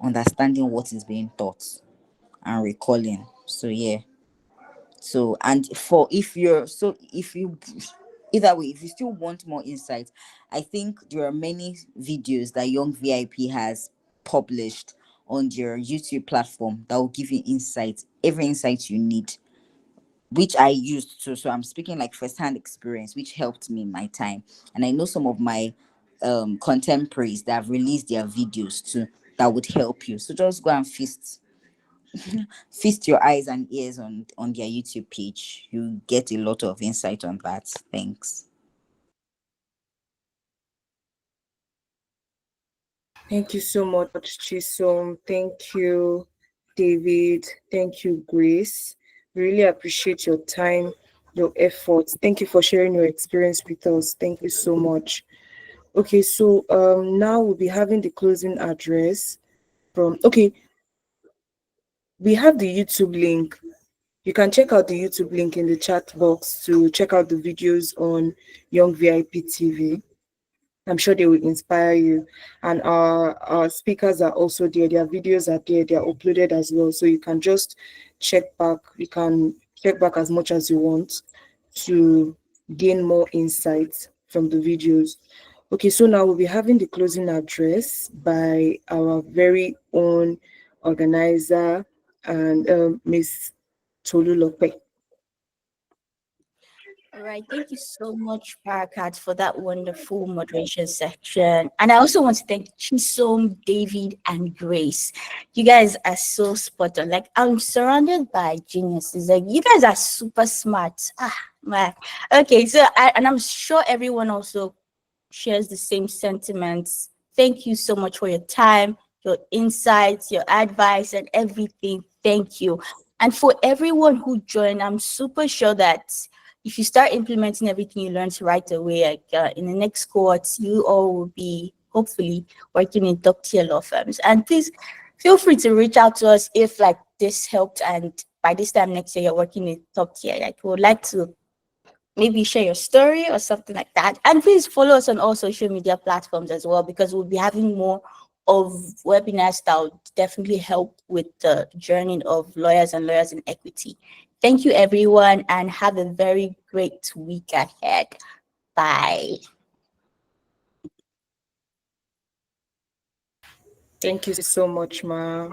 understanding what is being taught, and recalling. So yeah. So, and for if you're so if you either way, if you still want more insight, I think there are many videos that Young VIP has published on your YouTube platform that will give you insight, every insight you need, which I used to. So I'm speaking like first-hand experience, which helped me in my time. And I know some of my contemporaries that have released their videos too that would help you. So just go and feast your eyes and ears on their YouTube page. You get a lot of insight on that. Thanks. Thank you so much, Chisom. Thank you, David. Thank you, Grace. Really appreciate your time, your efforts. Thank you for sharing your experience with us. Thank you so much. Okay, so now we'll be having the closing address from. Okay, we have the YouTube link. You can check out the YouTube link in the chat box to check out the videos on Young VIP TV. I'm sure they will inspire you. And our speakers are also there. Their videos are there. They are uploaded as well. So you can just check back. You can check back as much as you want to gain more insights from the videos. Okay, so now we'll be having the closing address by our very own organizer and Miss Tolulope. All right, thank you so much, Parakat, for that wonderful moderation section. And I also want to thank Chisom, David, and Grace. You guys are so spot on. Like, I'm surrounded by geniuses. Like, you guys are super smart. Ah, man. Okay, so and I'm sure everyone also shares the same sentiments. Thank you so much for your time, your insights, your advice, and everything. Thank you. And for everyone who joined, I'm super sure that if you start implementing everything you learned right away, like in the next cohort, you all will be hopefully working in top tier law firms. And please feel free to reach out to us if like this helped, and by this time next year you're working in top tier. Like we would like to maybe share your story or something like that. And please follow us on all social media platforms as well, because we'll be having more of webinars that will definitely help with the journey of lawyers and lawyers in equity. Thank you, everyone, and have a very great week ahead. Bye. Thank you so much, Ma.